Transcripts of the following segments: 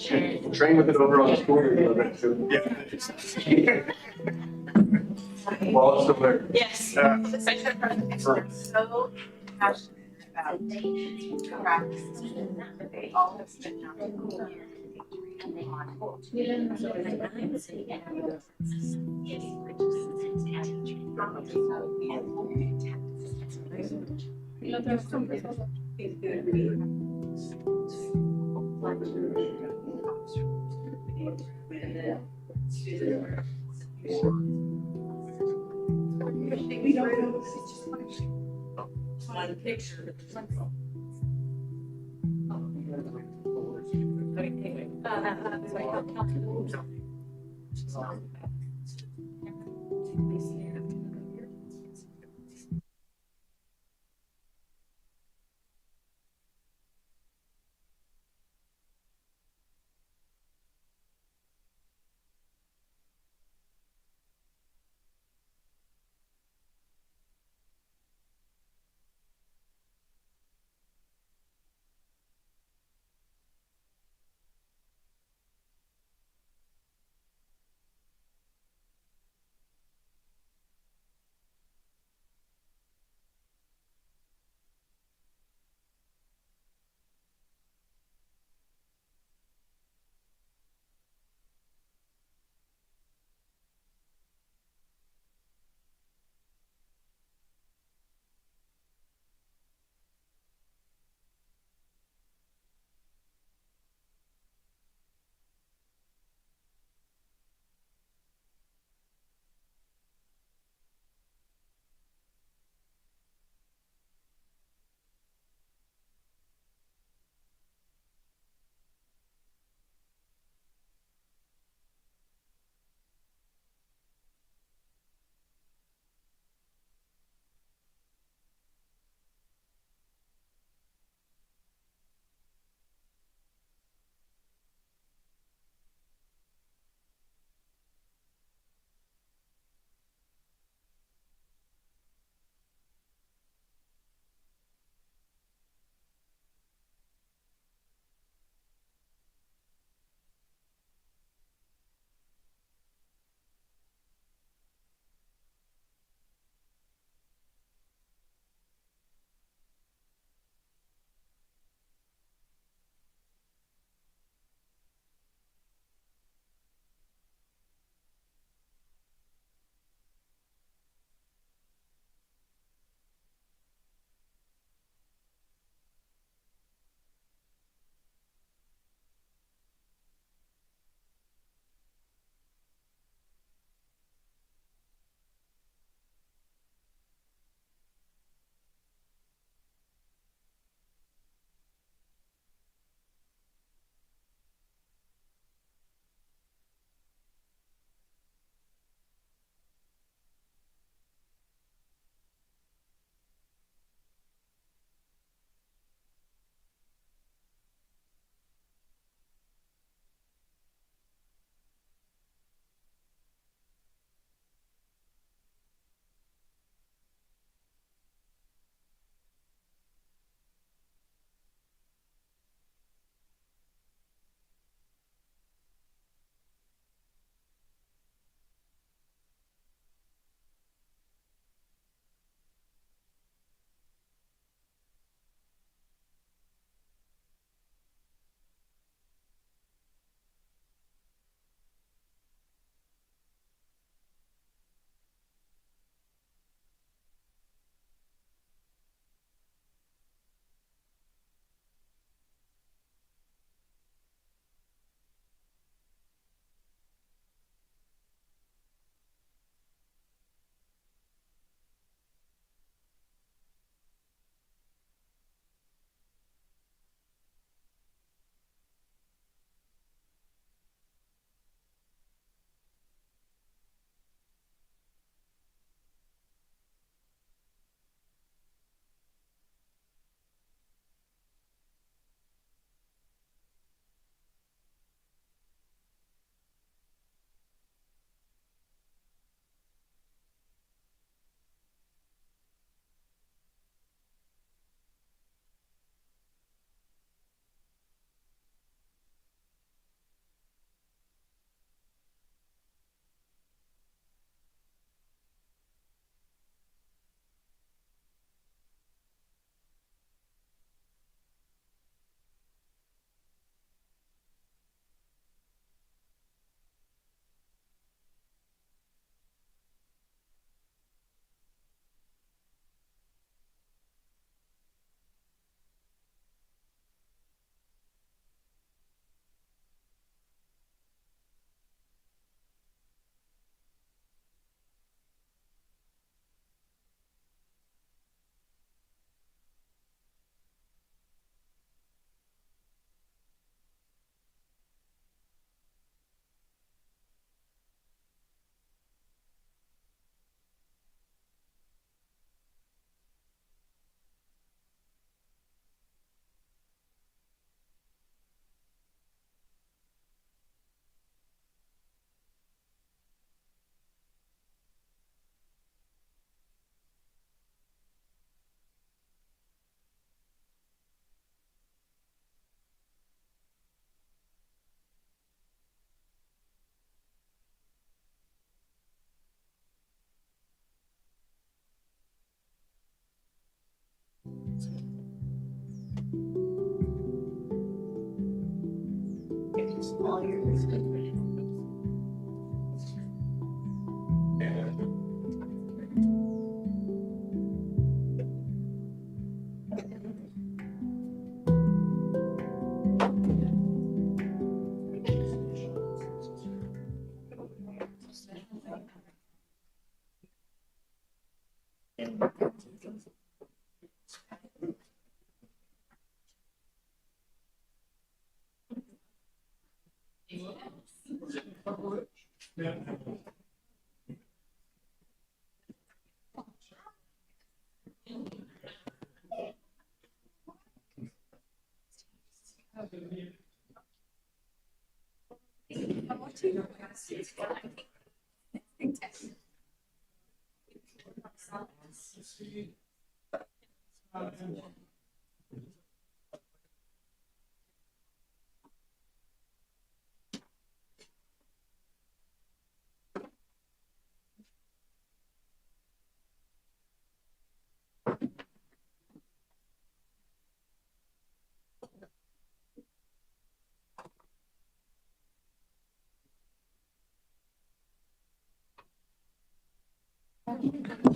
Train with it over on the school. Yeah. Well, it's still there. Yes. The section presentation, I'm so passionate about practice. They all have spent now 2 years. We don't know. It's just one picture.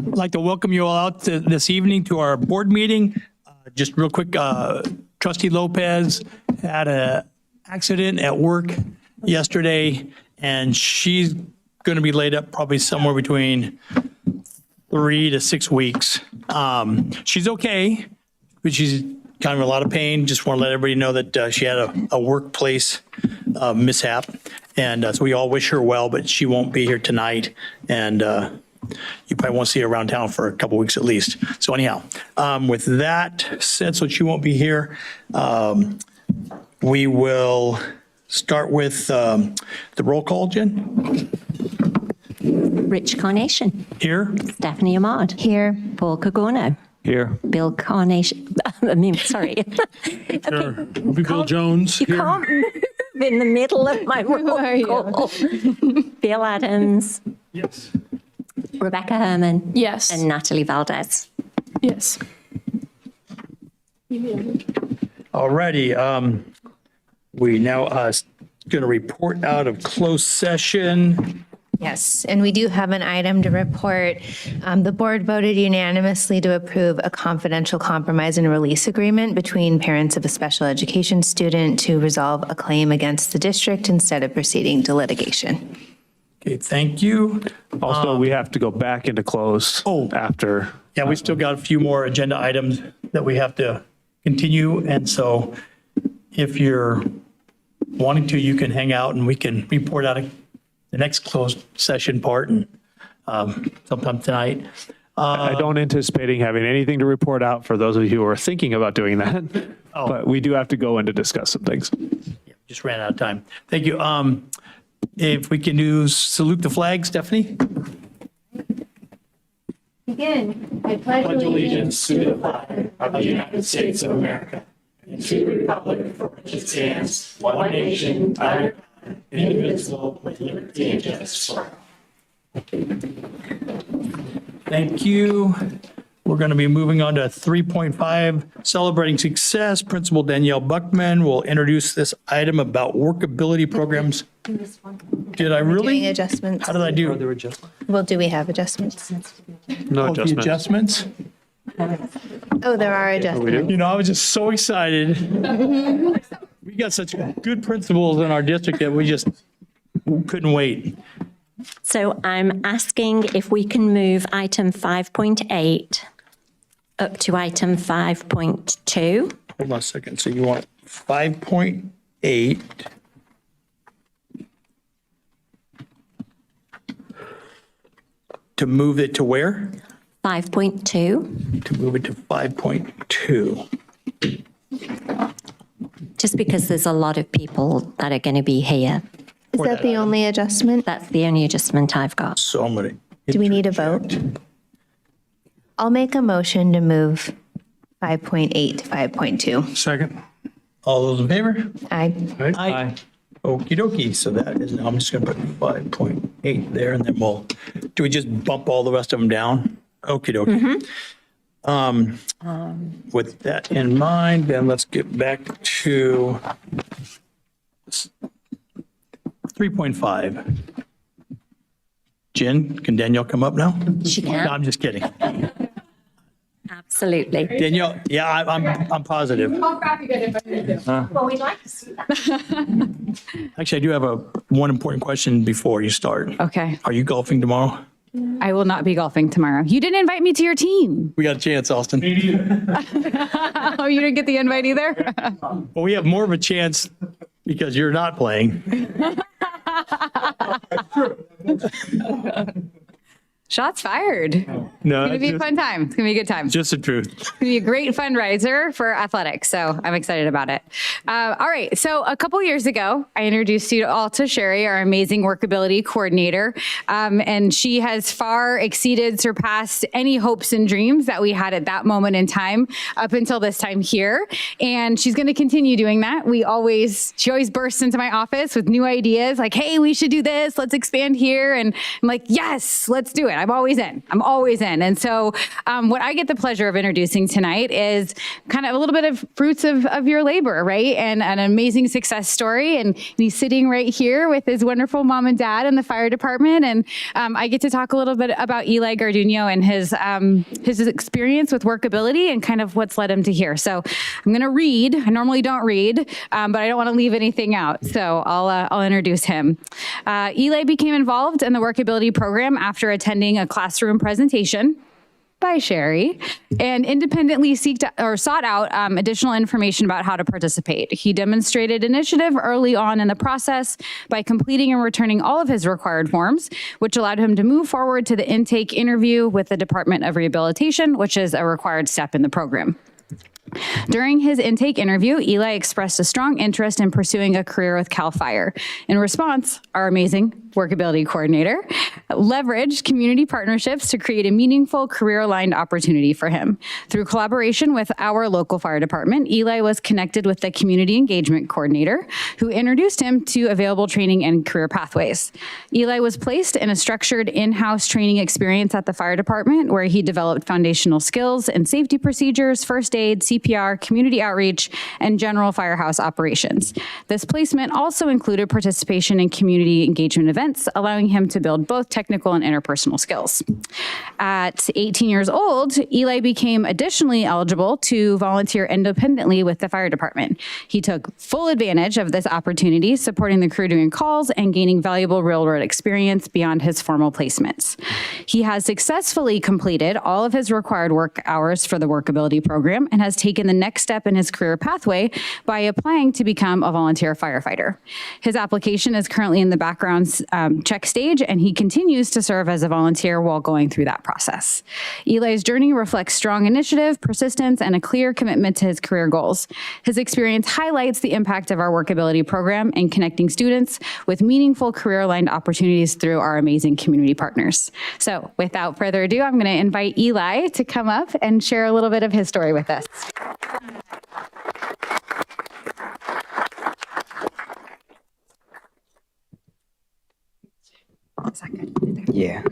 I'd like to welcome you all out this evening to our board meeting. Just real quick, Trustee Lopez had an accident at work yesterday, and she's going to be laid up probably somewhere between 3 to 6 weeks. She's okay, but she's kind of in a lot of pain. Just want to let everybody know that she had a workplace mishap, and so we all wish her well, but she won't be here tonight, and you probably won't see her around town for a couple weeks at least. So anyhow, with that said, so she won't be here, we will start with the roll call, Jen. Rich Carnation. Here. Stephanie Ahmad. Here. Paul Cagorno. Here. Bill Carnation. Sorry. Sure. We'll be Bill Jones. You here. can't move in the middle of my roll call. Bill Adams. Yes. Rebecca Herman. Yes. And Natalie Valdez. Yes. Alrighty. We now going to report out of closed session. Yes, and we do have an item to report. The board voted unanimously to approve a confidential compromise and release agreement between parents of a special education student to resolve a claim against the district instead of proceeding to litigation. Okay, thank you. Also, we have to go back into closed after. Yeah, we still got a few more agenda items that we have to continue. And so if you're wanting to, you can hang out and we can report out the next closed session part and sometime tonight. I don't anticipating having anything to report out for those of you who are thinking about doing that. But we do have to go in to discuss some things. Just ran out of time. Thank you. If we can do salute the flag, Stephanie. Begin. I pledge Allegiance to the flag of the United States of America and to the republic for which it stands, one nation, under God, indivisible, with liberty and justice for all. Thank you. We're going to be moving on to 3.5, celebrating success. Principal Danielle Buckman will introduce this item about workability programs. Did I doing really? adjustments. How did I do? Well, do we have adjustments? No The adjustments. adjustments? Oh, there are adjustments. You know, I was just so excited. We got such good principals in our district that we just couldn't wait. So I'm asking if we can move item 5.8 up to item 5.2. Hold on a second. So you want 5.8. To move it to where? 5.2, To move it to 5.2. just because there's a lot of people that are going to be here. Is that the only adjustment? That's the only adjustment I've got. So I'm going to. Do we need a vote? I'll make a motion to move 5.8 to 5.2. Second. All those in favor? Aye. Aye. Okie dokie. So that is, I'm just going to put 5.8 there and then do we just bump all the rest of them down? Okie dokie. With that in mind, then let's get back to 3.5. Jen, can Danielle come up now? She No, can. I'm just kidding. Absolutely. Danielle, yeah, I'm positive. Well, we'd like to see that. Actually, I do have one important question before you start. Okay. Are you golfing tomorrow? I will not be golfing tomorrow. You didn't invite me to your team. We got a chance, Austin. Oh, you didn't get the invite either? Well, we have more of a chance because you're not playing. Shots fired. It's No, going to be a fun time. It's going to be a good time. just the truth. It's going to be a great fundraiser for athletics. So I'm excited about it. All right. So a couple years ago, I introduced you all to Sherry, our amazing workability coordinator. And she has far surpassed any hopes and dreams that we had at that moment in time up until this time here. And she's going to continue doing that. She always bursts into my office with new ideas like, hey, we should do this. Let's expand here. And I'm like, yes, let's do it. I'm always in. And so what I get the pleasure of introducing tonight is kind of a little bit of fruits of your labor, right? And an amazing success story. And he's sitting right here with his wonderful mom and dad in the fire department. And I get to talk a little bit about Eli Garduno and his experience with workability and kind of what's led him to here. So I'm going to read. I normally don't read, but I don't want to leave anything out. So I'll introduce him. Eli became involved in the workability program after attending a classroom presentation by Sherry and independently sought out additional information about how to participate. He demonstrated initiative early on in the process by completing and returning all of his required forms, which allowed him to move forward to the intake interview with the Department of Rehabilitation, which is a required step in the program. During his intake interview, Eli expressed a strong interest in pursuing a career with CAL FIRE. In response, our amazing workability coordinator leveraged community partnerships to create a meaningful career-aligned opportunity for him. Through collaboration with our local fire department, Eli was connected with the community engagement coordinator, who introduced him to available training and career pathways. Eli was placed in a structured in-house training experience at the fire department, where he developed foundational skills and safety procedures, first aid, CPR, community outreach, and general firehouse operations. This placement also included participation in community engagement events, allowing him to build both technical and interpersonal skills. At 18 years old, Eli became additionally eligible to volunteer independently with the fire department. He took full advantage of this opportunity, supporting the crew during calls and gaining valuable real-world experience beyond his formal placements. He has successfully completed all of his required work hours for the workability program and has taken the next step in his career pathway by applying to become a volunteer firefighter. His application is currently in the background check stage, and he continues to serve as a volunteer while going through that process. Eli's journey reflects strong initiative, persistence, and a clear commitment to his career goals. His experience highlights the impact of our workability program in connecting students with meaningful career-aligned opportunities through our amazing community partners. So without further ado, I'm going to invite Eli to come up and share a little bit of his story with us. Yeah.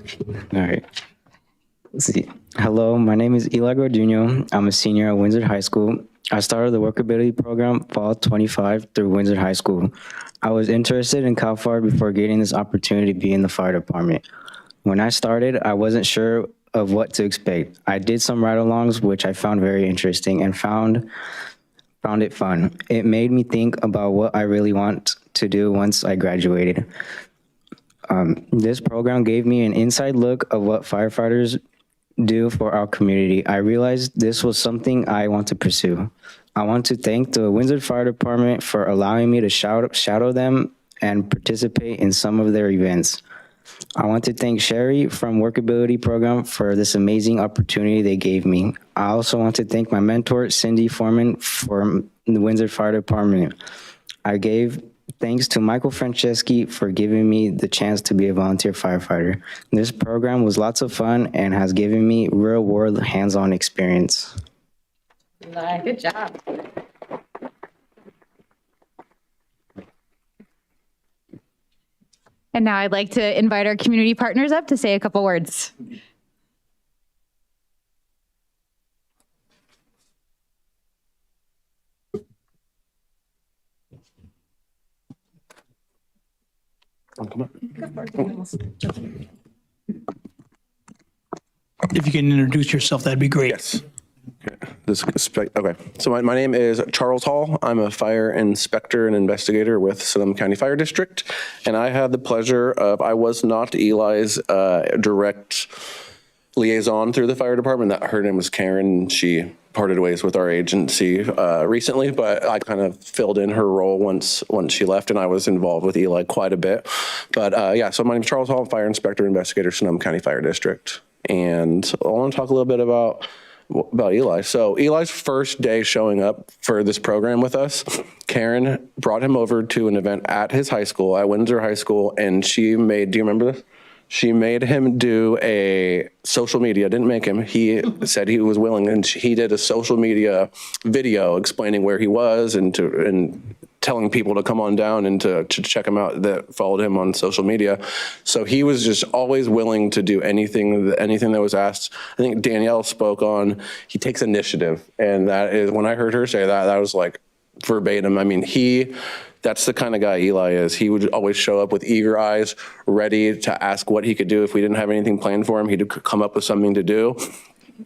All right. Let's see. Hello, my name is Eli Garduno. I'm a senior at Windsor High School. I started the workability program fall 25 through Windsor High School. I was interested in CAL FIRE before getting this opportunity to be in the fire department. When I started, I wasn't sure of what to expect. I did some ride-alongs, which I found very interesting and found it fun. It made me think about what I really want to do once I graduated. This program gave me an inside look of what firefighters do for our community. I realized this was something I want to pursue. I want to thank the Windsor Fire Department for allowing me to shadow them and participate in some of their events. I want to thank Sherry from Workability Program for this amazing opportunity they gave me. I also want to thank my mentor, Cindy Foreman, from the Windsor Fire Department. I gave thanks to Michael Franceschi for giving me the chance to be a volunteer firefighter. This program was lots of fun and has given me real-world hands-on experience. Good job. And now I'd like to invite our community partners up to say a couple words. If you can introduce yourself, that'd be great. Yes. Okay. So my name is Charles Hall. I'm a fire inspector and investigator with Sonoma County Fire District. And I had the pleasure of, I was not Eli's direct liaison through the fire department. Her name was Karen. She parted ways with our agency recently, but I kind of filled in her role once she left, and I was involved with Eli quite a bit. But yeah, so my name is Charles Hall, fire inspector, investigator, Sonoma County Fire District. And I want to talk a little bit about Eli. So Eli's first day showing up for this program with us, Karen brought him over to an event at his high school, at Windsor High School, and she made, do you remember this? She made him do a social media, didn't make him, he said he was willing, and he did a social media video explaining where he was and telling people to come on down and to check him out that followed him on social media. So he was just always willing to do anything that was asked. I think Danielle spoke on, he takes initiative. And that is, when I heard her say that, that was like verbatim. I mean, that's the kind of guy Eli is. He would always show up with eager eyes, ready to ask what he could do. If we didn't have anything planned for him, he'd come up with something to do.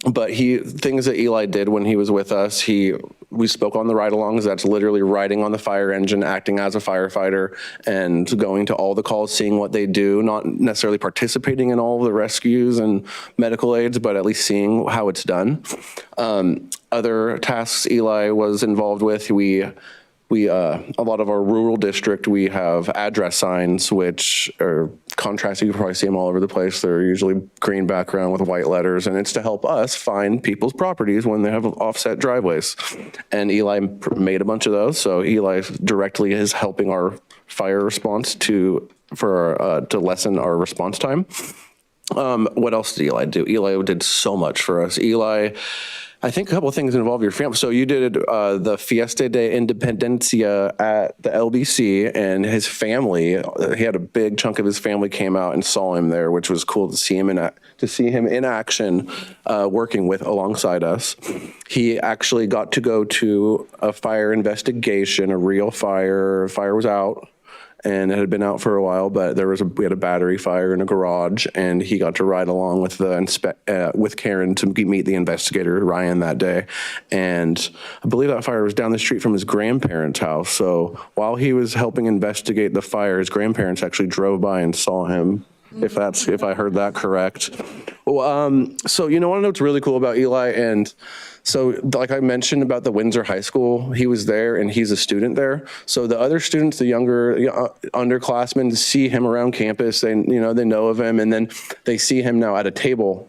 But things that Eli did when he was with us, we spoke on the ride-alongs. That's literally riding on the fire engine, acting as a firefighter, and going to all the calls, seeing what they do, not necessarily participating in all of the rescues and medical aids, but at least seeing how it's done. Other tasks Eli was involved with, a lot of our rural district, we have address signs, which are contrasting. You can probably see them all over the place. They're usually green background with white letters, and it's to help us find people's properties when they have offset driveways. And Eli made a bunch of those, so Eli directly is helping our fire response to lessen our response time. What else did Eli do? Eli did so much for us. Eli, I think a couple of things involve your family. So you did the Fiesta de Independencia at the LBC, and his family, he had a big chunk of his family came out and saw him there, which was cool to see him in action, working alongside us. He actually got to go to a fire investigation, a real fire. Fire was out. And it had been out for a while, but we had a battery fire in a garage, and he got to ride along with with Karen to meet the investigator, Ryan, that day. And I believe that fire was down the street from his grandparents' house. So while he was helping investigate the fire, his grandparents actually drove by and saw him, if I heard that correct. Well, so you want to know what's really cool about Eli? And so like I mentioned about the Windsor High School, he was there and he's a student there. So the other students, the younger underclassmen, see him around campus. They know of him, and then they see him now at a table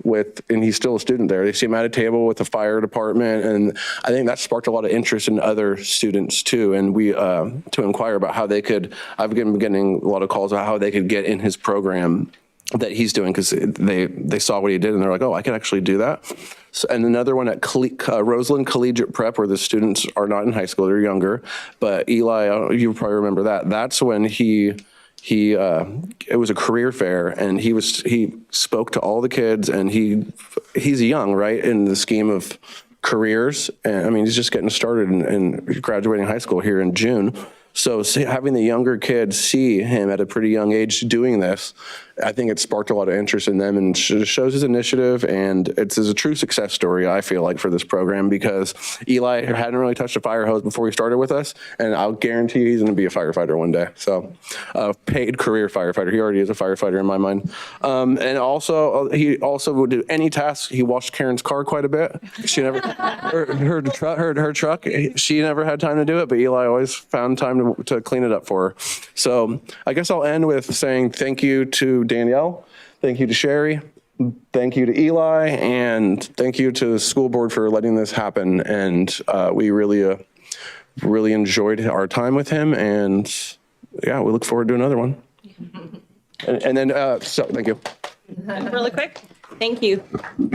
and he's still a student there. They see him at a table with the fire department, and I think that sparked a lot of interest in other students too. And we to inquire about how they could. I've been getting a lot of calls about how they could get in his program that he's doing, because they saw what he did and they're like, oh, I can actually do that. So, and another one at Roseland Collegiate Prep, where the students are not in high school, they're younger. But Eli, you probably remember that. That's when it was a career fair, and he spoke to all the kids, and he's young, right, in the scheme of careers. And I mean, he's just getting started and graduating high school here in June. So having the younger kids see him at a pretty young age doing this, I think it sparked a lot of interest in them, and shows his initiative. And it's a true success story, I feel like, for this program, because Eli hadn't really touched a fire hose before he started with us. And I'll guarantee you he's going to be a firefighter one day. So paid career firefighter. He already is a firefighter in my mind. And also, he also would do any task. He washed Karen's car quite a bit. She never, her truck, she never had time to do it, but Eli always found time to clean it up for her. So I guess I'll end with saying thank you to Danielle, thank you to Sherry, thank you to Eli, and thank you to the school board for letting this happen. And we really enjoyed our time with him, and yeah, we look forward to another one. And then, so thank you. Really quick, Thank you.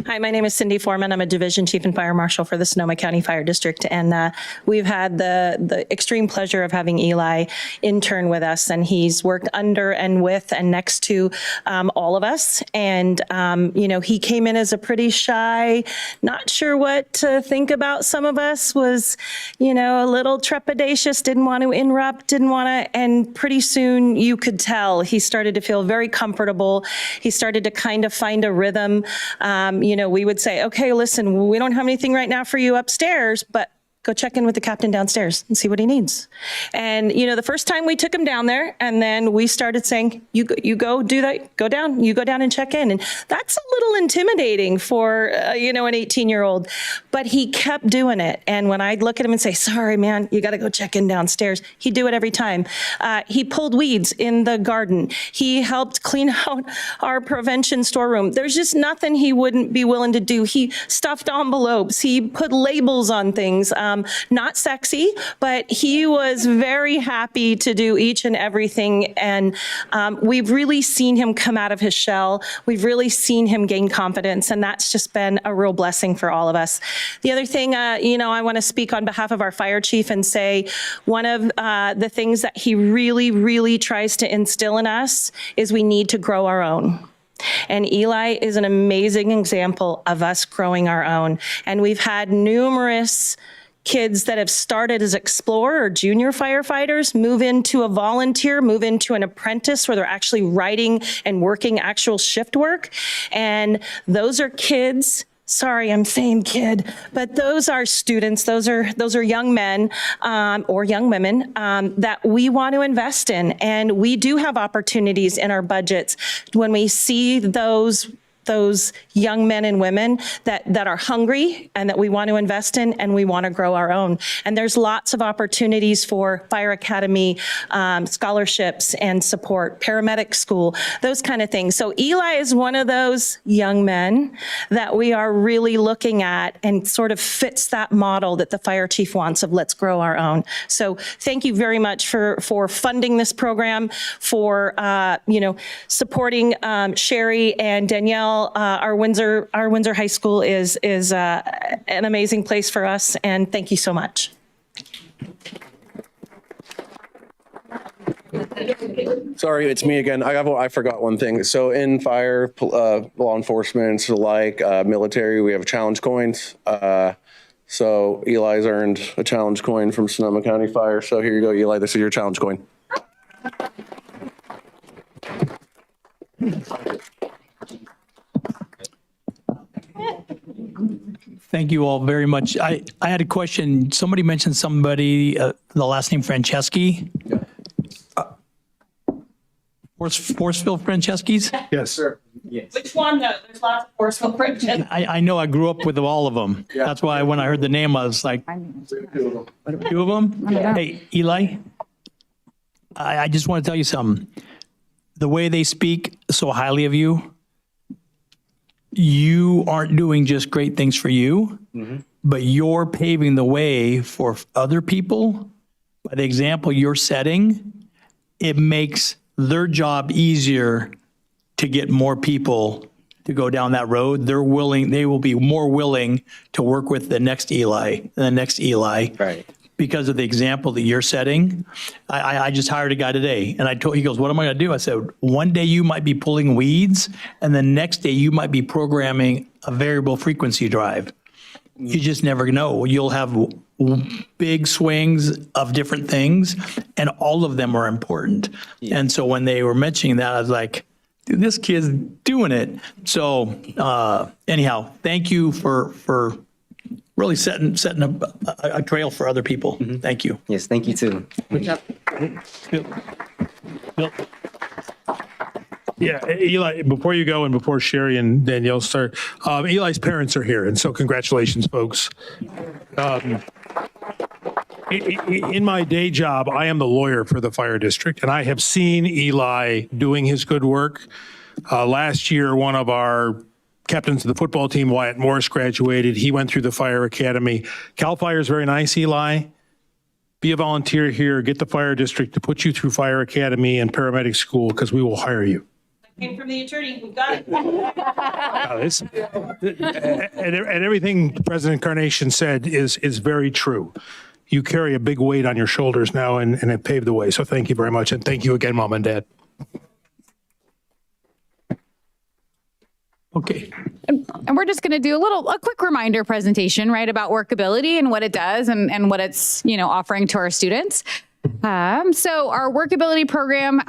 Hi, my name is Cindy Foreman. I'm a Division Chief and Fire Marshal for the Sonoma County Fire District. And we've had the extreme pleasure of having Eli intern with us. And he's worked under and with and next to all of us. And, he came in as a pretty shy, not sure what to think about some of us, was, a little trepidatious, didn't want to interrupt, didn't want to. And pretty soon you could tell he started to feel very comfortable. He started to kind of find a rhythm. We would say, okay, listen, we don't have anything right now for you upstairs, but go check in with the captain downstairs and see what he needs. And, the first time we took him down there, and then we started saying, you go do that, go down, you go down and check in. And that's a little intimidating for, an 18-year-old, but he kept doing it. And when I'd look at him and say, sorry, man, you got to go check in downstairs, he'd do it every time. He pulled weeds in the garden. He helped clean out our prevention storeroom. There's just nothing he wouldn't be willing to do. He stuffed envelopes. He put labels on things. Not sexy, but he was very happy to do each and everything. And we've really seen him come out of his shell. We've really seen him gain confidence. And that's just been a real blessing for all of us. The other thing, I want to speak on behalf of our fire chief and say one of the things that he really, really tries to instill in us is we need to grow our own. And Eli is an amazing example of us growing our own. And we've had numerous kids that have started as explorer or junior firefighters move into a volunteer, move into an apprentice where they're actually writing and working actual shift work. And those are kids. Sorry, I'm saying kid, but those are students. Those are young men or young women that we want to invest in. And we do have opportunities in our budgets when we see those young men and women that are hungry and that we want to invest in, and we want to grow our own. And there's lots of opportunities for Fire Academy scholarships and support, paramedic school, those kind of things. So Eli is one of those young men that we are really looking at and sort of fits that model that the fire chief wants of let's grow our own. So thank you very much for funding this program, for supporting Sherry and Danielle. Our Windsor High School is an amazing place for us, and thank you so much. Sorry, it's me again. I forgot one thing. So in fire, law enforcement, military, we have challenge coins. So Eli's earned a challenge coin from Sonoma County Fire. So here you go, Eli. This is your challenge coin. Thank you all very much. I had a question. Somebody mentioned somebody, the last name Franceschi. Forceville Franceschi's? Yes, sir. Which one though? There's lots of Forceville Franceschi. I know I grew up with all of them. That's why when I heard the name, I was like, two of them? Hey, Eli, I just want to tell you something. The way they speak so highly of you, you aren't doing just great things for you, but you're paving the way for other people. By the example you're setting, it makes their job easier to get more people to go down that road. They will be more willing to work with the next Eli and the next Eli. Right. Because of the example that you're setting. I just hired a guy today, and he goes, what am I going to do? I said, one day you might be pulling weeds, and the next day you might be programming a variable frequency drive. You just never know. You'll have big swings of different things, and all of them are important. Yeah. And so when they were mentioning that, I was like, dude, this kid's doing it. So anyhow, thank you for really setting a trail for other people. Thank you. Yes, thank you too. Good job. Bill. Yeah, Eli, before you go and before Sherry and Danielle start, Eli's parents are here, and so congratulations, folks. In my day job, I am the lawyer for the fire district, and I have seen Eli doing his good work. Last year, one of our captains of the football team, Wyatt Morris, graduated. He went through the fire academy. CAL FIRE is very nice, Eli. Be a volunteer here, get the fire district to put you through fire academy and paramedic school, because we will hire you. Came from the attorney, we got it. And everything President Carnation said is very true. You carry a big weight on your shoulders now and have paved the way. So thank you very much. And thank you again, Mom and Dad. Okay. And we're just going to do a quick reminder presentation, right, about workability and what it does and what it's, offering to our students. So our workability program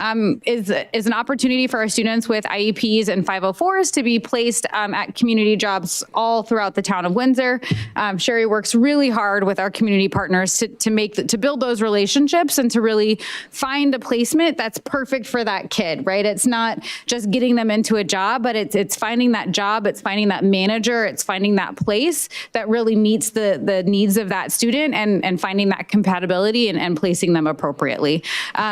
is an opportunity for our students with IEPs and 504s to be placed at community jobs all throughout the town of Windsor. Sherry works really hard with our community partners to build those relationships and to really find a placement that's perfect for that kid, right? It's not just getting them into a job, but it's finding that job, it's finding that manager, it's finding that place that really meets the needs of that student and finding that compatibility and placing them appropriately.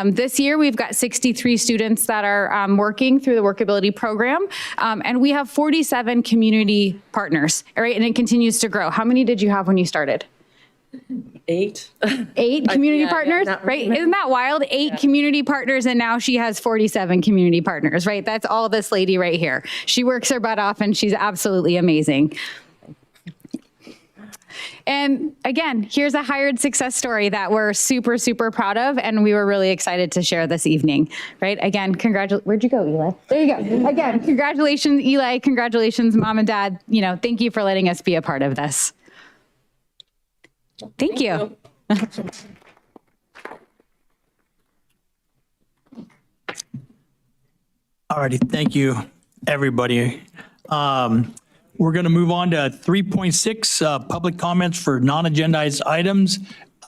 This year, we've got 63 students that are working through the Workability program, and we have 47 community partners, right? And it continues to grow. How many did you have when you started? 8. 8 community yeah, partners, not right? really. Isn't that wild? 8 community partners, and now she has 47 community partners, right? That's all this lady right here. She works her butt off, and she's absolutely amazing. And again, here's a hired success story that we're super, super proud of, and we were really excited to share this evening, right? Again, where'd you go, Eli? There you go. Again, congratulations, Eli. Congratulations, Mom and Dad. Thank you for letting us be a part of this. Thank you. All righty. Thank you, everybody. We're going to move on to 3.6, public comments for non-agendized items.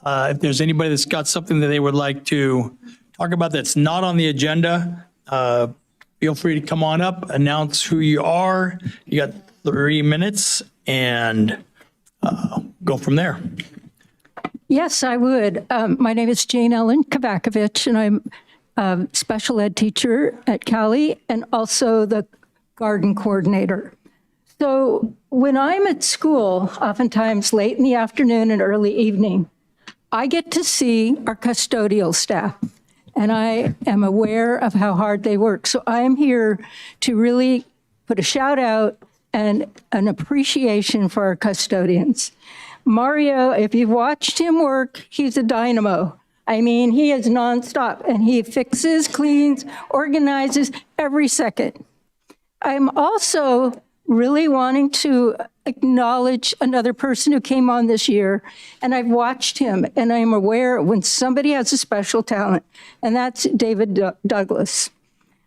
If there's anybody that's got something that they would like to talk about that's not on the agenda, feel free to come on up, announce who you are. You got 3 minutes and go from there. Yes, I would. My name is Jane Ellen Kavakovich, and I'm a special ed teacher at Cali and also the garden coordinator. So when I'm at school, oftentimes late in the afternoon and early evening, I get to see our custodial staff, and I am aware of how hard they work. So I am here to really put a shout out and an appreciation for our custodians. Mario, if you've watched him work, he's a dynamo. I mean, he is nonstop, and he fixes, cleans, organizes every second. I'm also really wanting to acknowledge another person who came on this year, and I've watched him, and I'm aware when somebody has a special talent, and that's David Douglas.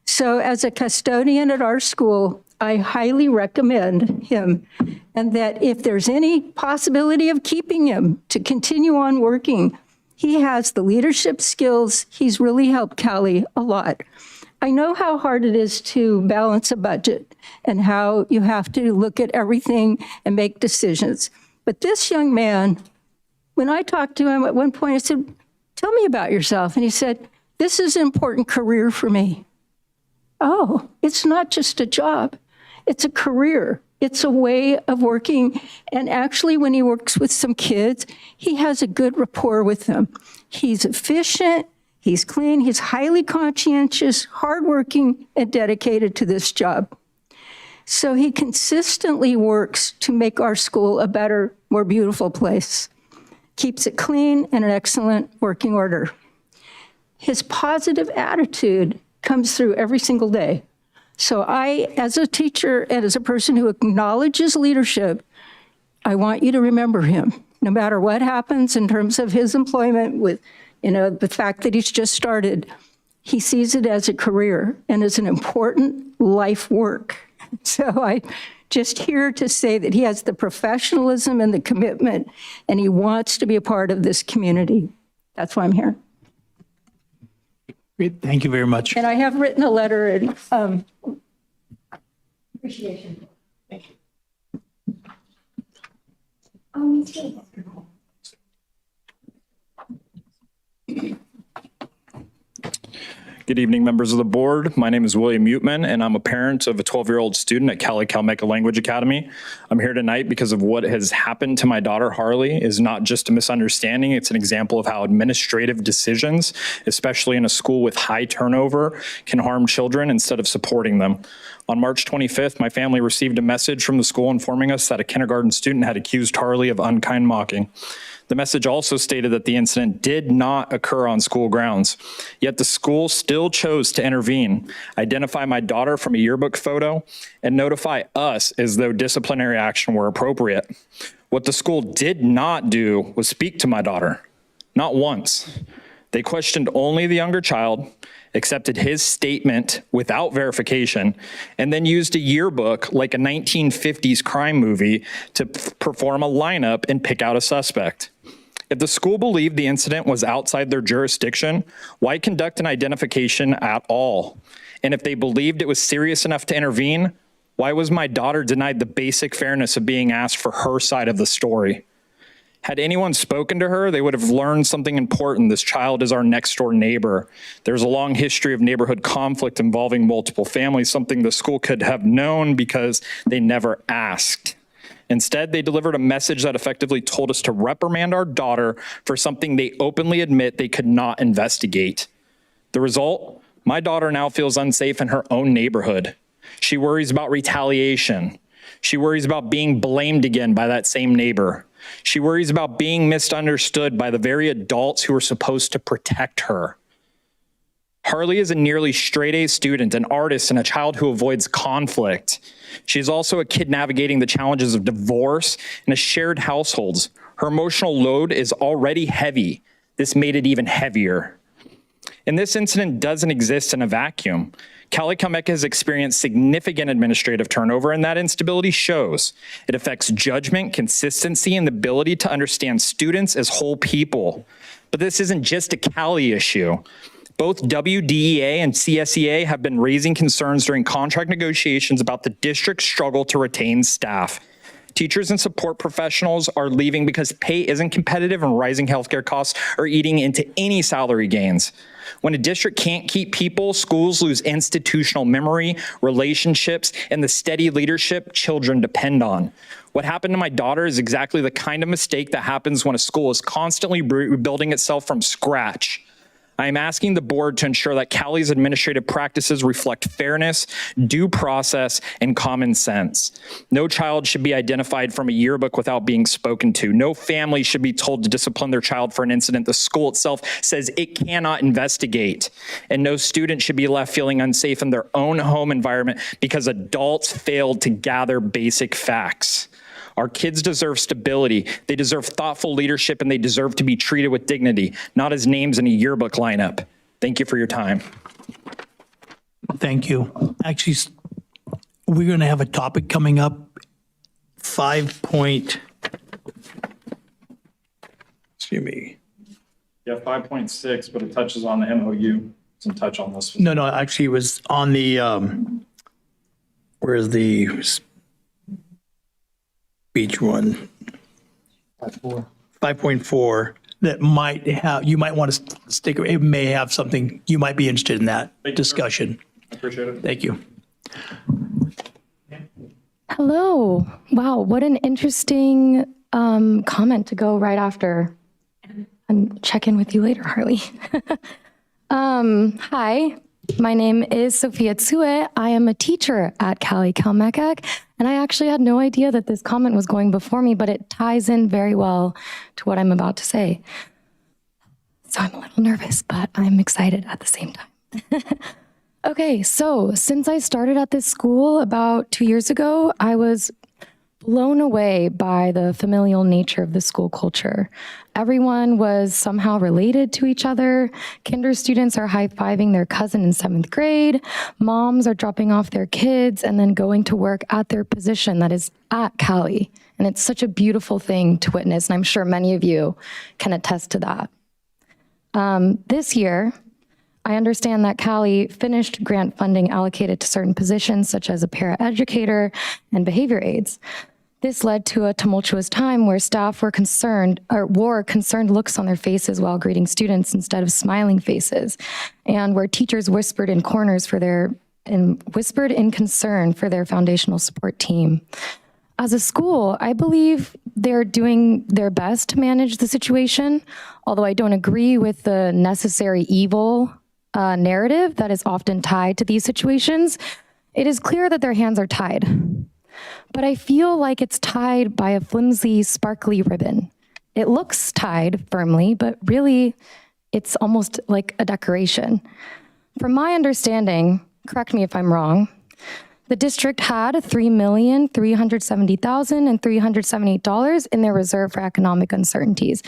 So as a custodian at our school, I highly recommend him, and that if there's any possibility of keeping him to continue on working, he has the leadership skills. He's really helped Cali a lot. I know how hard it is to balance a budget and how you have to look at everything and make decisions. But this young man, when I talked to him at one point, I said, "Tell me about yourself." And he said, "This is an important career for me." Oh, it's not just a job. It's a career. It's a way of working. And actually, when he works with some kids, he has a good rapport with them. He's efficient. He's clean, he's highly conscientious, hardworking, and dedicated to this job. So he consistently works to make our school a better, more beautiful place. Keeps it clean and an excellent working order. His positive attitude comes through every single day. So I, as a teacher and as a person who acknowledges leadership, I want you to remember him, no matter what happens in terms of his employment with the fact that he's just started. He sees it as a career and as an important life work. So I'm just here to say that he has the professionalism and the commitment, and he wants to be a part of this community. That's why I'm here. Great. Thank you very much. And I have written a letter and appreciation. Thank you. Me too. Good evening, members of the board. My name is William Mutman, and I'm a parent of a 12-year-old student at Cali Calmeca Language Academy. I'm here tonight because of what has happened to my daughter, Harley, is not just a misunderstanding. It's an example of how administrative decisions, especially in a school with high turnover, can harm children instead of supporting them. On March 25th, my family received a message from the school informing us that a kindergarten student had accused Harley of unkind mocking. The message also stated that the incident did not occur on school grounds, yet the school still chose to intervene, identify my daughter from a yearbook photo, and notify us as though disciplinary action were appropriate. What the school did not do was speak to my daughter, not once. They questioned only the younger child, accepted his statement without verification, and then used a yearbook like a 1950s crime movie to perform a lineup and pick out a suspect. If the school believed the incident was outside their jurisdiction, why conduct an identification at all? And if they believed it was serious enough to intervene, why was my daughter denied the basic fairness of being asked for her side of the story? Had anyone spoken to her, they would have learned something important. This child is our next door neighbor. There's a long history of neighborhood conflict involving multiple families, something the school could have known because they never asked. Instead, they delivered a message that effectively told us to reprimand our daughter for something they openly admit they could not investigate. The result? My daughter now feels unsafe in her own neighborhood. She worries about retaliation. She worries about being blamed again by that same neighbor. She worries about being misunderstood by the very adults who are supposed to protect her. Harley is a nearly straight-A student, an artist, and a child who avoids conflict. She's also a kid navigating the challenges of divorce and a shared households. Her emotional load is already heavy. This made it even heavier. And this incident doesn't exist in a vacuum. Cali Calmeca has experienced significant administrative turnover, and that instability shows. It affects judgment, consistency, and the ability to understand students as whole people. But this isn't just a Cali issue. Both WDEA and CSEA have been raising concerns during contract negotiations about the district's struggle to retain staff. Teachers and support professionals are leaving because pay isn't competitive and rising healthcare costs are eating into any salary gains. When a district can't keep people, schools lose institutional memory, relationships, and the steady leadership children depend on. What happened to my daughter is exactly the kind of mistake that happens when a school is constantly rebuilding itself from scratch. I am asking the board to ensure that Cali's administrative practices reflect fairness, due process, and common sense. No child should be identified from a yearbook without being spoken to. No family should be told to discipline their child for an incident the school itself says it cannot investigate. And no student should be left feeling unsafe in their own home environment because adults failed to gather basic facts. Our kids deserve stability, they deserve thoughtful leadership, and they deserve to be treated with dignity, not as names in a yearbook lineup. Thank you for your time. Thank you. Actually, we're going to have a topic coming up, 5 point, excuse me. Yeah, 5.6, but it touches on the MOU. Doesn't touch on this. No, actually it was on the, where's the speech one? 5.4 that might have, you might want to stick, it may have something, you might be interested in that discussion. I appreciate it. Thank you. Hello. Wow, what an interesting comment to go right after. And check in with you later, Harley. Hi, my name is Sophia Tsue. I am a teacher at Cali Calmeca, and I actually had no idea that this comment was going before me, but it ties in very well to what I'm about to say. So I'm a little nervous, but I'm excited at the same time. Okay, so since I started at this school about 2 years ago, I was blown away by the familial nature of the school culture. Everyone was somehow related to each other. Kinder students are high-fiving their cousin in 7th grade. Moms are dropping off their kids and then going to work at their position that is at Cali. And it's such a beautiful thing to witness, and I'm sure many of you can attest to that. This year, I understand that Cali finished grant funding allocated to certain positions, such as a paraeducator and behavior aides. This led to a tumultuous time where staff were concerned or wore concerned looks on their faces while greeting students instead of smiling faces, and where teachers whispered in corners whispered in concern for their foundational support team. As a school, I believe they're doing their best to manage the situation, although I don't agree with the necessary evil narrative that is often tied to these situations. It is clear that their hands are tied. But I feel like it's tied by a flimsy, sparkly ribbon. It looks tied firmly, but really it's almost like a decoration. From my understanding, correct me if I'm wrong, the district had $3,370,378 in their reserve for economic uncertainties,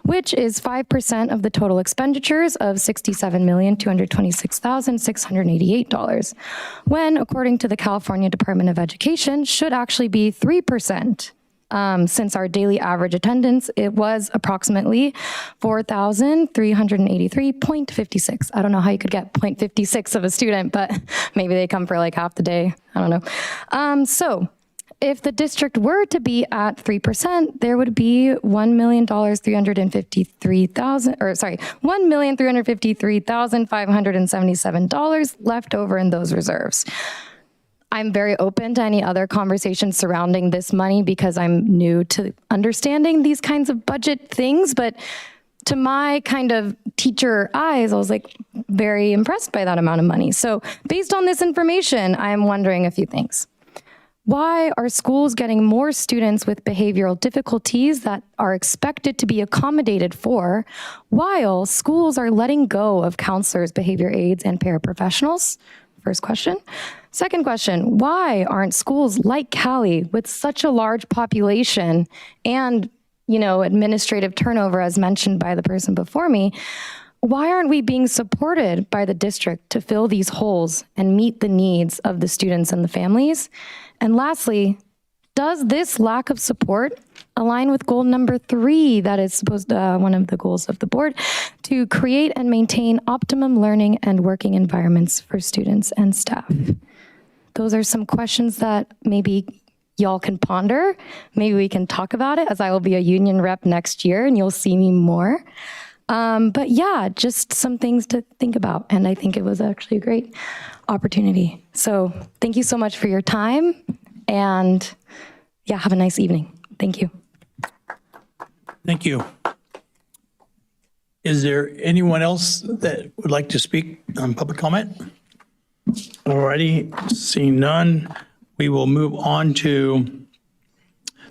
which is 5% of the total expenditures of $67,226,688, when, according to the California Department of Education, should actually be 3%. Since our daily average attendance, it was approximately 4,383.56. I don't know how you could get 0.56 of a student, but maybe they come for like half the day. I don't know. So if the district were to be at 3%, there would be $1,353,577 left over in those reserves. I'm very open to any other conversations surrounding this money because I'm new to understanding these kinds of budget things. But to my kind of teacher eyes, I was like very impressed by that amount of money. So based on this information, I'm wondering a few things. Why are schools getting more students with behavioral difficulties that are expected to be accommodated for, while schools are letting go of counselors, behavior aides, and paraprofessionals? First question. Second question, why aren't schools like Cali with such a large population and, administrative turnover as mentioned by the person before me, why aren't we being supported by the district to fill these holes and meet the needs of the students and the families? And lastly, does this lack of support align with goal number 3, that is one of the goals of the board, to create and maintain optimum learning and working environments for students and staff? Those are some questions that maybe y'all can ponder. Maybe we can talk about it, as I will be a union rep next year and you'll see me more. But yeah, just some things to think about. And I think it was actually a great opportunity. So thank you so much for your time. And yeah, have a nice evening. Thank you. Thank you. Is there anyone else that would like to speak on public comment? Alrighty, seeing none, we will move on to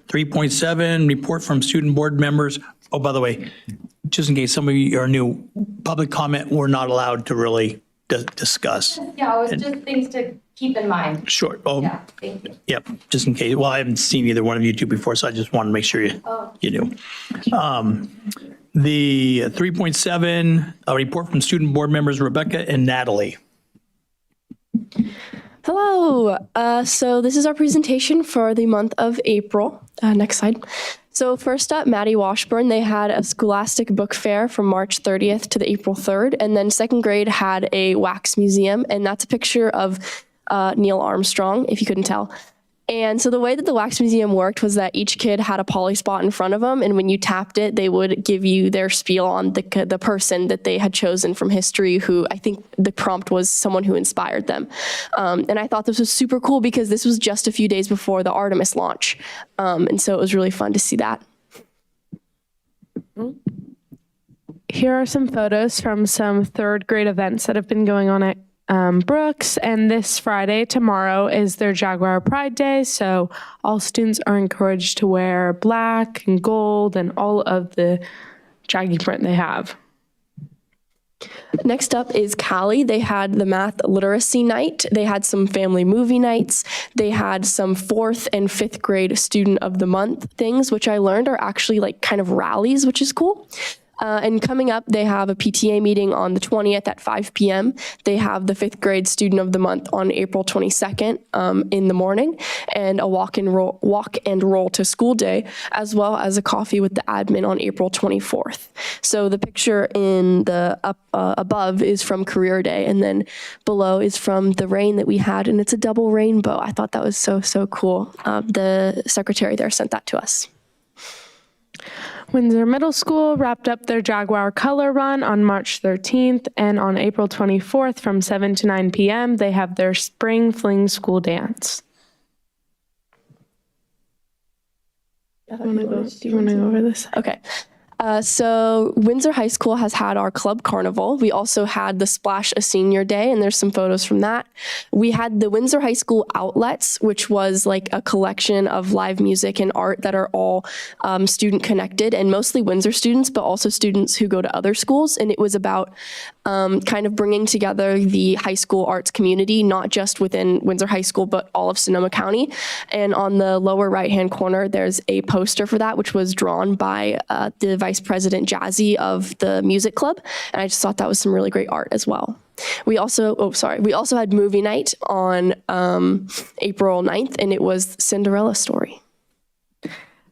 3.7, report from student board members. Oh, by the way, just in case some of you are new, public comment we're not allowed to really discuss. Yeah, it was just things to keep in mind. Sure. Oh, Yeah, thank you. yep, just in case. Well, I haven't seen either one of you two before, so I just wanted to make sure you knew. The 3.7, a report from student board members Rebecca and Natalie. Hello. So this is our presentation for the month of April. Next slide. So first up, Maddie Washburn, they had a scholastic book fair from March 30th to the April 3rd. And then second grade had a wax museum. And that's a picture of Neil Armstrong, if you couldn't tell. And so the way that the wax museum worked was that each kid had a poly spot in front of them, and when you tapped it, they would give you their spiel on the person that they had chosen from history, who I think the prompt was someone who inspired them. And I thought this was super cool because this was just a few days before the Artemis launch. And so it was really fun to see that. Here are some photos from some third grade events that have been going on at Brooks, and this Friday, tomorrow, is their Jaguar Pride Day, so all students are encouraged to wear black and gold and all of the Jaggy print they have. Next up is Cali. They had the math literacy night. They had some family movie nights. They had some 4th and 5th grade student of the month things, which I learned are actually like kind of rallies, which is cool. And coming up, they have a PTA meeting on the 20th at 5 p.m. They have the 5th grade student of the month on April 22nd in the morning, and a walk and roll to school day, as well as a coffee with the admin on April 24th. So the picture in the above is from career day, and then below is from the rain that we had, and it's a double rainbow. I thought that was so cool. The secretary there sent that to us. Windsor Middle School wrapped up their Jaguar Color Run on March 13th, and on April 24th from 7 to 9 p.m. they have their Spring Fling School Dance. Do you want to go over this? Okay. So Windsor High School has had our club carnival. We also had the Splash a Senior Day, and there's some photos from that. We had the Windsor High School Outlets, which was like a collection of live music and art that are all student connected, and mostly Windsor students, but also students who go to other schools. And it was about kind of bringing together the high school arts community, not just within Windsor High School, but all of Sonoma County. And on the lower right-hand corner, there's a poster for that, which was drawn by the Vice President Jazzy of the music club. And I just thought that was some really great art as well. We also had movie night on April 9th, and it was Cinderella Story.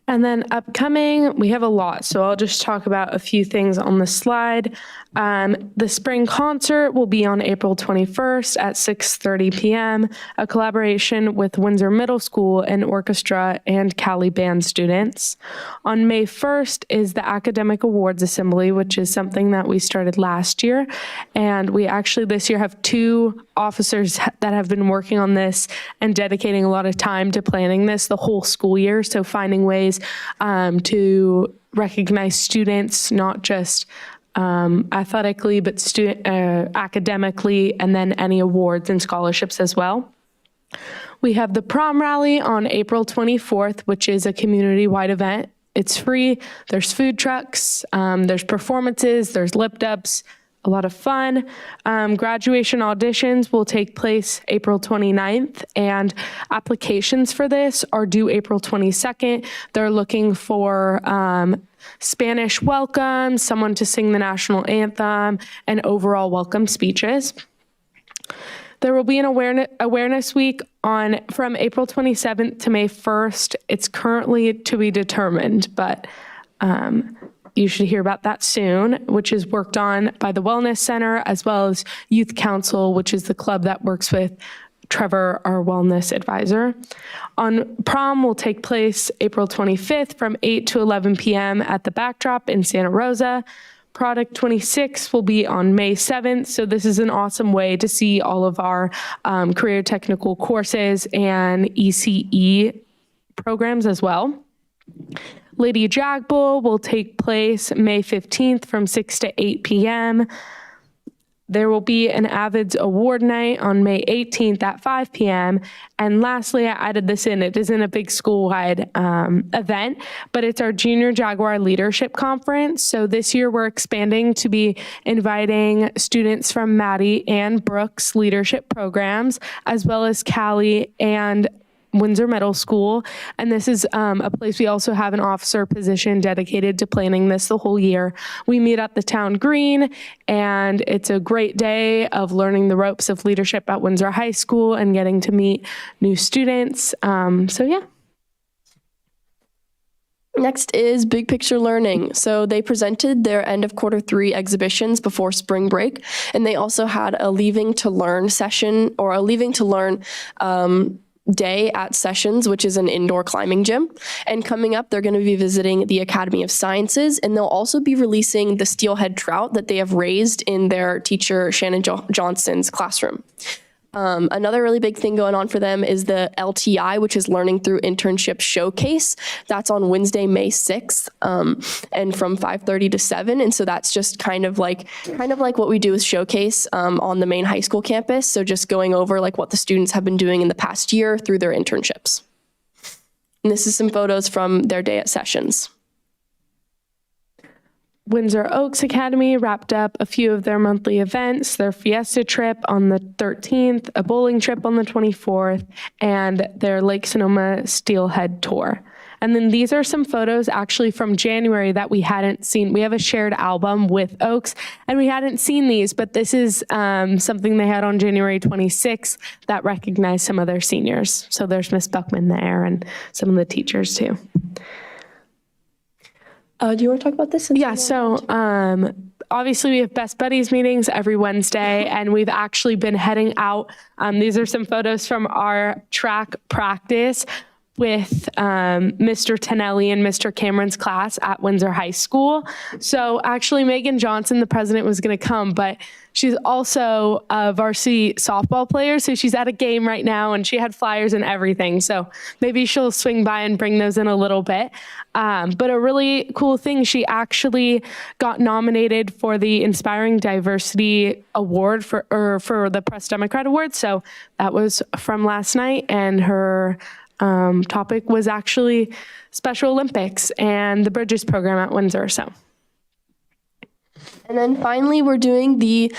And then upcoming, we have a lot, so I'll just talk about a few things on the slide. The spring concert will be on April 21st at 6:30 p.m., a collaboration with Windsor Middle School and orchestra and Cali band students. On May 1st is the Academic Awards Assembly, which is something that we started last year. And we actually this year have 2 officers that have been working on this and dedicating a lot of time to planning this the whole school year. So finding ways to recognize students, not just athletically, but academically, and then any awards and scholarships as well. We have the prom rally on April 24th, which is a community-wide event. It's free. There's food trucks, there's performances, there's lip dubs, a lot of fun. Graduation auditions will take place April 29th, and applications for this are due April 22nd. They're looking for Spanish welcome, someone to sing the national anthem, and overall welcome speeches. There will be an awareness week from April 27th to May 1st. It's currently to be determined, but you should hear about that soon, which is worked on by the Wellness Center as well as Youth Council, which is the club that works with Trevor, our wellness advisor. Prom will take place April 25th from 8 to 11 p.m. at the Backdrop in Santa Rosa. Product 26 will be on May 7th. So this is an awesome way to see all of our career technical courses and ECE programs as well. Lady Jag Bowl will take place May 15th from 6 to 8 p.m. There will be an Avids Award Night on May 18th at 5 p.m. And lastly, I added this in. It isn't a big school-wide event, but it's our Junior Jaguar Leadership Conference. So this year we're expanding to be inviting students from Maddie and Brooks leadership programs, as well as Cali and Windsor Middle School. And this is a place we also have an officer position dedicated to planning this the whole year. We meet at the town green, and it's a great day of learning the ropes of leadership at Windsor High School and getting to meet new students. So yeah. Next is Big Picture Learning. So they presented their end of Q3 exhibitions before spring break, and they also had a Leaving to Learn session, or a Leaving to Learn day at Sessions, which is an indoor climbing gym. And coming up, they're going to be visiting the Academy of Sciences, and they'll also be releasing the steelhead trout that they have raised in their teacher Shannon Johnson's classroom. Another really big thing going on for them is the LTI, which is Learning Through Internship Showcase. That's on Wednesday, May 6th, and from 5:30 to 7. And so that's just kind of like what we do with Showcase on the main high school campus. So just going over like what the students have been doing in the past year through their internships. And this is some photos from their day at Sessions. Windsor Oaks Academy wrapped up a few of their monthly events, their Fiesta trip on the 13th, a bowling trip on the 24th, and their Lake Sonoma Steelhead tour. And then these are some photos actually from January that we hadn't seen. We have a shared album with Oaks, and we hadn't seen these, but this is something they had on January 26th that recognized some of their seniors. So there's Miss Buckman there and some of the teachers too. Do you want to talk about this? Yeah, so obviously we have Best Buddies meetings every Wednesday, and we've actually been heading out. These are some photos from our track practice with Mr. Tonelli and Mr. Cameron's class at Windsor High School. So actually Megan Johnson, the president, was going to come, but she's also a varsity softball player. So she's at a game right now, and she had flyers and everything. So maybe she'll swing by and bring those in a little bit. But a really cool thing, she actually got nominated for the Inspiring Diversity Award for the Press Democrat Award. So that was from last night, and her topic was actually Special Olympics and the Bridges program at Windsor. So. And then finally, we're doing the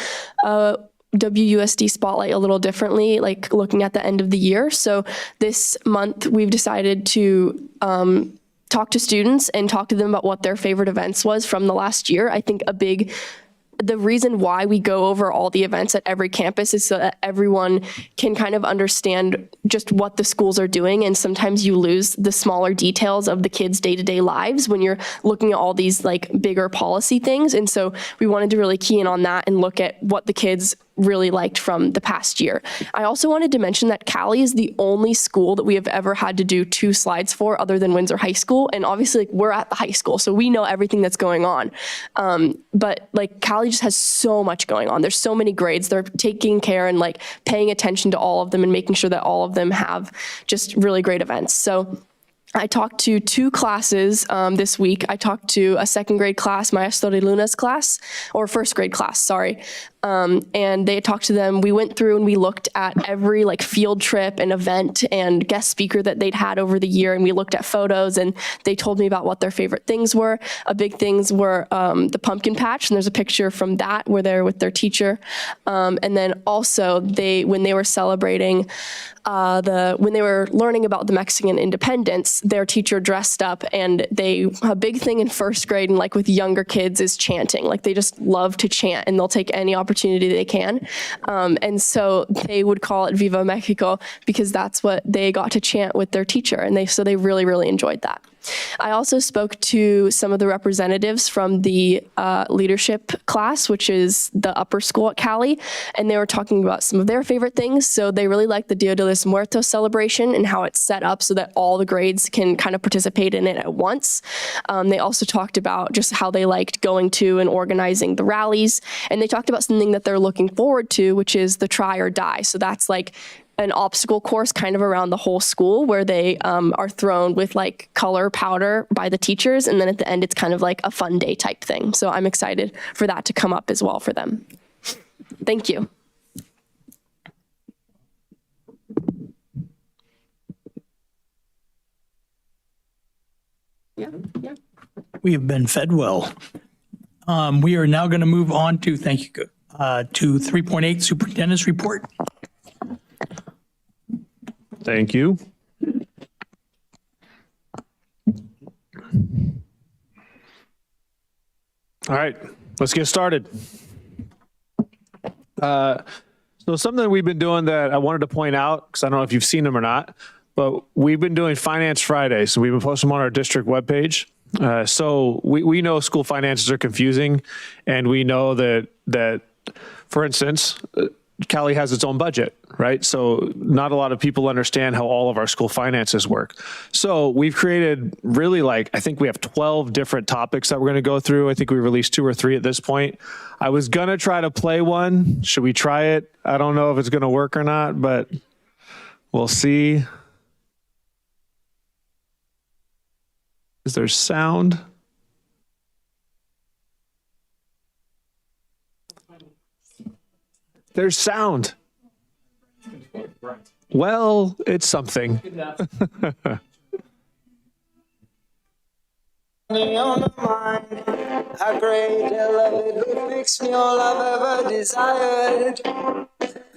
WUSD spotlight a little differently, like looking at the end of the year. So this month, we've decided to talk to students and talk to them about what their favorite events was from the last year. I think the reason why we go over all the events at every campus is so that everyone can kind of understand just what the schools are doing. And sometimes you lose the smaller details of the kids' day-to-day lives when you're looking at all these like bigger policy things. And so we wanted to really key in on that and look at what the kids really liked from the past year. I also wanted to mention that Cali is the only school that we have ever had to do 2 slides for other than Windsor High School. And obviously like, we're at the high school, so we know everything that's going on. But like Cali just has so much going on. There's so many grades. They're taking care and like paying attention to all of them and making sure that all of them have just really great events. So I talked to 2 classes this week. I talked to a 2nd grade class, Maestro de Luna's class, or 1st grade class, sorry. And they talked to them. We went through and we looked at every like field trip and event and guest speaker that they'd had over the year. And we looked at photos, and they told me about what their favorite things were. Big things were the pumpkin patch. And there's a picture from that where they're with their teacher. And then also when they were celebrating when they were learning about the Mexican independence, their teacher dressed up, and a big thing in 1st grade and like with younger kids is chanting. Like they just love to chant, and they'll take any opportunity they can. And so they would call it Viva Mexico because that's what they got to chant with their teacher. And so they really, really enjoyed that. I also spoke to some of the representatives from the leadership class, which is the upper school at Cali, and they were talking about some of their favorite things. So they really liked the Dia de los Muertos celebration and how it's set up so that all the grades can kind of participate in it at once. They also talked about just how they liked going to and organizing the rallies, and they talked about something that they're looking forward to, which is the Try or Die. So that's like an obstacle course kind of around the whole school where they are thrown with like color powder by the teachers. And then at the end, it's kind of like a fun day type thing. So I'm excited for that to come up as well for them. Thank you. Yeah. We have been fed well. We are now going to move on to, thank you, to 3.8 Superintendent's Report. Thank you. All right, let's get started. So something we've been doing that I wanted to point out, because I don't know if you've seen them or not, but we've been doing Finance Fridays. So we've been posting them on our district webpage. So we know school finances are confusing, and we know that for instance, Cali has its own budget, right? So not a lot of people understand how all of our school finances work. So we've created really I think we have 12 different topics that we're going to go through. I think we released 2 or 3 at this point. I was going to try to play one. Should we try it? I don't know if it's going to work or not, but we'll see. Is there sound? There's sound. Well, it's something. How great a love it would fix me all I've ever desired.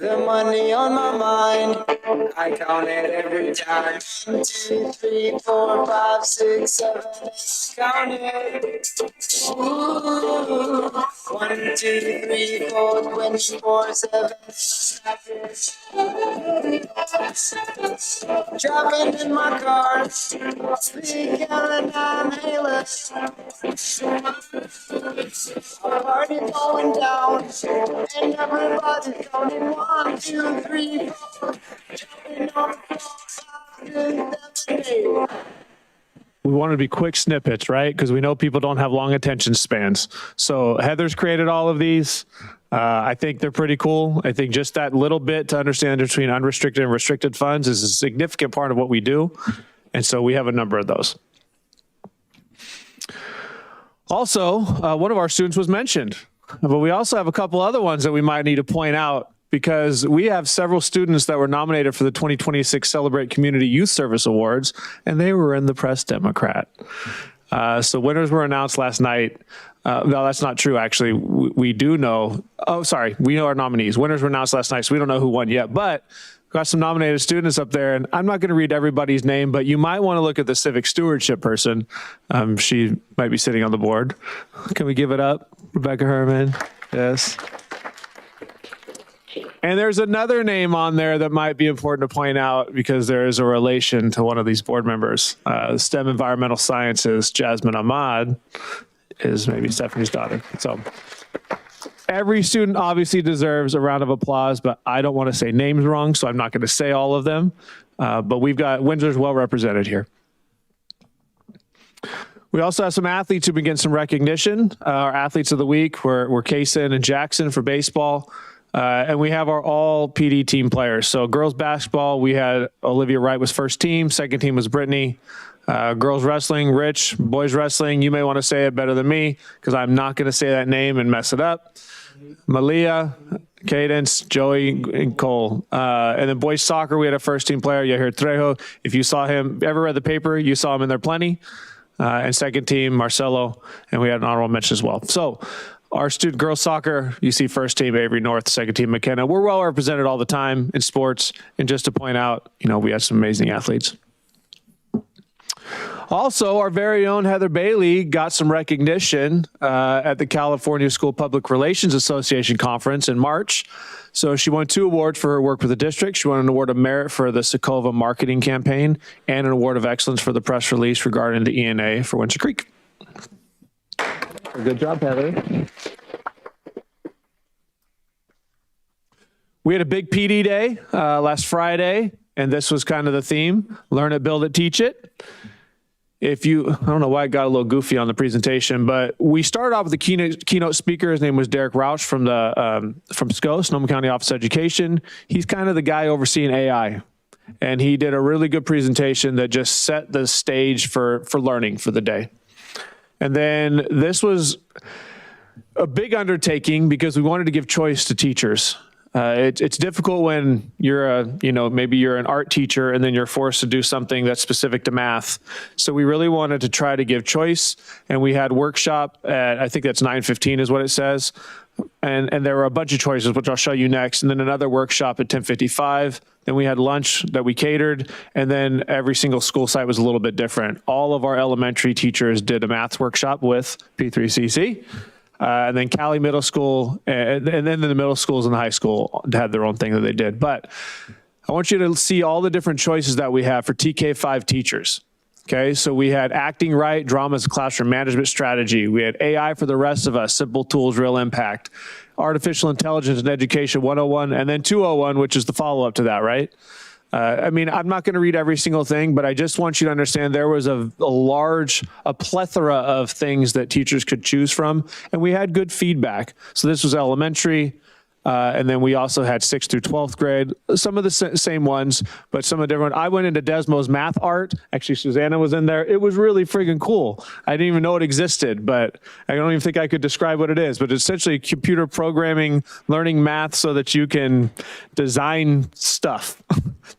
the money on my mind. I count it every time. 1, 2, 3, 4, 5, 6, 7, 8. Count it. Ooh. 1, 2, 3, 4, 24, 7. Driving in my car, big yellow inhaler. A party going down, and everybody counting 1, 2, 3, 4. Jumping on the floor, 5, 6, 7, 8. We wanted to be quick snippets, right? Because we know people don't have long attention spans. So Heather's created all of these. I think they're pretty cool. I think just that little bit to understand between unrestricted and restricted funds is a significant part of what we do. And so we have a number of those. Also, one of our students was mentioned, but we also have a couple other ones that we might need to point out because we have several students that were nominated for the 2026 Celebrate Community Youth Service Awards, and they were in the Press Democrat. So winners were announced last night. No, that's not true, actually. We do know. Oh, sorry. We know our nominees. Winners were announced last night, so we don't know who won yet. But we've got some nominated students up there, and I'm not going to read everybody's name, but you might want to look at the civic stewardship person. She might be sitting on the board. Can we give it up? Rebecca Herman. Yes. And there's another name on there that might be important to point out because there is a relation to one of these board members. STEM Environmental Sciences, Jasmine Ahmad, is maybe Stephanie's daughter. So every student obviously deserves a round of applause, but I don't want to say names wrong, so I'm not going to say all of them. But we've got Windsor's well represented here. We also have some athletes who've been getting some recognition. Our athletes of the week were Kaysen and Jackson for baseball. And we have our all PD team players. So girls basketball, we had Olivia Wright was first team. Second team was Brittany. Girls wrestling, Rich. Boys wrestling, you may want to say it better than me because I'm not going to say that name and mess it up. Malia, Cadence, Joey, and Cole. And then boys soccer, we had a first team player, Yahir Trejo. If you saw him, ever read the paper, you saw him in there plenty. And second team, Marcelo. And we had an honorable mention as well. So our student girls soccer, you see first team Avery North, second team McKenna. We're well represented all the time in sports. And just to point out, we have some amazing athletes. Also, our very own Heather Bailey got some recognition at the California School Public Relations Association conference in March. So she won 2 awards for her work with the district. She won an award of merit for the Secova marketing campaign and an award of excellence for the press release regarding the ENA for Windsor Creek. Good job, Heather. We had a big PD day last Friday, and this was kind of the theme: learn it, build it, teach it. I don't know why I got a little goofy on the presentation, but we started off with the keynote speaker. His name was Derek Rausch from SCO, Sonoma County Office of Education. He's kind of the guy overseeing AI. And he did a really good presentation that just set the stage for learning for the day. And then this was a big undertaking because we wanted to give choice to teachers. It's difficult when you're maybe you're an art teacher and then you're forced to do something that's specific to math. So we really wanted to try to give choice, and we had workshop at, I think that's 9:15 is what it says. And there were a bunch of choices, which I'll show you next. And then another workshop at 10:55. Then we had lunch that we catered. And then every single school site was a little bit different. All of our elementary teachers did a math workshop with P3CC. And then Cali Middle School, and then the middle schools and the high school had their own thing that they did. But I want you to see all the different choices that we have for TK5 teachers. Okay, so we had acting right, drama as a classroom management strategy. We had AI for the rest of us, simple tools, real impact. Artificial intelligence and education 101, and then 201, which is the follow-up to that, right? I'm not going to read every single thing, but I just want you to understand there was a plethora of things that teachers could choose from, and we had good feedback. So this was elementary, and then we also had 6th through 12th grade, some of the same ones, but some of the different. I went into Desmo's math art. Actually, Susanna was in there. It was really friggin' cool. I didn't even know it existed, but I don't even think I could describe what it is. But it's essentially computer programming, learning math so that you can design stuff.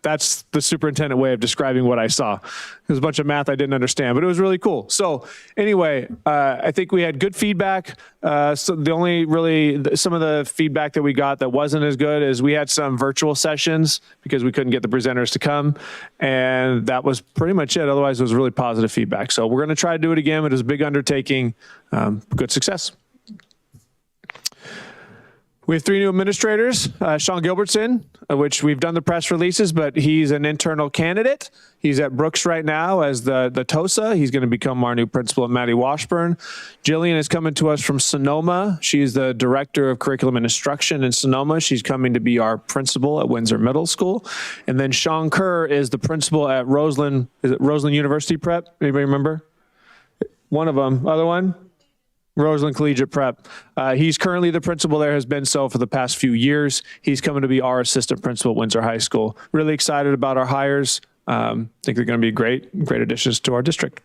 that's the superintendent way of describing what I saw. There's a bunch of math I didn't understand, but it was really cool. So anyway, I think we had good feedback. So the only really, some of the feedback that we got that wasn't as good is we had some virtual sessions because we couldn't get the presenters to come. And that was pretty much it. Otherwise, it was really positive feedback. So we're going to try to do it again. It was a big undertaking. Good success. We have 3 new administrators. Sean Gilbertson, which we've done the press releases, but he's an internal candidate. He's at Brooks right now as the TOSA. He's going to become our new principal at Maddie Washburn. Jillian is coming to us from Sonoma. She's the director of curriculum and instruction in Sonoma. She's coming to be our principal at Windsor Middle School. And then Sean Kerr is the principal at Roseland. Is it Roseland University Prep? Anybody remember? One of them. Other one? Roseland Collegiate Prep. He's currently the principal there, has been so for the past few years. He's coming to be our assistant principal at Windsor High School. Really excited about our hires. Think they're going to be great additions to our district.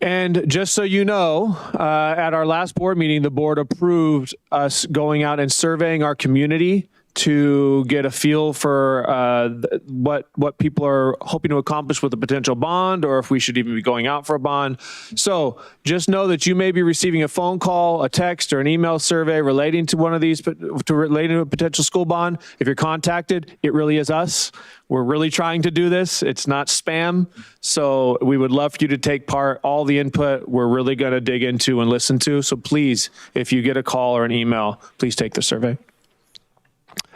And just so you know, at our last board meeting, the board approved us going out and surveying our community to get a feel for what people are hoping to accomplish with a potential bond, or if we should even be going out for a bond. So just know that you may be receiving a phone call, a text, or an email survey relating to one of these, relating to a potential school bond. If you're contacted, it really is us. We're really trying to do this. It's not spam. So we would love for you to take part. All the input we're really going to dig into and listen to. So please, if you get a call or an email, please take the survey.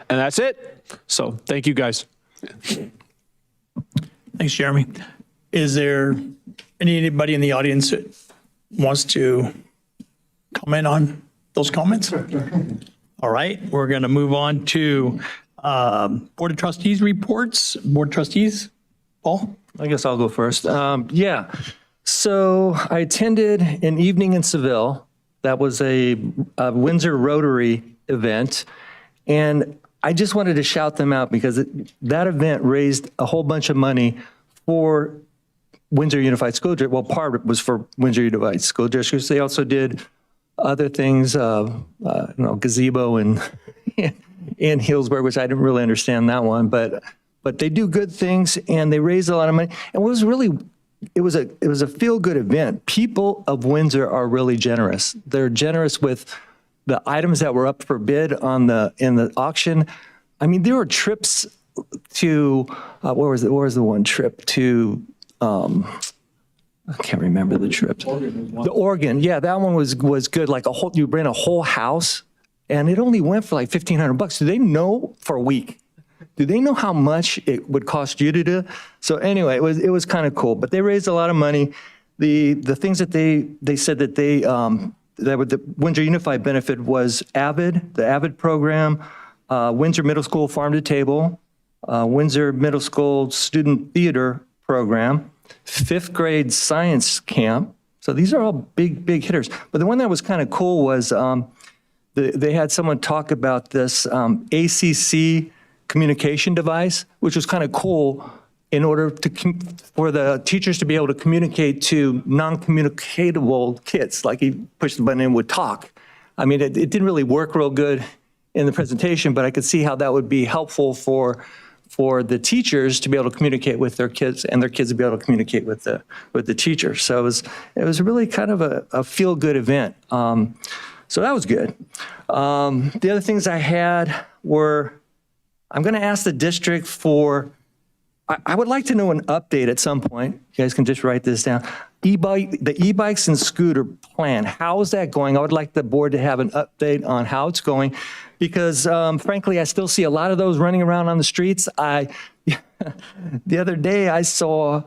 And that's it. So thank you, guys. Thanks, Jeremy. Is there anybody in the audience that wants to comment on those comments? All right, we're going to move on to Board of Trustees reports. Board of Trustees, Paul? I guess I'll go first. Yeah. So I attended an evening in Seville. That was a Windsor Rotary event. And I just wanted to shout them out because that event raised a whole bunch of money for Windsor Unified School District. Well, part of it was for Windsor Unified School District. They also did other things, gazebo and in Hillsburg, which I didn't really understand that one, but they do good things and they raise a lot of money. And it was a feel-good event. People of Windsor are really generous. They're generous with the items that were up for bid in the auction. I mean, there were trips to where was the one trip to? I can't remember the trip. The Oregon, yeah, that one was good. Like you rent a whole house, and it only went for like $1,500. Do they know for a week? Do they know how much it would cost you to do? So anyway, it was kind of cool. But they raised a lot of money. The things that they said that the Windsor Unified benefit was AVID, the AVID program, Windsor Middle School Farm to Table, Windsor Middle School Student Theater program, 5th grade science camp. So these are all big hitters. But the one that was kind of cool was they had someone talk about this ACC communication device, which was kind of cool in order for the teachers to be able to communicate to non-communicatable kids, like he pushed the button and would talk. I mean, it didn't really work real good in the presentation, but I could see how that would be helpful for the teachers to be able to communicate with their kids and their kids to be able to communicate with the teacher. So it was really kind of a feel-good event. So that was good. The other things I had were, I'm going to ask the district for, I would like to know an update at some point. You guys can just write this down. The e-bikes and scooter plan, how is that going? I would like the board to have an update on how it's going because frankly, I still see a lot of those running around on the streets. The other day I saw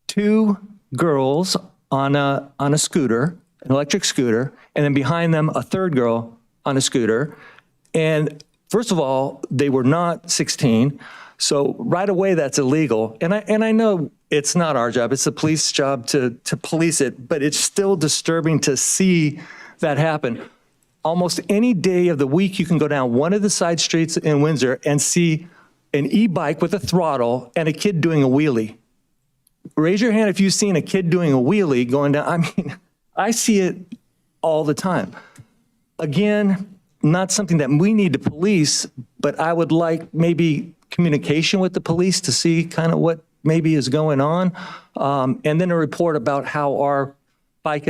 2 girls on a scooter, an electric scooter, and then behind them, a 3rd girl on a scooter. And first of all, they were not 16. So right away, that's illegal. And I know it's not our job, it's the police job to police it, but it's still disturbing to see that happen. Almost any day of the week, you can go down one of the side streets in Windsor and see an e-bike with a throttle and a kid doing a wheelie. Raise your hand if you've seen a kid doing a wheelie going down. I mean, I see it all the time. Again, not something that we need to police, but I would like maybe communication with the police to see kind of what maybe is going on. And then a report about how our bike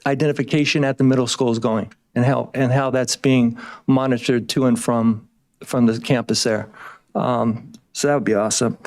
identification at the middle school is going and how that's being monitored to and from the campus there. So that would be awesome.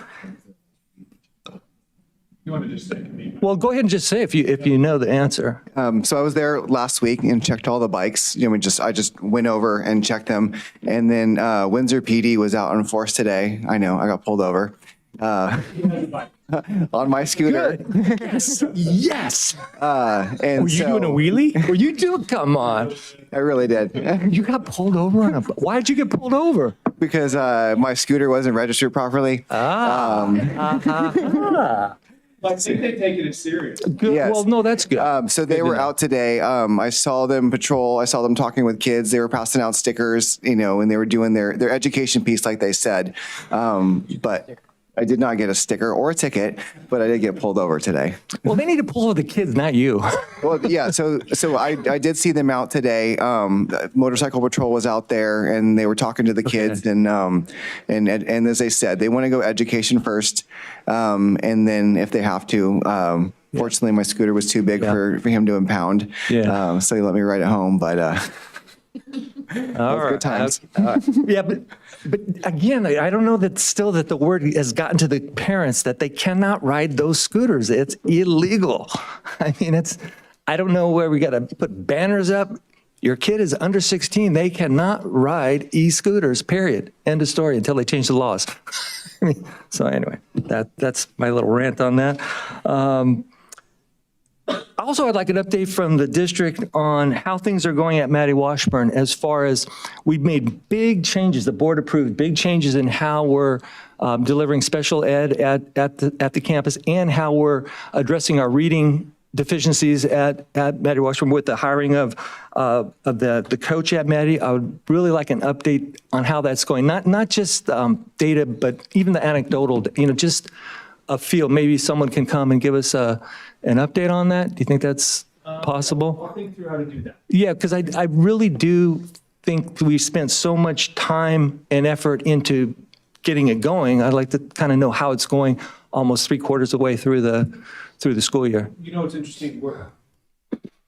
You want to just say? Well, go ahead and just say if you know the answer. So I was there last week and checked all the bikes. I just went over and checked them. And then Windsor PD was out on force today. I know, I got pulled over. On my scooter. Yes. Yes. And were you doing a wheelie? Were you doing? Come on. I really did. You got pulled over on a. Why did you get pulled over? Because my scooter wasn't registered properly. I think they take it as serious. Good. Yes. Well, no, that's good. So they were out today. I saw them patrol. I saw them talking with kids. They were passing out stickers, and they were doing their education piece, like they said. But I did not get a sticker or a ticket, but I did get pulled over today. Well, they need to pull over the kids, not you. Well, yeah. So I did see them out today. Motorcycle patrol was out there, and they were talking to the kids, and as they said, they want to go education first, and then if they have to. Fortunately, my scooter was too big for him to impound. Yeah. So he let me ride it home, but. All right. Good times. Yeah, but again, I don't know that the word has gotten to the parents that they cannot ride those scooters. It's illegal. I mean, I don't know where we got to put banners up. Your kid is under 16. They cannot ride e-scooters, period. End of story, until they change the laws. So anyway, that's my little rant on that. Also, I'd like an update from the district on how things are going at Maddie Washburn as far as we've made big changes. The board approved big changes in how we're delivering special ed at the campus and how we're addressing our reading deficiencies at Maddie Washburn with the hiring of the coach at Maddie. I would really like an update on how that's going. Not just data, but even the anecdotal, just a feel. Maybe someone can come and give us an update on that. Do you think that's possible? I'll think through how to do that. Yeah, because I really do think we've spent so much time and effort into getting it going. I'd like to kind of know how it's going almost 3/4 of the way through the school year. It's interesting.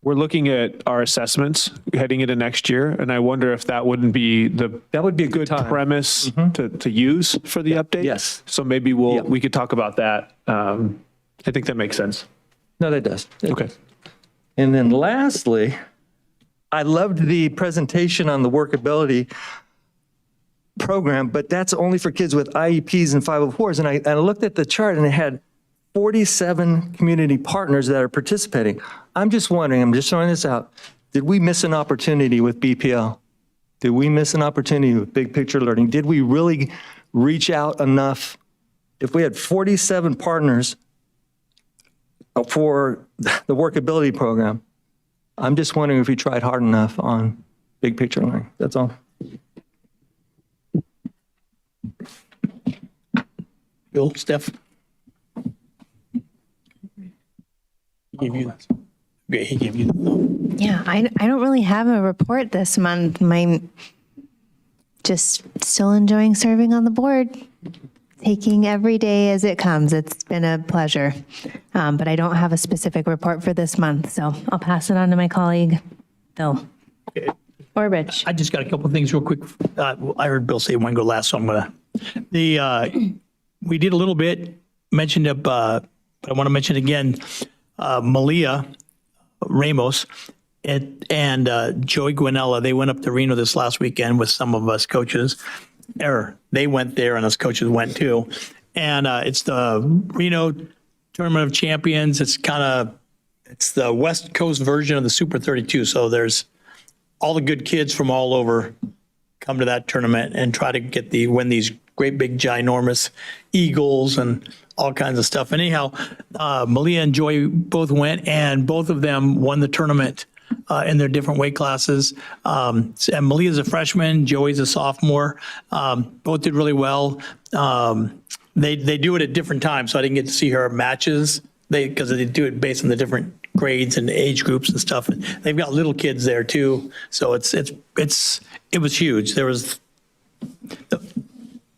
We're looking at our assessments heading into next year, and I wonder if that wouldn't be a good premise to use for the update. Yes. So maybe we could talk about that. I think that makes sense. No, that does. Okay. And then lastly, I loved the presentation on the Workability program, but that's only for kids with IEPs and 504s. And I looked at the chart and it had 47 community partners that are participating. I'm just wondering, I'm just throwing this out, did we miss an opportunity with BPL? Did we miss an opportunity with big picture learning? Did we really reach out enough? If we had 47 partners for the Workability program, I'm just wondering if we tried hard enough on big picture learning. That's all. Bill, Steph? He gave you that. Okay, he gave you that. Yeah, I don't really have a report this month. Just still enjoying serving on the board, taking every day as it comes. It's been a pleasure. But I don't have a specific report for this month, so I'll pass it on to my colleague, Bill. Or Rich. I just got a couple of things real quick. I heard Bill say one go last, so I'm gonna. We did a little bit, mentioned it, but I want to mention again, Malia Ramos and Joey Guinella, they went up to Reno this last weekend with some of us coaches. They went there and us coaches went too. And it's the Reno Tournament of Champions. It's the West Coast version of the Super 32. So there's all the good kids from all over come to that tournament and try to win these great big ginormous eagles and all kinds of stuff. Anyhow, Malia and Joy both went, and both of them won the tournament in their different weight classes. And Malia's a freshman, Joey's a sophomore. Both did really well. They do it at different times, so I didn't get to see her matches because they do it based on the different grades and age groups and stuff. They've got little kids there too, so it was huge. There was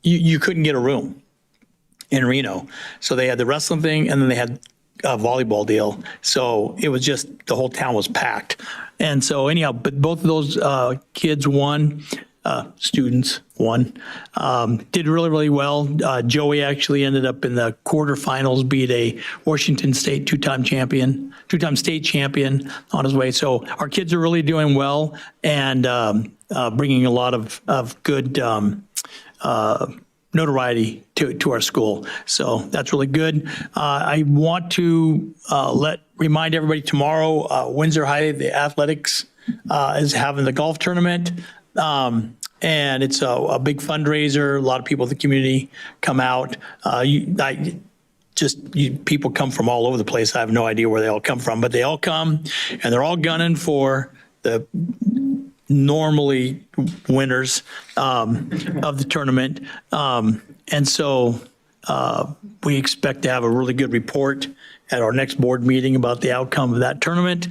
you couldn't get a room in Reno, so they had the wrestling thing, and then they had a volleyball deal. So it was just the whole town was packed, and so anyhow, but both of those kids won. Students won, did really, really well. Joey actually ended up in the quarterfinals, beat a Washington State two-time state champion on his way. So our kids are really doing well and bringing a lot of good notoriety to our school. So that's really good. I want to remind everybody tomorrow, Windsor High, the athletics is having the golf tournament. And it's a big fundraiser. A lot of people in the community come out. People come from all over the place. I have no idea where they all come from, but they all come, and they're all gunning for the normally winners of the tournament. And so we expect to have a really good report at our next board meeting about the outcome of that tournament.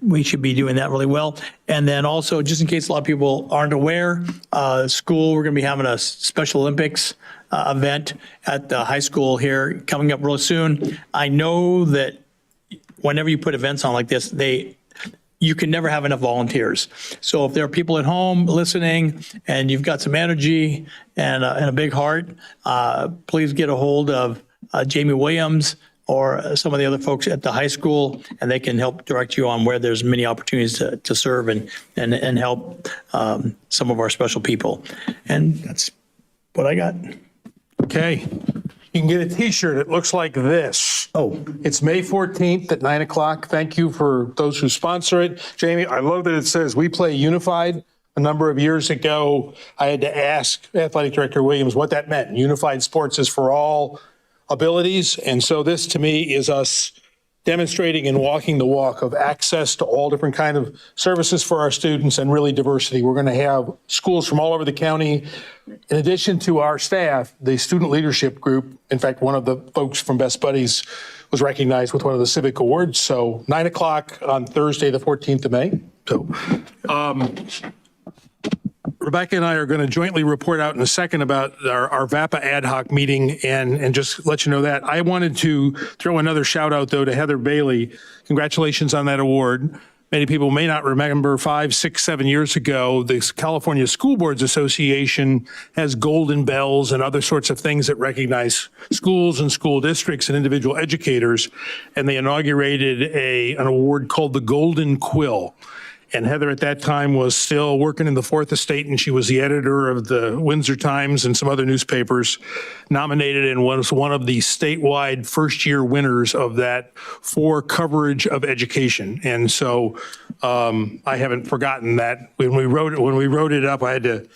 We should be doing that really well. And then also, just in case a lot of people aren't aware, school, we're going to be having a Special Olympics event at the high school here coming up real soon. I know that whenever you put events on like this, you can never have enough volunteers. So if there are people at home listening and you've got some energy and a big heart, please get a hold of Jamie Williams or some of the other folks at the high school, and they can help direct you on where there's many opportunities to serve and help some of our special people. And that's what I got. Okay. You can get a t-shirt. It looks like this. Oh. It's May 14th at 9 o'clock. Thank you for those who sponsor it. Jamie, I love that it says we play unified. A number of years ago, I had to ask Athletic Director Williams what that meant. Unified sports is for all abilities. And so this to me is us demonstrating and walking the walk of access to all different kind of services for our students and really diversity. We're going to have schools from all over the county. In addition to our staff, the student leadership group, in fact, one of the folks from Best Buddies was recognized with one of the civic awards. So 9 o'clock on Thursday, the 14th of May. So, Rebecca and I are going to jointly report out in a second about our VAPA ad hoc meeting and just let you know that. I wanted to throw another shout out, though, to Heather Bailey. Congratulations on that award. Many people may not remember 5, 6, 7 years ago, the California School Boards Association has golden bells and other sorts of things that recognize schools and school districts and individual educators. And they inaugurated an award called the Golden Quill. And Heather at that time was still working in the Fourth Estate, and she was the editor of the Windsor Times and some other newspapers, nominated and was one of the statewide first-year winners of that for coverage of education. And so I haven't forgotten that. When we wrote it up, I did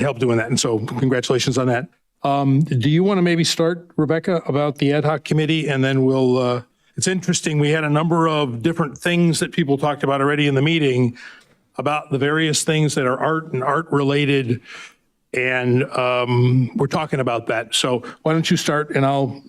help doing that. And so congratulations on that. Do you want to maybe start, Rebecca, about the ad hoc committee, and then we'll... It's interesting. We had a number of different things that people talked about already in the meeting about the various things that are art and art related. And we're talking about that. So why don't you start and I'll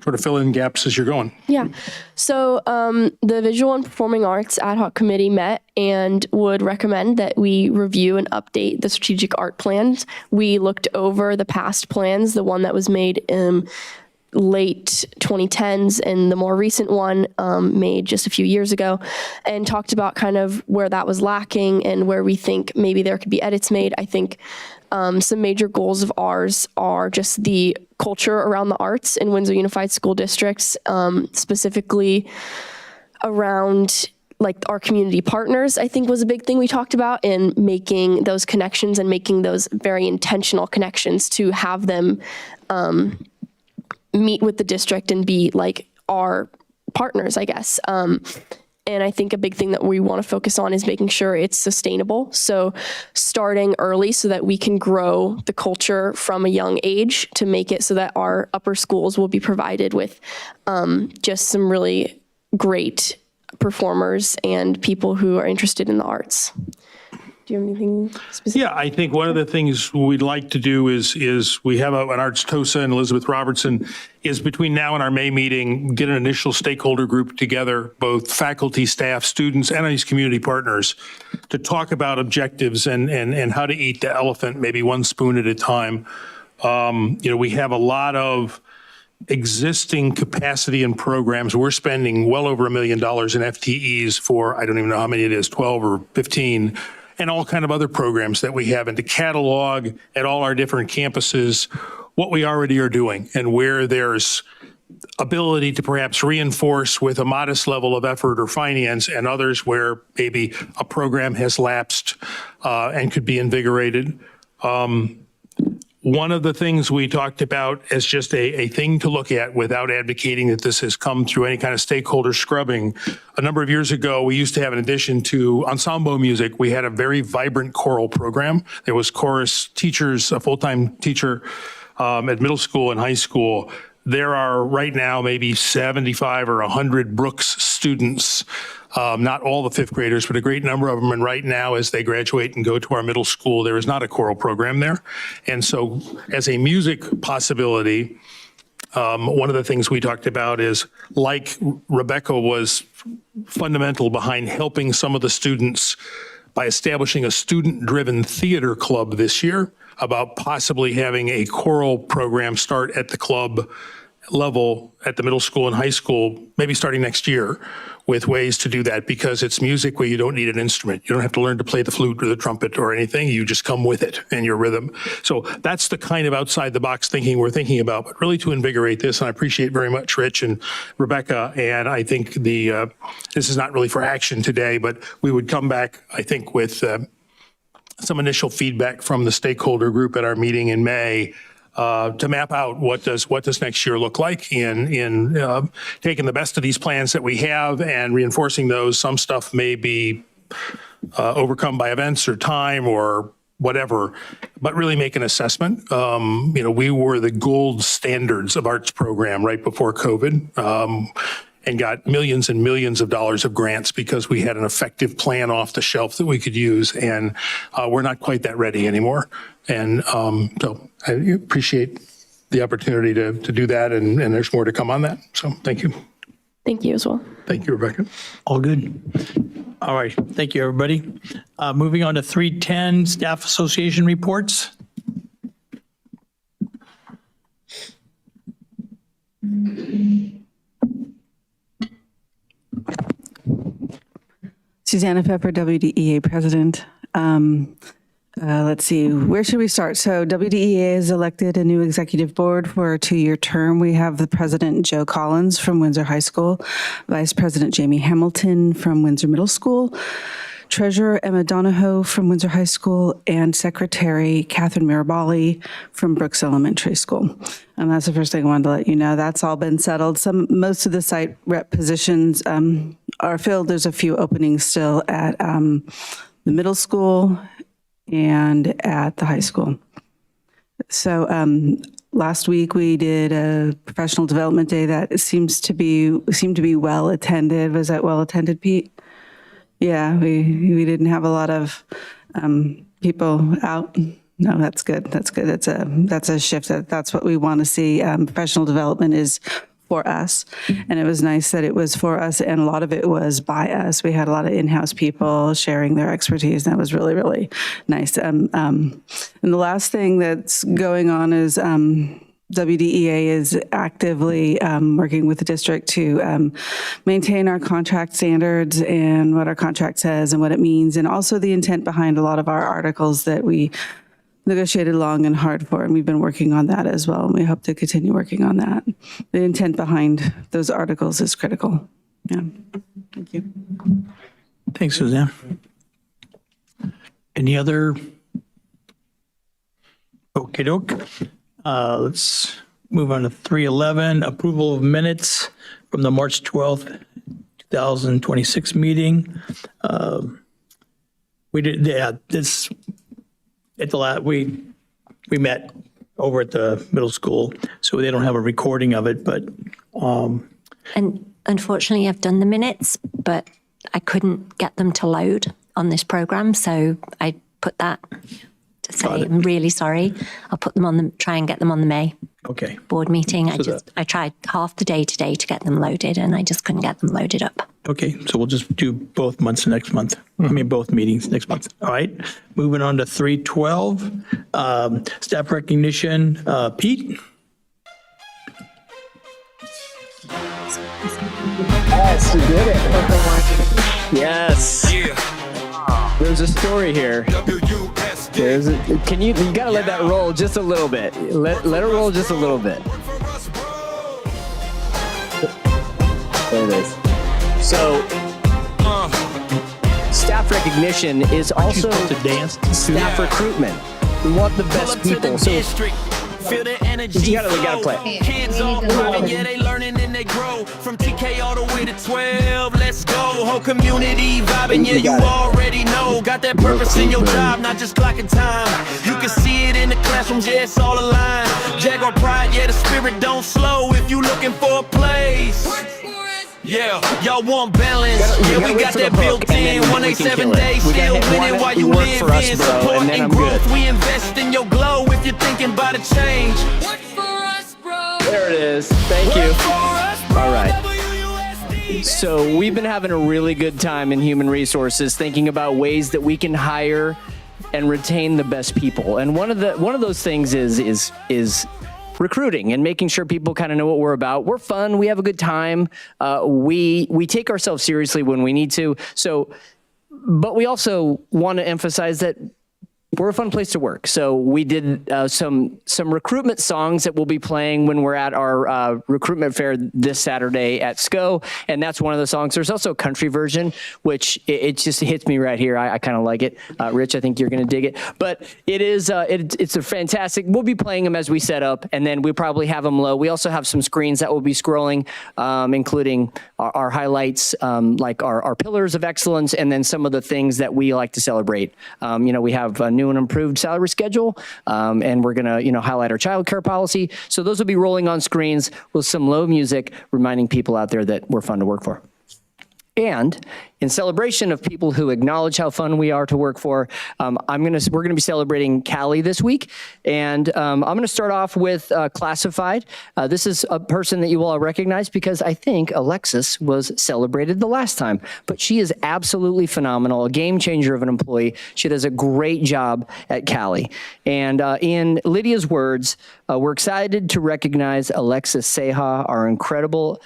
sort of fill in gaps as you're going. Yeah. So the Visual and Performing Arts Ad Hoc Committee met and would recommend that we review and update the strategic art plans. We looked over the past plans, the one that was made in late 2010s and the more recent one made just a few years ago, and talked about kind of where that was lacking and where we think maybe there could be edits made. I think some major goals of ours are just the culture around the arts in Windsor Unified School Districts, specifically around like our community partners, I think was a big thing we talked about, in making those connections and making those very intentional connections to have them meet with the district and be like our partners, I guess. And I think a big thing that we want to focus on is making sure it's sustainable. So starting early so that we can grow the culture from a young age to make it so that our upper schools will be provided with just some really great performers and people who are interested in the arts. Do you have anything specific? Yeah, I think one of the things we'd like to do is we have an Arts Tosa and Elizabeth Robertson is between now and our May meeting, get an initial stakeholder group together, both faculty, staff, students, and these community partners to talk about objectives and how to eat the elephant, maybe one spoon at a time. We have a lot of existing capacity and programs. We're spending well over $1 million in FTEs for, I don't even know how many it is, 12 or 15, and all kind of other programs that we have, and to catalog at all our different campuses what we already are doing and where there's ability to perhaps reinforce with a modest level of effort or finance, and others where maybe a program has lapsed and could be invigorated. One of the things we talked about as just a thing to look at without advocating that this has come through any kind of stakeholder scrubbing. A number of years ago, we used to have, in addition to ensemble music, we had a very vibrant choral program. There was chorus teachers, a full-time teacher at middle school and high school. There are right now maybe 75 or 100 Brooks students, not all the fifth graders, but a great number of them. And right now, as they graduate and go to our middle school, there is not a choral program there. And so as a music possibility, one of the things we talked about is, like Rebecca was fundamental behind helping some of the students by establishing a student-driven theater club this year, about possibly having a choral program start at the club level at the middle school and high school, maybe starting next year, with ways to do that, because it's music where you don't need an instrument. You don't have to learn to play the flute or the trumpet or anything. You just come with it and your rhythm. So that's the kind of outside the box thinking we're thinking about, but really to invigorate this. And I appreciate very much Rich and Rebecca. And I think this is not really for action today, but we would come back, I think, with some initial feedback from the stakeholder group at our meeting in May to map out what does next year look like in taking the best of these plans that we have and reinforcing those. Some stuff may be overcome by events or time or whatever, but really make an assessment. We were the gold standards of arts program right before COVID. And got millions and millions of dollars of grants because we had an effective plan off the shelf that we could use. And we're not quite that ready anymore. And so I appreciate the opportunity to do that. And there's more to come on that. So thank you. Thank you as well. Thank you, Rebecca. All good. All right. Thank you, everybody. Moving on to 310, Staff Association reports. Susanna Pepper, WDEA President. Let's see, where should we start? So WDEA has elected a new executive board for a 2-year term. We have the President, Joe Collins from Windsor High School, Vice President Jamie Hamilton from Windsor Middle School, Treasurer Emma Donahoe from Windsor High School, and Secretary Catherine Mirabali from Brooks Elementary School. And that's the first thing I wanted to let you know. That's all been settled. Most of the site rep positions are filled. There's a few openings still at the middle school and at the high school. So last week we did a professional development day that seemed to be well attended. Was that well attended, Pete? Yeah, we didn't have a lot of people out. No, that's good. That's good. That's a shift. That's what we want to see. Professional development is for us, and it was nice that it was for us, and a lot of it was by us. We had a lot of in-house people sharing their expertise, and that was really, really nice. And the last thing that's going on is WDEA is actively working with the district to maintain our contract standards and what our contract says and what it means, and also the intent behind a lot of our articles that we negotiated long and hard for, and we've been working on that as well, and we hope to continue working on that. The intent behind those articles is critical. Yeah, thank you. Thanks, Suzanne. Any other? Okey doke. Let's move on to 311, approval of minutes from the March 12th, 2026 meeting. We did, this, at the last, we met over at the middle school, so they don't have a recording of it, but. And unfortunately, I've done the minutes, but I couldn't get them to load on this program. So I put that to say I'm really sorry. I'll put them on the, try and get them on the May Okay. board meeting. I tried half the day today to get them loaded and I just couldn't get them loaded up. Okay, so we'll just do both months next month. I mean, both meetings next month. All right. Moving on to 312, staff recognition. Pete? Yes, you did it. Yes. There's a story here. You gotta let that roll just a little bit. Let it roll just a little bit. There it is. So, staff recognition is also staff recruitment. We want the best people. So, you gotta play it. Kids all poppin', yeah, they learning and they grow. From TK all the way to 12, let's go. Whole community vibing, yeah, you already know. Got that purpose in your job, not just clocking time. You can see it in the classrooms, yeah, it's all aligned. Jaguar pride, yeah, the spirit don't slow if you looking for a place. Yeah, y'all want balance. Yeah, we got that built in. 187 days, still winning while you live in. Support and growth, we invest in your glow if you're thinking about a change. There it is. Thank you. All right. So we've been having a really good time in human resources thinking about ways that we can hire and retain the best people. And one of those things is recruiting and making sure people kind of know what we're about. We're fun. We have a good time. We take ourselves seriously when we need to. So, but we also want to emphasize that we're a fun place to work. So we did some recruitment songs that we'll be playing when we're at our recruitment fair this Saturday at SCO, and that's one of the songs. There's also a country version, which it just hits me right here. I kind of like it. Rich, I think you're going to dig it. But it is it's a fantastic. We'll be playing them as we set up, and then we probably have them low. We also have some screens that will be scrolling, including our highlights, like our pillars of excellence, and then some of the things that we like to celebrate. We have a new and improved salary schedule, and we're going to, highlight our child care policy. So those will be rolling on screens with some low music, reminding people out there that we're fun to work for. And in celebration of people who acknowledge how fun we are to work for, we're going to be celebrating Callie this week. And I'm going to start off with Classified. This is a person that you all recognize because I think Alexis was celebrated the last time. But she is absolutely phenomenal, a game changer of an employee. She does a great job at Callie. And in Lydia's words, we're excited to recognize Alexis Seha, our incredible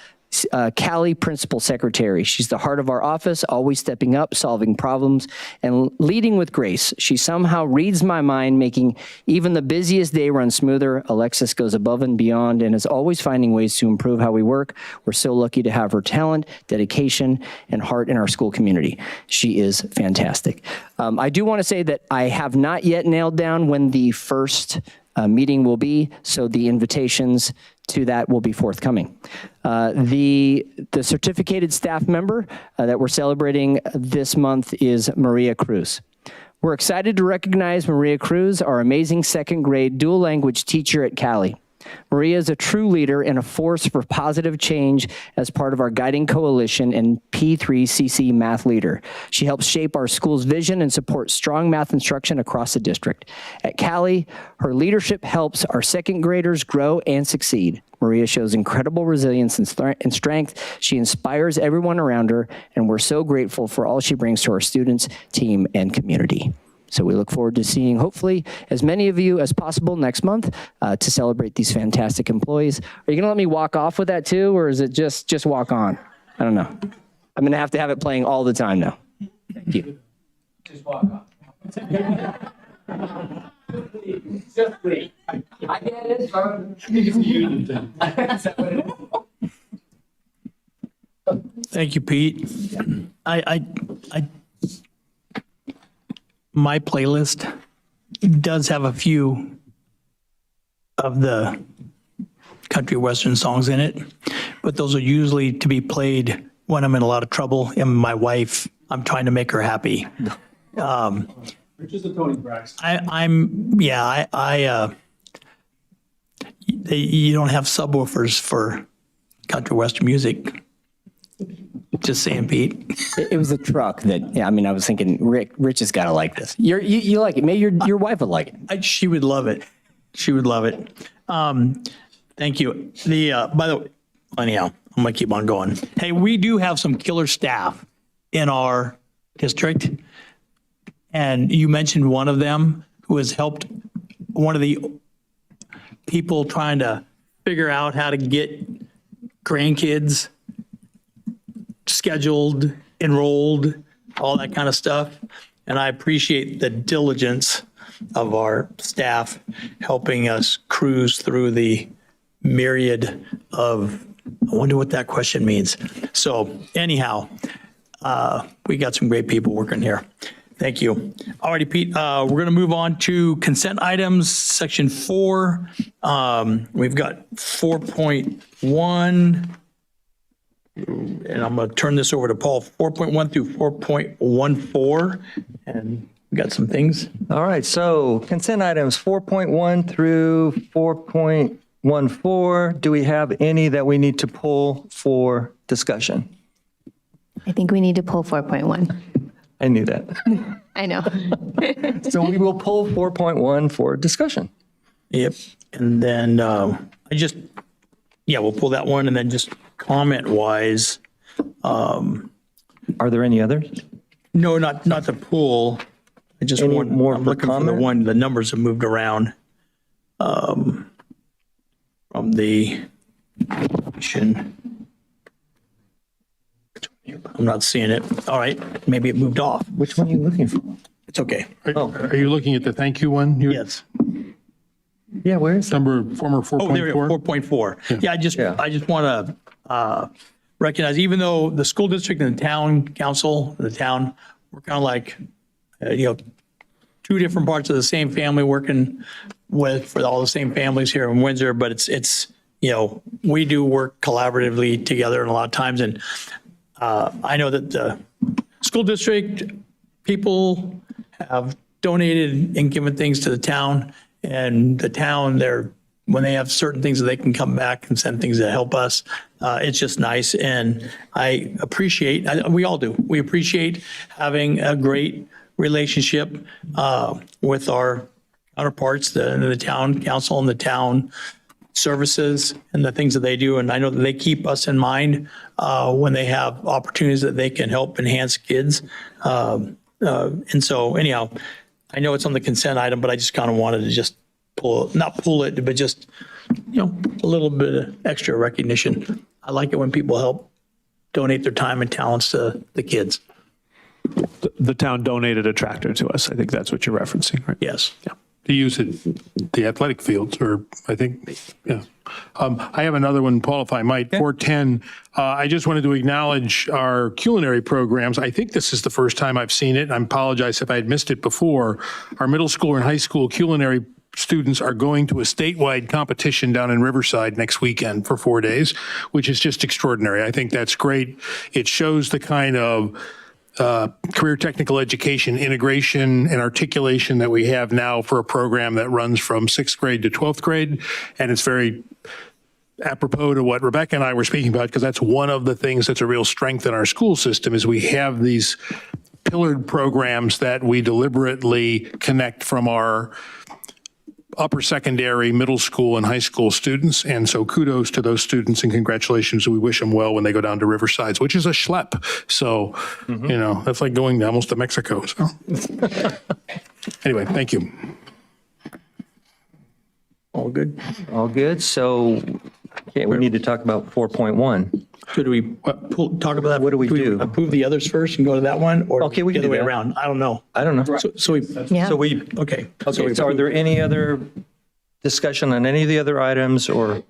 Callie Principal Secretary. She's the heart of our office, always stepping up, solving problems, and leading with grace. She somehow reads my mind, making even the busiest day run smoother. Alexis goes above and beyond and is always finding ways to improve how we work. We're so lucky to have her talent, dedication, and heart in our school community. She is fantastic. I do want to say that I have not yet nailed down when the first meeting will be, so the invitations to that will be forthcoming. The certificated staff member that we're celebrating this month is Maria Cruz. We're excited to recognize Maria Cruz, our amazing second grade dual language teacher at Callie. Maria is a true leader and a force for positive change as part of our guiding coalition and P3CC math leader. She helps shape our school's vision and support strong math instruction across the district. At Callie, her leadership helps our second graders grow and succeed. Maria shows incredible resilience and strength. She inspires everyone around her, and we're so grateful for all she brings to our students, team, and community. So we look forward to seeing, hopefully, as many of you as possible next month to celebrate these fantastic employees. Are you going to let me walk off with that too, or is it just walk on? I don't know. I'm going to have it playing all the time now. Thank you. Just walk off. Just wait. I get it, bro. Thank you, Pete. My playlist does have a few of the country western songs in it, but those are usually to be played when I'm in a lot of trouble and my wife, I'm trying to make her happy. Which is a Tony Braxton. You don't have subwoofers for country western music. Just saying, Pete. It was the truck that, yeah, I mean, I was thinking, Rich has got to like this. You like it. Maybe your wife would like it. She would love it. She would love it. Thank you. By the way, anyhow, I'm going to keep on going. Hey, we do have some killer staff in our district. And you mentioned one of them who has helped one of the people trying to figure out how to get grandkids scheduled, enrolled, all that kind of stuff. And I appreciate the diligence of our staff helping us cruise through the myriad of, I wonder what that question means. So anyhow, we got some great people working here. Thank you. All righty, Pete, we're going to move on to consent items, section 4. We've got 4.1. And I'm going to turn this over to Paul, 4.1 through 4.14, and we got some things. All right, so consent items 4.1 through 4.14. Do we have any that we need to pull for discussion? I think we need to pull 4.1. I knew that. I know. So we will pull 4.1 for discussion. Yep. And then we'll pull that one, and then just comment-wise. Are there any others? No, not to pull. I just Any want more I'm for looking for the comment? one. The numbers have moved around from the commission. I'm not seeing it. All right, maybe it moved off. Which one are you looking for? It's okay. Are you looking at the thank you one? Yes. Yeah, where is Number, former 4.4? Oh, there we go, 4.4. Yeah, I just want to recognize, even though the school district and the town council, the town, we're kind of like, two different parts of the same family working for all the same families here in Windsor, but it's we do work collaboratively together a lot of times. And I know that the school district people have donated and given things to the town, and the town, when they have certain things that they can come back and send things that help us, it's just nice. And I appreciate, we all do, we appreciate having a great relationship with our counterparts, the town council and the town services and the things that they do. And I know that they keep us in mind when they have opportunities that they can help enhance kids. And so anyhow, I know it's on the consent item, but I just kind of wanted to just not pull it, but just, a little bit of extra recognition. I like it when people help donate their time and talents to the kids. The town donated a tractor to us. I think that's what you're referencing, right? Yes. Yeah. To use it, the athletic fields, or I think, yeah. I have another one, Paul, if I might, 410. I just wanted to acknowledge our culinary programs. I think this is the first time I've seen it. I apologize if I had missed it before. Our middle school and high school culinary students are going to a statewide competition down in Riverside next weekend for 4 days, which is just extraordinary. I think that's great. It shows the kind of career technical education integration and articulation that we have now for a program that runs from 6th grade to 12th grade. And it's very apropos to what Rebecca and I were speaking about, because that's one of the things that's a real strength in our school system is we have these pillared programs that we deliberately connect from our upper secondary, middle school, and high school students. And so kudos to those students and congratulations. We wish them well when they go down to Riverside, which is a schlep. So, that's like going almost to Mexico. So anyway, thank you. All good. All good. So, okay, we need to talk about 4.1. So do we talk about that? What do we do? Approve the others first and go to that one, or Okay, we the can other do way that. around? I don't know. I don't know. So we, Okay, okay. so are there any other discussion on any of the other items and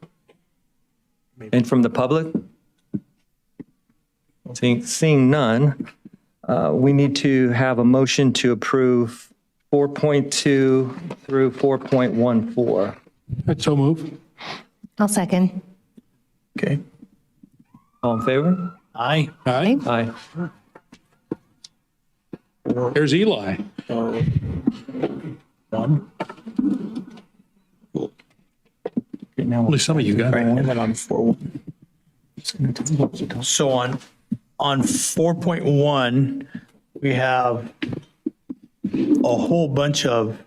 from the public? Seeing none, we need to have a motion to approve 4.2 through 4.14. I'd so move. I'll second. Okay. All in favor? Aye. Aye. Aye. There's Eli. One. Only some of you got it. And then on 4. So on on 4.1, we have a whole bunch of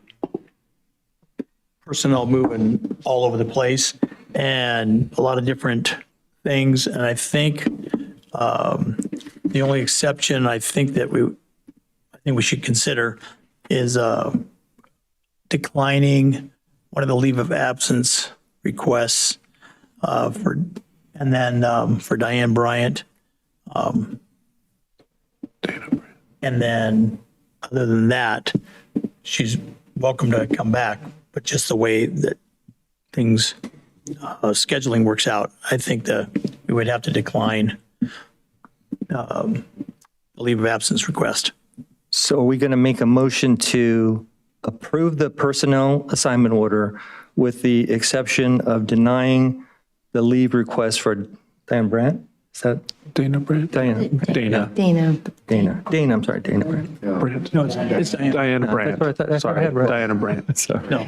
personnel moving all over the place and a lot of different things. And I think the only exception I think we should consider is declining one of the leave of absence requests for Diane Bryant. And then other than that, she's welcome to come back, but just the way that things scheduling works out, I think that we would have to decline the leave of absence request. So are we going to make a motion to approve the personnel assignment order with the exception of denying the leave request for Diane Brandt? Is that Dana Brandt? Dana. Dana. Dana, I'm sorry, Dana Brandt. Brandt. No, it's Diane. Diana Brandt. That's what I Sorry, had right. Diana Brandt. Sorry. No,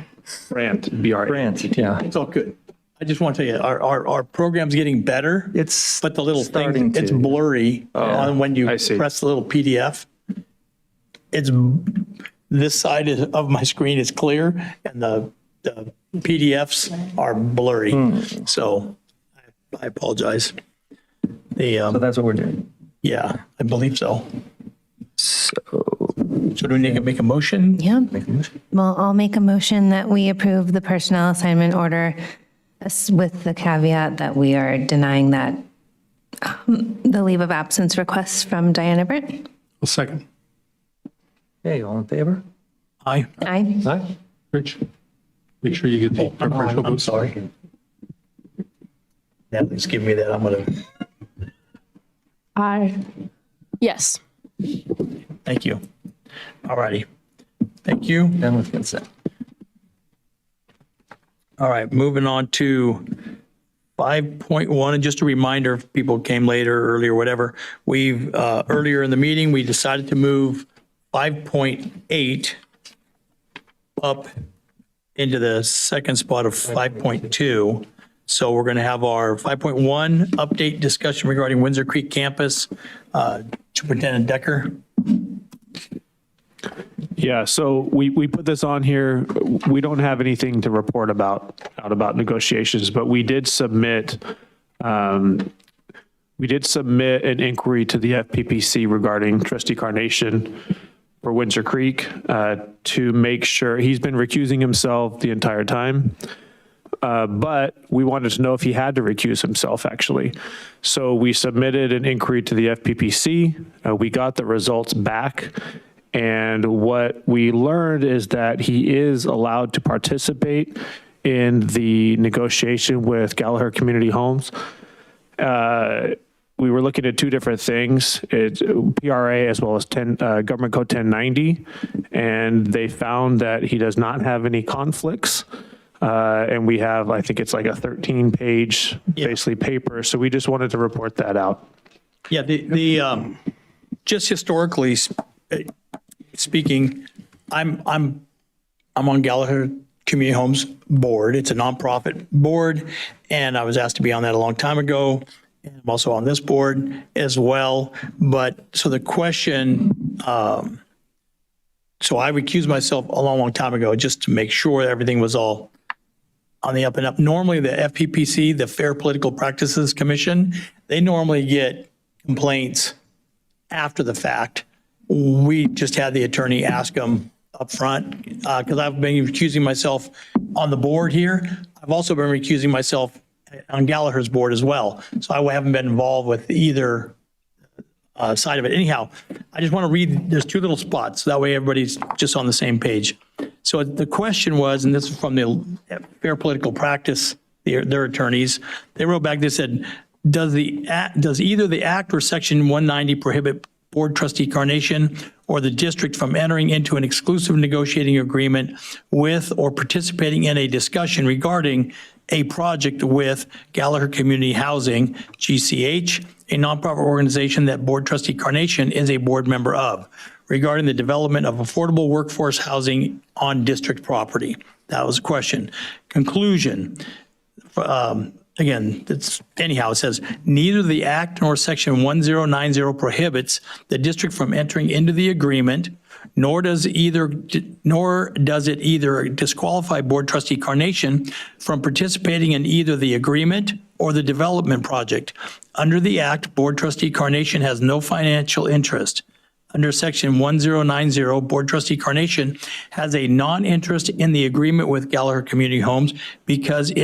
Brandt, B-R-A. Brandt, yeah. it's all good. I just want to tell you, our program's getting better. It's But the little starting thing, it's to. blurry on when you I see. press the little PDF. It's, this side of my screen is clear and the PDFs are blurry. So I apologize. So that's what we're doing. Yeah, I believe so. So So do we need to make a motion? Yeah. make a motion. Well, I'll make a motion that we approve the personnel assignment order with the caveat that we are denying that, the leave of absence request from Diana Brandt. A second. Okay, all in favor? Aye. Aye. Aye. Rich, make sure you get the preferential I'm vote. sorry. Natalie's giving me that. I'm going to, Yes. thank you. All righty. Thank you. Done with consent. All right, moving on to 5.1, and just a reminder, if people came later, earlier, whatever, we've, earlier in the meeting, we decided to move 5.8 up into the second spot of 5.2. So we're going to have our 5.1 update discussion regarding Windsor Creek campus. Superintendent Decker. Yeah, so we put this on here. We don't have anything to report about negotiations, but we did submit an inquiry to the FPPC regarding Trustee Carnation for Windsor Creek to make sure he's been recusing himself the entire time. But we wanted to know if he had to recuse himself, actually. So we submitted an inquiry to the FPPC. We got the results back. And what we learned is that he is allowed to participate in the negotiation with Gallagher Community Homes. We were looking at two different things. It's PRA as well as Government Code 1090. And they found that he does not have any conflicts. And we have, I think it's like a 13-page, basically paper. So we just wanted to report that out. Yeah, the just historically speaking, I'm on Gallagher Community Homes board. It's a nonprofit board, and I was asked to be on that a long time ago. And I'm also on this board as well. But so the question, so I recused myself a long time ago just to make sure that everything was all on the up and up. Normally, the FPPC, the Fair Political Practices Commission, they normally get complaints after the fact. We just had the attorney ask them up front because I've been recusing myself on the board here. I've also been recusing myself on Gallagher's board as well. So I haven't been involved with either side of it. Anyhow, I just want to read, there's two little spots. That way everybody's just on the same page. So the question was, and this is from the Fair Political Practice, their attorneys, they wrote back, they said, does either the act or section 190 prohibit board trustee Carnation or the district from entering into an exclusive negotiating agreement with or participating in a discussion regarding a project with Gallagher Community Housing, GCH, a nonprofit organization that board trustee Carnation is a board member of, regarding the development of affordable workforce housing on district property? That was a question. Conclusion. again, anyhow, it says, neither the act nor section 1090 prohibits the district from entering into the agreement, nor does it either disqualify Board Trustee Carnation from participating in either the agreement or the development project. Under the act, Board Trustee Carnation has no financial interest. Under section 1090, Board Trustee Carnation has a non-interest in the agreement with Gallagher Community Homes because he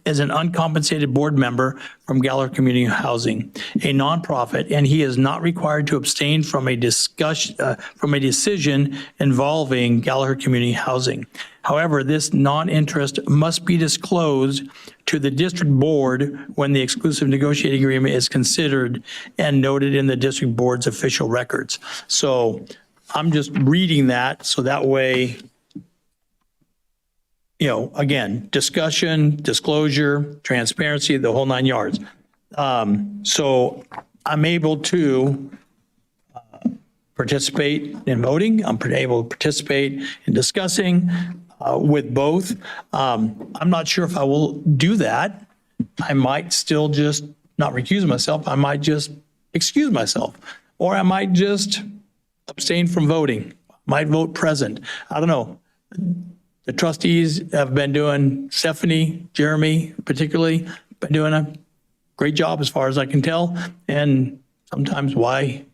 is an uncompensated board member from Gallagher Community Housing, a nonprofit, and he is not required to abstain from a decision involving Gallagher Community Housing. However, this non-interest must be disclosed to the district board when the exclusive negotiating agreement is considered and noted in the district board's official records. So I'm just reading that so that way, again, discussion, disclosure, transparency, the whole 9 yards. So I'm able to participate in voting. I'm able to participate in discussing with both. I'm not sure if I will do that. I might still just not recuse myself. I might just excuse myself, or I might just abstain from voting, might vote present. I don't know. The trustees have been doing, Stephanie, Jeremy particularly, been doing a great job as far as I can tell. And sometimes why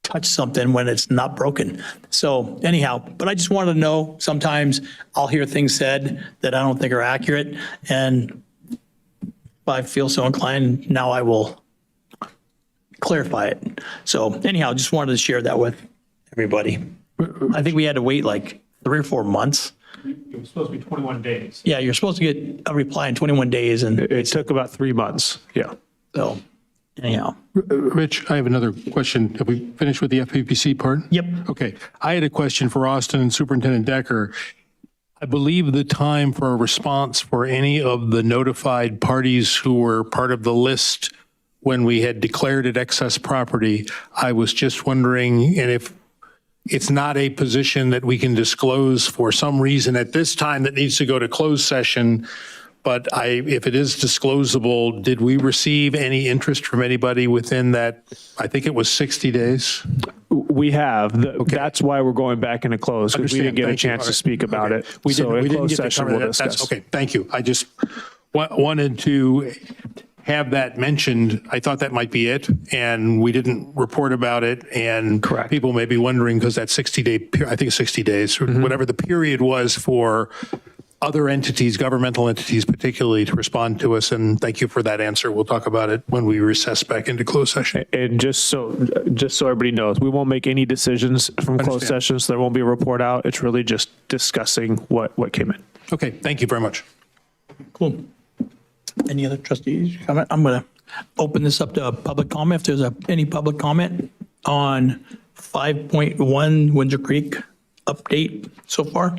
touch something when it's not broken? So anyhow, but I just wanted to know, sometimes I'll hear things said that I don't think are accurate. And if I feel so inclined, now I will clarify it. So anyhow, just wanted to share that with everybody. I think we had to wait like 3 or 4 months. It was supposed to be 21 days. Yeah, you're supposed to get a reply in 21 days. And It took about 3 months. Yeah. so anyhow. Rich, I have another question. Have we finished with the FPPC part? Yep. Okay. I had a question for Austin and Superintendent Decker. I believe the time for a response for any of the notified parties who were part of the list when we had declared it excess property, I was just wondering, and if it's not a position that we can disclose for some reason at this time that needs to go to closed session, but if it is disclosable, did we receive any interest from anybody within that, I think it was 60 days? We have. That's why we're going back into close, because we didn't get a Thank you. chance All to right. speak about Okay. it. We So in didn't closed get to session, cover we'll that. That's discuss. okay. Thank you. I just wanted to have that mentioned. I thought that might be it, and we didn't report about it. And Correct. people may be wondering, because that 60-day, I think 60 days, or whatever the period was for other entities, governmental entities particularly, to respond to us. And thank you for that answer. We'll talk about it when we recess back into closed session. And just so everybody knows, we won't make any decisions from closed Understand. sessions. There won't be a report out. It's really just discussing what came in. Okay, thank you very much. Cool. Any other trustees comment? I'm going to open this up to public comment. If there's any public comment on 5.1 Windsor Creek update so far.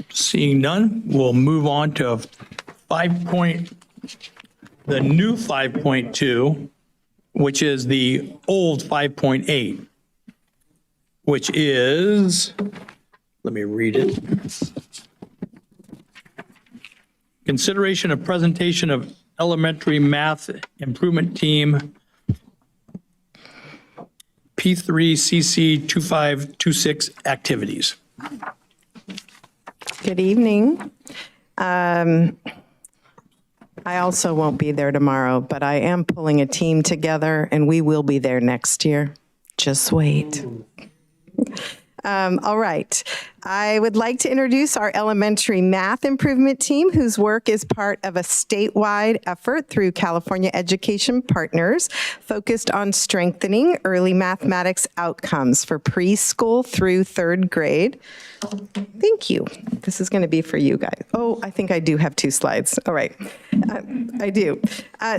Seeing none, we'll move on to the new 5.2, which is the old 5.8, which is, let me read it. Consideration of presentation of elementary math improvement team P3CC 2526 activities. Good evening. I also won't be there tomorrow, but I am pulling a team together and we will be there next year. Just wait. All right. I would like to introduce our elementary math improvement team, whose work is part of a statewide effort through California Education Partners focused on strengthening early mathematics outcomes for preschool through 3rd grade. Thank you. This is going to be for you guys. Oh, I think I do have 2 slides. All right. I do.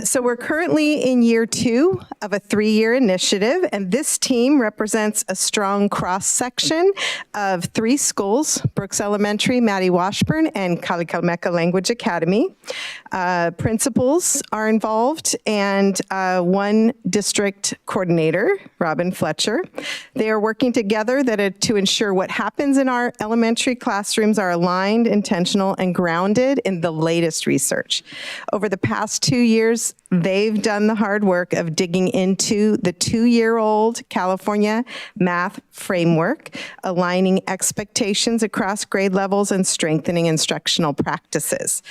So we're currently in year 2 of a 3-year initiative, and this team represents a strong cross-section of 3 schools schools, Brooks Elementary, Maddie Washburn, and Kalikalmeka Language Academy. Principals are involved, and one district coordinator, Robin Fletcher. They are working together to ensure what happens in our elementary classrooms are aligned, intentional, and grounded in the latest research. Over the past 2 years, they've done the hard work of digging into the 2-year-old California math framework, aligning expectations across grade levels and strengthening instructional practices.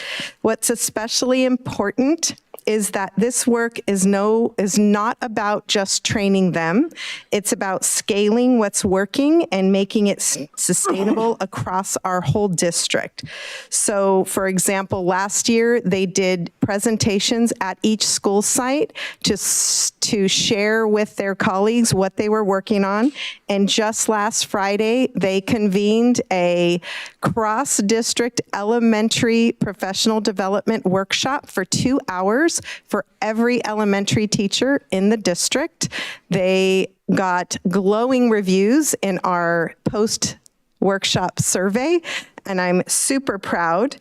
What's especially important is that this work is not about just training them. It's about scaling what's working and making it sustainable across our whole district. So, for example, last year they did presentations at each school site to share with their colleagues what they were working on. And just last Friday, they convened a cross-district elementary professional development workshop for 2 hours for every elementary teacher in the district. They got glowing reviews in our post-workshop survey, and I'm super proud.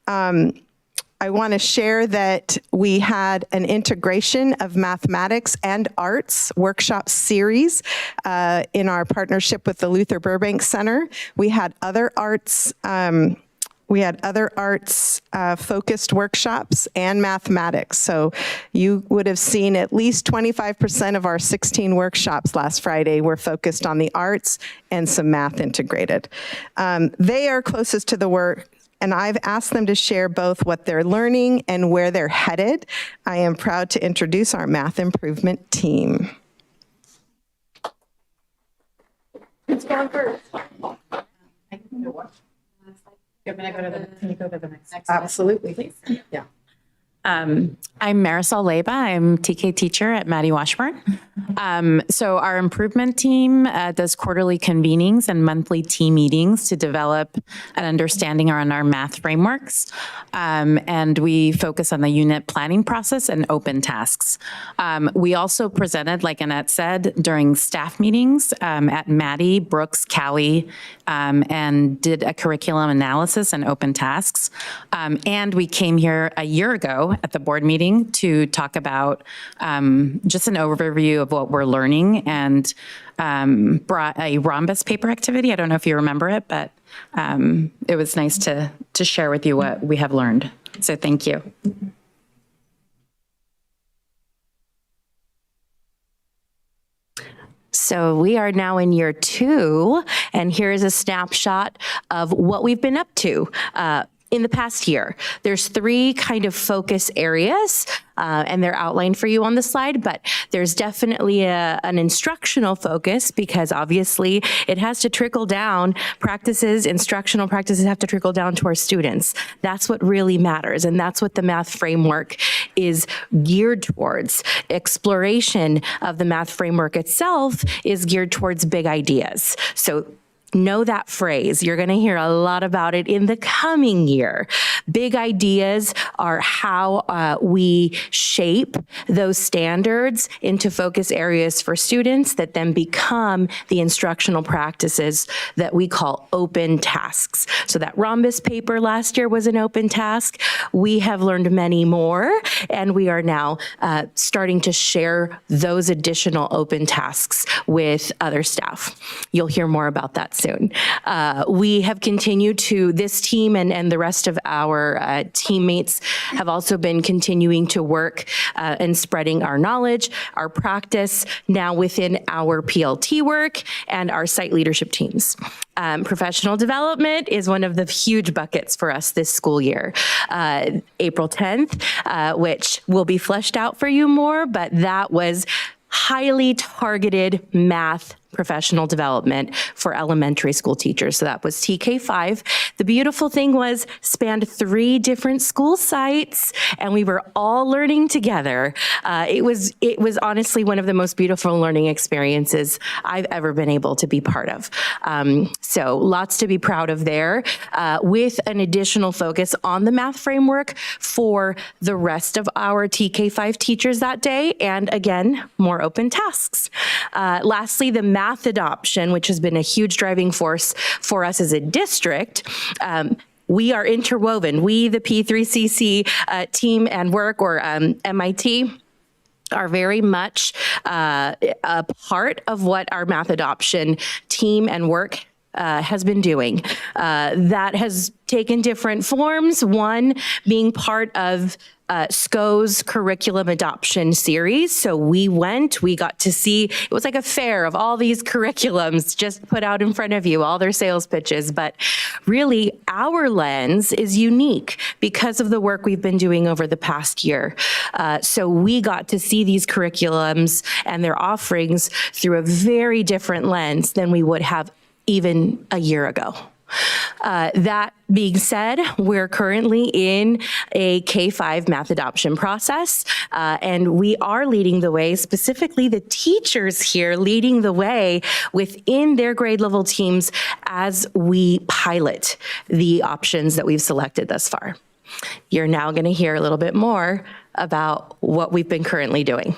I want to share that we had an integration of mathematics and arts workshop series in our partnership with the Luther Burbank Center. We had other arts focused workshops and mathematics. So you would have seen at least 25% of our 16 workshops last Friday were focused on the arts and some math integrated. They are closest to the work, and I've asked them to share both what they're learning and where they're headed. I am proud to introduce our math improvement team. Who's going first? Can you go to the next? Absolutely. Please. Yeah. I'm Marisol Leyba. I'm TK teacher at Maddie Washburn. So our improvement team does quarterly convenings and monthly team meetings to develop an understanding around our math frameworks. And we focus on the unit planning process and open tasks. We also presented, like Annette said, during staff meetings at Maddie, Brooks, Callie, and did a curriculum analysis and open tasks. And we came here a year ago at the board meeting to talk about just an overview of what we're learning, and brought a rhombus paper activity. I don't know if you remember it, but it was nice to share with you what we have learned. So thank you. So we are now in year 2, and here is a snapshot of what we've been up to in the past year. There's 3 kind of focus areas, and they're outlined for you on the slide, but there's definitely an instructional focus, because obviously it has to trickle down. Instructional practices have to trickle down to our students. That's what really matters, and that's what the math framework is geared towards. Exploration of the math framework itself is geared towards big ideas. So know that phrase. You're going to hear a lot about it in the coming year. Big ideas are how we shape those standards into focus areas for students that then become the instructional practices that we call open tasks. So that rhombus paper last year was an open task. We have learned many more, and we are now starting to share those additional open tasks with other staff. You'll hear more about that soon. We have continued to, this team and the rest of our teammates have also been continuing to work and spreading our knowledge, our practice now within our PLT work and our site leadership teams. Professional development is one of the huge buckets for us this school year. April 10th, which will be fleshed out for you more, but that was highly targeted math professional development for elementary school teachers. So that was TK5. The beautiful thing was spanned 3 different school sites, and we were all learning together. It was honestly one of the most beautiful learning experiences I've ever been able to be part of. So lots to be proud of there, with an additional focus on the math framework for the rest of our TK5 teachers that day. And again, more open tasks. Lastly, the math adoption, which has been a huge driving force for us as a district, we are interwoven. We, the P3CC team and work, or MIT, are very much a part of what our math adoption team and work has been doing. That has taken different forms, one being part of SCO's curriculum adoption series. So we got to see, it was like a fair of all these curriculums just put out in front of you, all their sales pitches. But really, our lens is unique because of the work we've been doing over the past year. So we got to see these curriculums and their offerings through a very different lens than we would have even a year ago. That being said, we're currently in a K-5 math adoption process, and we are leading the way, specifically the teachers here leading the way within their grade level teams as we pilot the options that we've selected thus far. You're now going to hear a little bit more about what we've been currently doing.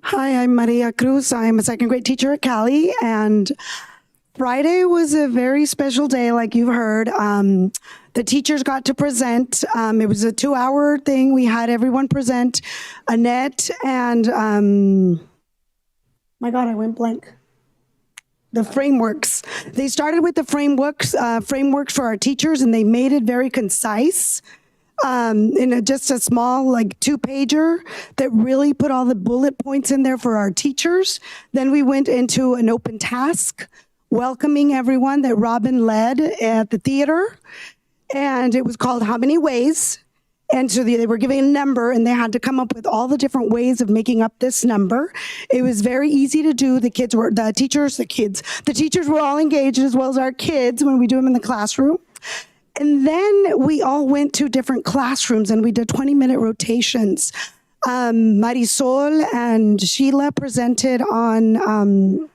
Hi, I'm Maria Cruz. I'm a second grade teacher at Cali, and Friday was a very special day, like you've heard. The teachers got to present. It was a 2-hour thing. We had everyone present. Annette and, my God, I went blank. The frameworks. They started with the frameworks for our teachers, and they made it very concise. In just a small, like 2-pager that really put all the bullet points in there for our teachers. Then we went into an open task, welcoming everyone that Robin led at the theater. And it was called How Many Ways? And so they were giving a number, and they had to come up with all the different ways of making up this number. It was very easy to do. The teachers were all engaged, as well as our kids when we do them in the classroom. And then we all went to different classrooms and we did 20-minute rotations. Marisol and Sheila presented on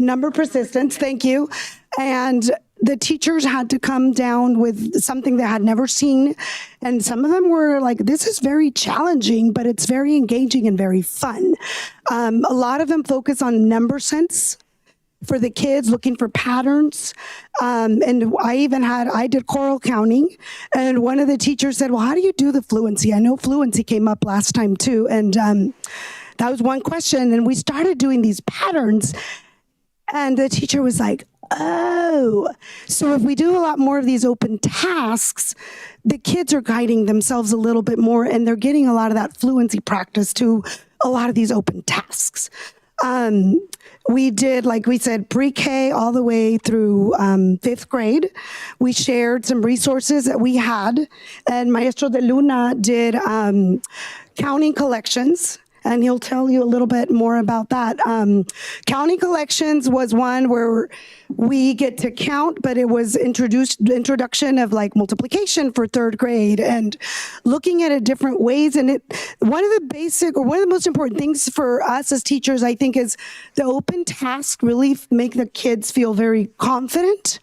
number persistence, thank you. And the teachers had to come down with something they had never seen. And some of them were like, this is very challenging, but it's very engaging and very fun. A lot of them focus on number sense for the kids, looking for patterns. And I did choral counting, and one of the teachers said, well, how do you do the fluency? I know fluency came up last time too. And that was one question. And we started doing these patterns, and the teacher was like, oh, so if we do a lot more of these open tasks, the kids are guiding themselves a little bit more, and they're getting a lot of that fluency practice to a lot of these open tasks. We did, like we said, pre-K all the way through 5th grade. We shared some resources that we had, and Maestro de Luna did counting collections, and he'll tell you a little bit more about that. Counting collections was one where we get to count, but it was introduction of like multiplication for 3rd grade and looking at it different ways. And one of the most important things for us as teachers, I think, is the open task really make the kids feel very confident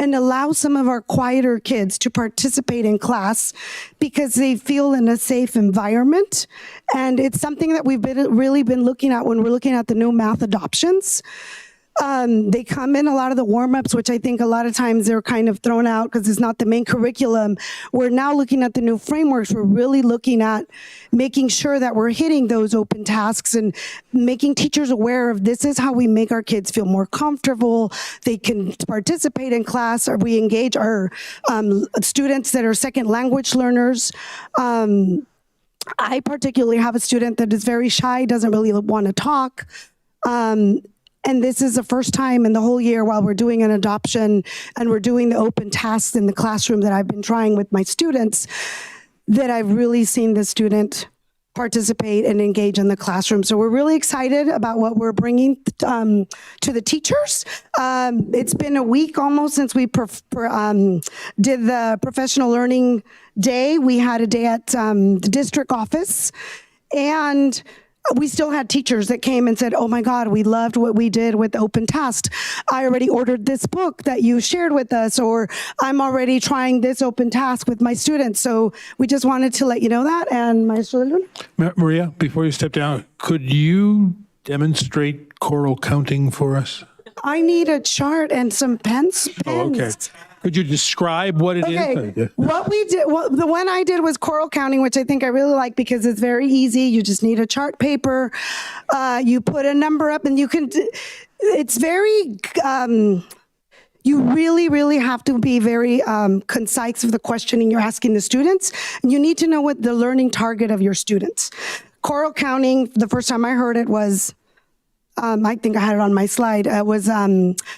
and allow some of our quieter kids to participate in class because they feel in a safe environment. And it's something that we've really been looking at when we're looking at the new math adoptions. They come in a lot of the warm-ups, which I think a lot of times they're kind of thrown out because it's not the main curriculum. We're now looking at the new frameworks. We're really looking at making sure that we're hitting those open tasks and making teachers aware of this is how we make our kids feel more comfortable. They can participate in class, or we engage our students that are second language learners. I particularly have a student that is very shy, doesn't really want to talk. And this is the first time in the whole year while we're doing an adoption and we're doing the open tasks in the classroom that I've been trying with my students, that I've really seen the student participate and engage in the classroom. So we're really excited about what we're bringing to the teachers. It's been a week almost since we did the professional learning day. We had a day at the district office, and we still had teachers that came and said, oh my God, we loved what we did with Open Test. I already ordered this book that you shared with us, or I'm already trying this Open Task with my students. So we just wanted to let you know that. And Maestra Luna. Maria, before you step down, could you demonstrate choral counting for us? I need a chart and some pens. Oh, okay. Could you describe what it is? Okay, what we did, the one I did was choral counting, which I think I really like because it's very easy. You just need a chart paper. You put a number up and you can, it's very, you really, really have to be very concise with the questioning you're asking the students. You need to know what the learning target of your students. Choral counting, the first time I heard it was, I think I had it on my slide, was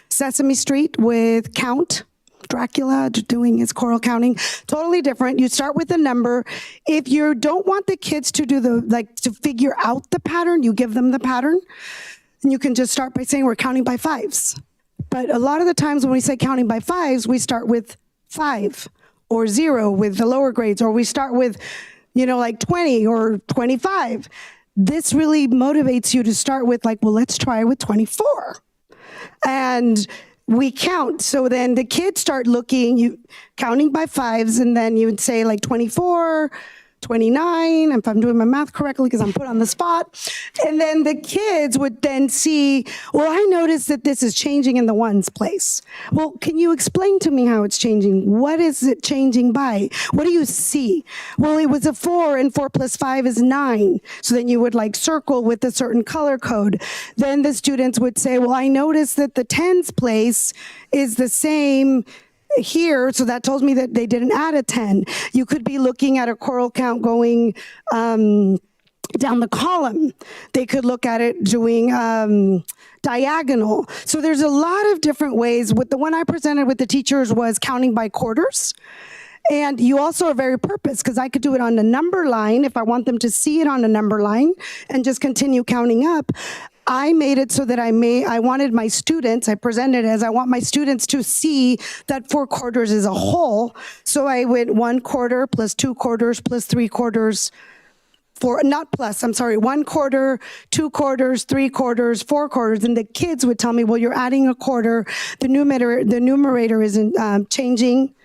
Sesame Street with Count. Dracula doing his choral counting, totally different. You start with a number. If you don't want the kids to do to figure out the pattern, you give them the pattern. And you can just start by saying we're counting by fives. But a lot of the times when we say counting by fives, we start with 5 or 0 with the lower grades, or we start with, like 20 or 25. This really motivates you to start with well, let's try with 24. And we count. So then the kids start counting by fives, and then you would say 24, 29, if I'm doing my math correctly, because I'm put on the spot. And then the kids would then see, well, I noticed that this is changing in the ones place. Well, can you explain to me how it's changing? What is it changing by? What do you see? Well, it was a 4, and 4 plus 5 is 9. So then you would circle with a certain color code. Then the students would say, well, I noticed that the tens place is the same here, so that tells me that they didn't add a 10. You could be looking at a choral count going down the column. They could look at it doing diagonal. So there's a lot of different ways. With the one I presented with the teachers was counting by quarters. And you also are very purpose, because I could do it on the number line if I want them to see it on the number line and just continue counting up. I made it so that I wanted my students, I presented it as I want my students to see that 4 quarters is a whole. So I went 1 quarter plus 2 quarters plus 3 quarters. 1 quarter, 2 quarters, 3 quarters, 4 quarters. And the kids would tell me, well, you're adding a quarter. The numerator isn't changing.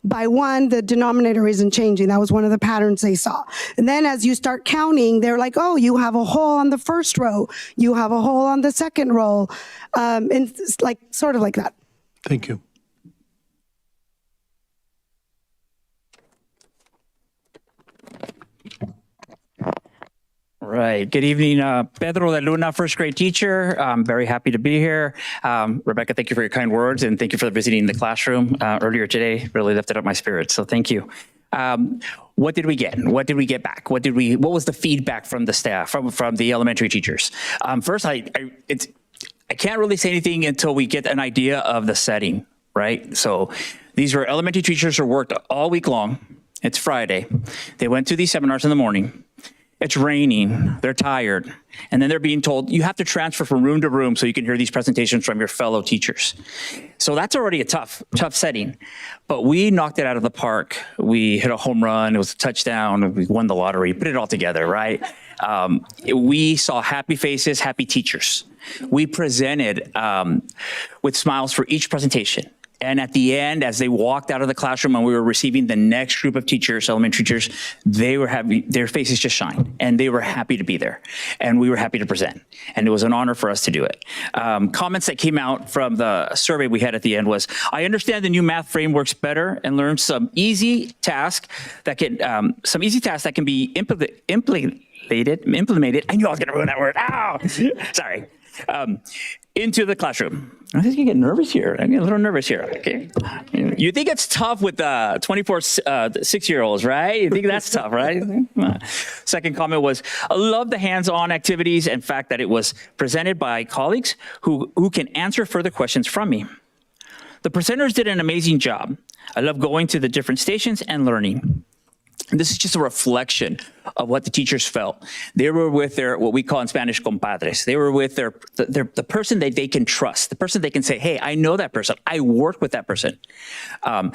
By 1, the denominator isn't changing. That was one of the patterns they saw. And then as you start counting, they're like, oh, you have a hole on the first row. You have a hole on the second row. And it's sort of like that. Thank you. Right. Good evening, Pedro de Luna, first grade teacher. I'm very happy to be here. Rebecca, thank you for your kind words, and thank you for visiting the classroom earlier today. Really lifted up my spirits, so thank you. What did we get? What did we get back? What was the feedback from the staff, from the elementary teachers? First, I can't really say anything until we get an idea of the setting, right? So these were elementary teachers who worked all week long. It's Friday. They went to these seminars in the morning. It's raining, they're tired, and then they're being told, you have to transfer from room to room so you can hear these presentations from your fellow teachers. So that's already a tough setting, but we knocked it out of the park. We hit a home run, it was a touchdown, we won the lottery, put it all together, right? We saw happy faces, happy teachers. We presented with smiles for each presentation. And at the end, as they walked out of the classroom and we were receiving the next group of teachers, elementary teachers, they were happy, their faces just shined, and they were happy to be there. And we were happy to present. And it was an honor for us to do it. Comments that came out from the survey we had at the end was, I understand the new math frameworks better and learned some easy tasks that can be implemented. I knew I was gonna ruin that word. Ow! Sorry. Into the classroom. I think you get nervous here. I get a little nervous here. Okay. You think it's tough with 24 6-year-olds, right? You think that's tough, right? Second comment was, I love the hands-on activities and fact that it was presented by colleagues who can answer further questions from me. The presenters did an amazing job. I love going to the different stations and learning. And this is just a reflection of what the teachers felt. They were with their, what we call in Spanish, compadres. They were with the person that they can trust, the person they can say, hey, I know that person. I work with that person. And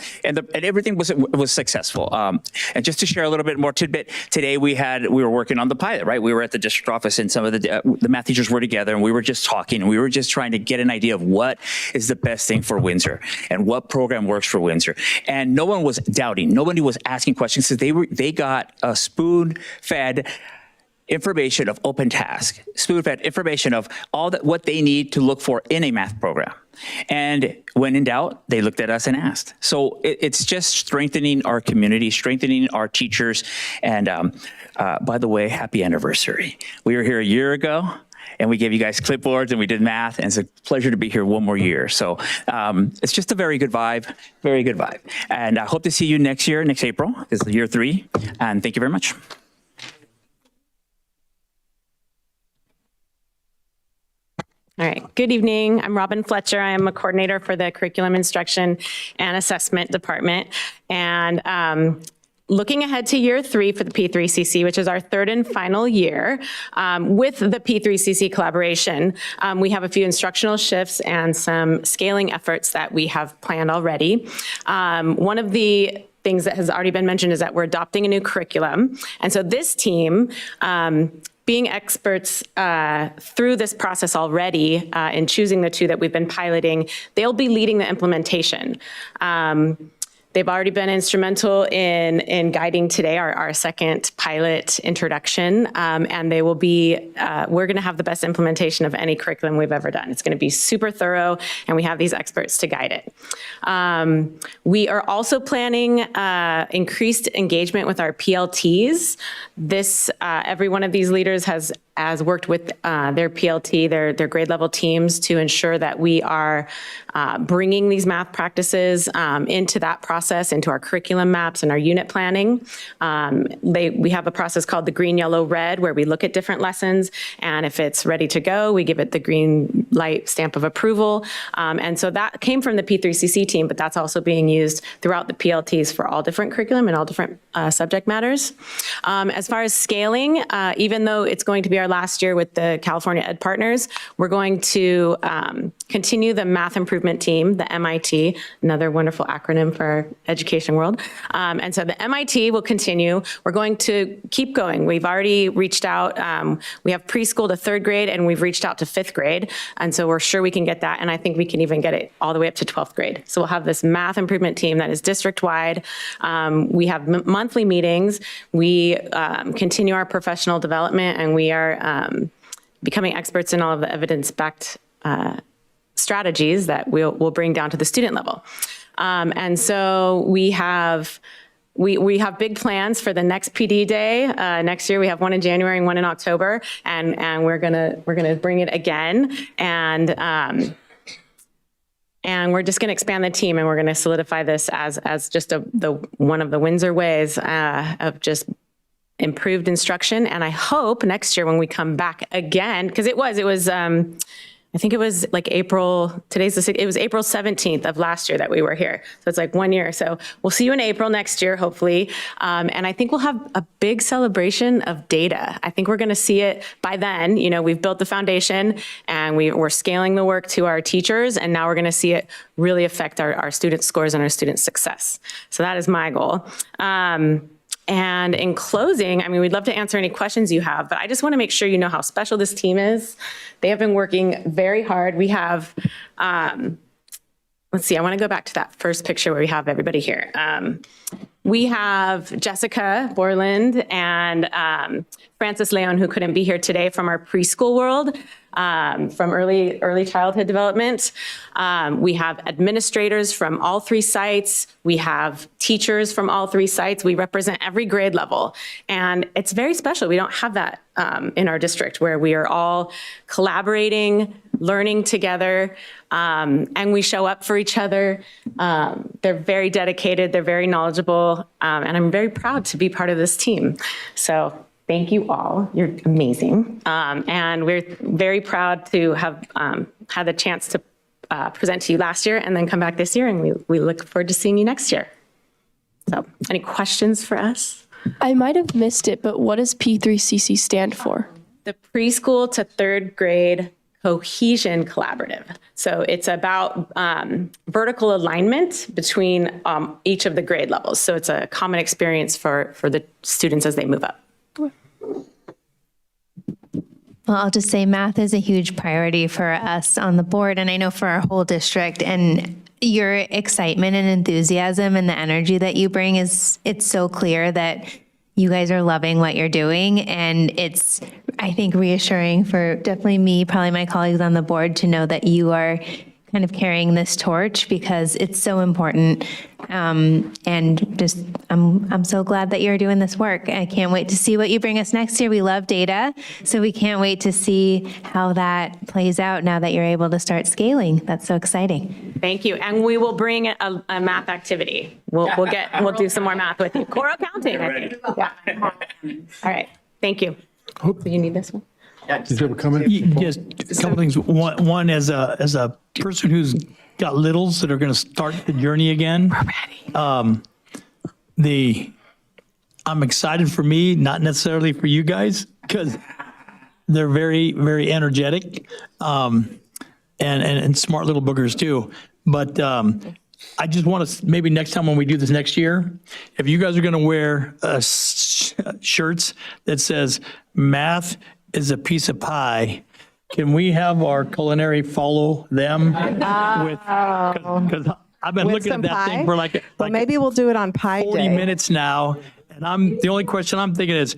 everything was successful. And just to share a little bit more tidbit, today we were working on the pilot, right? We were at the district office and some of the math teachers were together and we were just talking and we were just trying to get an idea of what is the best thing for Windsor and what program works for Windsor. And no one was doubting. Nobody was asking questions because they got a spoon-fed information of open task, spoon-fed information of all that what they need to look for in a math program. And when in doubt, they looked at us and asked. So it's just strengthening our community, strengthening our teachers. And by the way, happy anniversary. We were here a year ago. And we gave you guys clipboards and we did math, and it's a pleasure to be here one more year. So it's just a very good vibe, very good vibe. And I hope to see you next year, next April, is year 3. And thank you very much. All right, good evening. I'm Robin Fletcher. I am a coordinator for the Curriculum Instruction and Assessment Department. And looking ahead to year 3 for the P3CC, which is our 3rd and final year, with the P3CC collaboration, we have a few instructional shifts and some scaling efforts that we have planned already. One of the things that has already been mentioned is that we're adopting a new curriculum. And so this team, being experts through this process already in choosing the 2 that we've been piloting, they'll be leading the implementation. They've already been instrumental in guiding today our second pilot introduction, and they will be, we're gonna have the best implementation of any curriculum we've ever done. It's gonna be super thorough, and we have these experts to guide it. We are also planning increased engagement with our PLTs. Every one of these leaders has worked with their PLT, their grade level teams, to ensure that we are bringing these math practices into that process, into our curriculum maps and our unit planning. We have a process called the green, yellow, red, where we look at different lessons, and if it's ready to go, we give it the green light stamp of approval. And so that came from the P3CC team, but that's also being used throughout the PLTs for all different curriculum and all different subject matters. As far as scaling, even though it's going to be our last year with the California Ed Partners, we're going to continue the Math Improvement Team, the MIT, another wonderful acronym for our education world. And so the MIT will continue. We're going to keep going. We've already reached out. We have preschool to 3rd grade, and we've reached out to 5th grade. And so we're sure we can get that. And I think we can even get it all the way up to 12th grade. So we'll have this Math Improvement Team that is district-wide. We have monthly meetings. We continue our professional development, and we are becoming experts in all of the evidence-backed strategies that we'll bring down to the student level. And so we have big plans for the next PD day. Next year we have one in January and one in October, and we're gonna bring it again. And we're just gonna expand the team, and we're gonna solidify this as just one of the Windsor ways of just improved instruction. And I hope next year when we come back again, because it was I think it was like April 17th of last year that we were here. So it's like 1 year. So we'll see you in April next year, hopefully. And I think we'll have a big celebration of data. I think we're gonna see it by then. You know, we've built the foundation, and we're scaling the work to our teachers, and now we're gonna see it really affect our student scores and our student success. So that is my goal. And in closing, I mean, we'd love to answer any questions you have, but I just want to make sure you know how special this team is. They have been working very hard. We have, let's see, I want to go back to that first picture where we have everybody here. We have Jessica Borland and Francis Leon, who couldn't be here today, from our preschool world, from early childhood development. We have administrators from all 3 sites. We have teachers from all 3 sites. We represent every grade level. And it's very special. We don't have that in our district, where we are all collaborating, learning together, and we show up for each other. They're very dedicated. They're very knowledgeable. And I'm very proud to be part of this team. So thank you all. You're amazing. And we're very proud to have had the chance to present to you last year and then come back this year. And we look forward to seeing you next year. So any questions for us? I might have missed it, but what does P3CC stand for? The preschool to third grade cohesion collaborative. So it's about vertical alignment between each of the grade levels. So it's a common experience for the students as they move up. Well, I'll just say math is a huge priority for us on the board, and I know for our whole district. And your excitement and enthusiasm and the energy that you bring it's so clear that you guys are loving what you're doing. And it's, I think, reassuring for definitely me, probably my colleagues on the board, to know that you are kind of carrying this torch, because it's so important. And just, I'm so glad that you're doing this work. I can't wait to see what you bring us next year. We love data, so we can't wait to see how that plays out now that you're able to start scaling. That's so exciting. Thank you. And we will bring a math activity. We'll do some more math with you. Core accounting, I think. Yeah. All right. Thank you. So you need this one? Did you have a comment? Just a couple things. One, as a person who's got littles that are going to start the journey again. I'm excited for me, not necessarily for you guys, because they're very, very energetic, and smart little boogers too. But I just want to, maybe next time when we do this next year, if you guys are going to wear shirts that says math is a piece of pie, can we have our culinary follow them? Because I've been looking at that thing for like maybe we'll do it on Pie 40 Day. minutes now. And the only question I'm thinking is,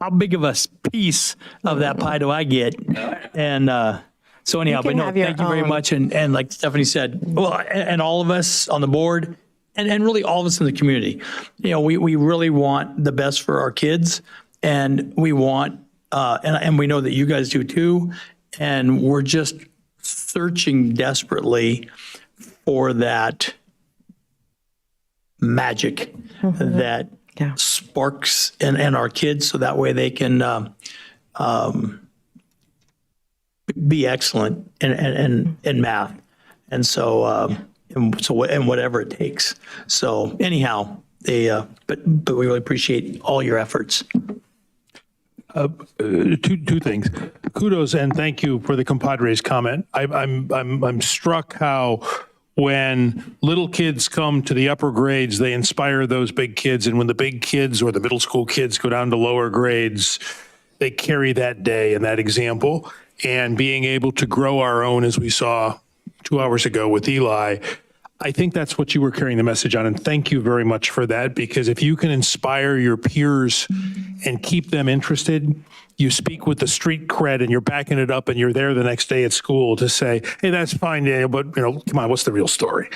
how big of a piece of that pie do I get? And so anyhow, but no, thank you very much. And like Stephanie said, well, and all of us on the board, and really all of us in the community, we really want the best for our kids, and we want, and we know that you guys do too. And we're just searching desperately for that magic that sparks in our kids, so that way they can be excellent in math. And so, and whatever it takes. So anyhow, but we really appreciate all your efforts. Two things. Kudos and thank you for the compadres comment. I'm struck how when little kids come to the upper grades, they inspire those big kids, and when the big kids or the middle school kids go down to lower grades, they carry that day and that example. And being able to grow our own, as we saw 2 hours ago with Eli, I think that's what you were carrying the message on, and thank you very much for that, because if you can inspire your peers and keep them interested, you speak with the street cred and you're backing it up, and you're there the next day at school to say, hey, that's fine, Daniel, but come on, what's the real story?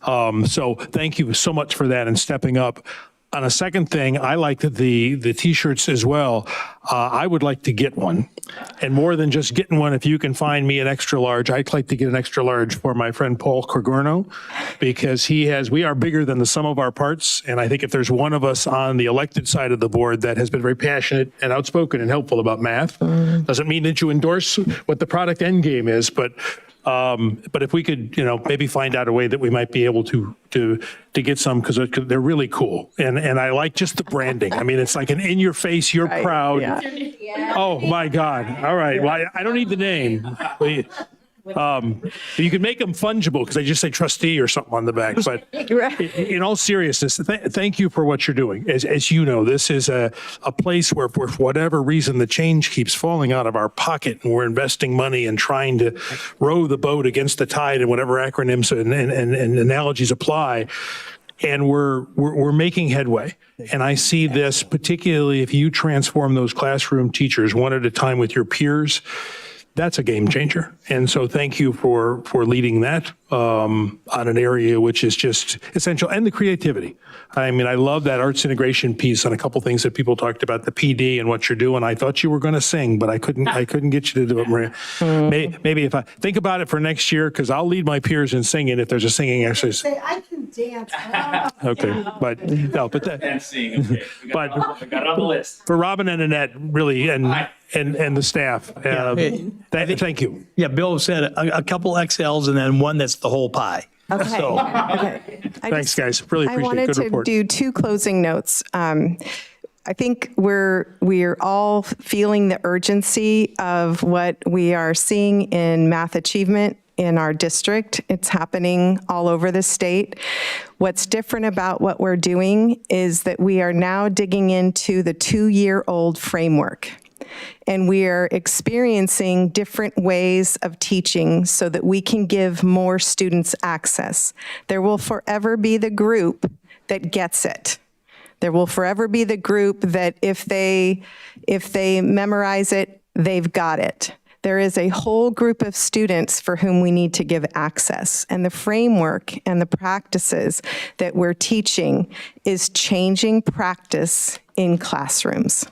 So thank you so much for that and stepping up. On a second thing, I like the T-shirts as well. I would like to get one. And more than just getting one, if you can find me an extra large, I'd like to get an extra large for my friend Paul Corgorno, because we are bigger than the sum of our parts. And I think if there's one of us on the elected side of the board that has been very passionate and outspoken and helpful about math, doesn't mean that you endorse what the product end game is, but if we could, maybe find out a way that we might be able to get some, because they're really cool. And I like just the branding. I mean, it's like an in your face, you're proud. Yeah. Oh my God. All right. Well, I don't need the name. You can make them fungible, because they just say trustee or something on the back. But in all seriousness, thank you for what you're doing. As you know, this is a place where, for whatever reason, the change keeps falling out of our pocket, and we're investing money and trying to row the boat against the tide, and whatever acronyms and analogies apply. And we're making headway. And I see this, particularly if you transform those classroom teachers one at a time with your peers, that's a game changer. And so thank you for leading that on an area which is just essential, and the creativity. I mean, I love that arts integration piece on a couple things that people talked about, the PD and what you're doing. I thought you were going to sing, but I couldn't get you to do it, Maria. Maybe if I think about it for next year, because I'll lead my peers in singing if there's a singing exercise. I can dance. Okay, but but got it on the list. For Robin and Annette, really, and the staff, thank you. Yeah, Bill said a couple XLs and then one that's the whole pie. Okay. So, okay. Thanks, guys. Really appreciate it. I wanted Good to report. do two closing notes. I think we're all feeling the urgency of what we are seeing in math achievement in our district. It's happening all over the state. What's different about what we're doing is that we are now digging into the 2-year-old framework. And we are experiencing different ways of teaching so that we can give more students access. There will forever be the group that gets it. There will forever be the group that if they memorize it, they've got it. There is a whole group of students for whom we need to give access. And the framework and the practices that we're teaching is changing practice in classrooms.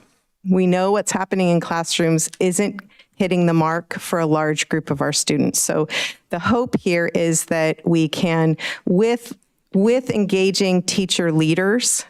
We know what's happening in classrooms isn't hitting the mark for a large group of our students. So the hope here is that we can, with engaging teacher leaders,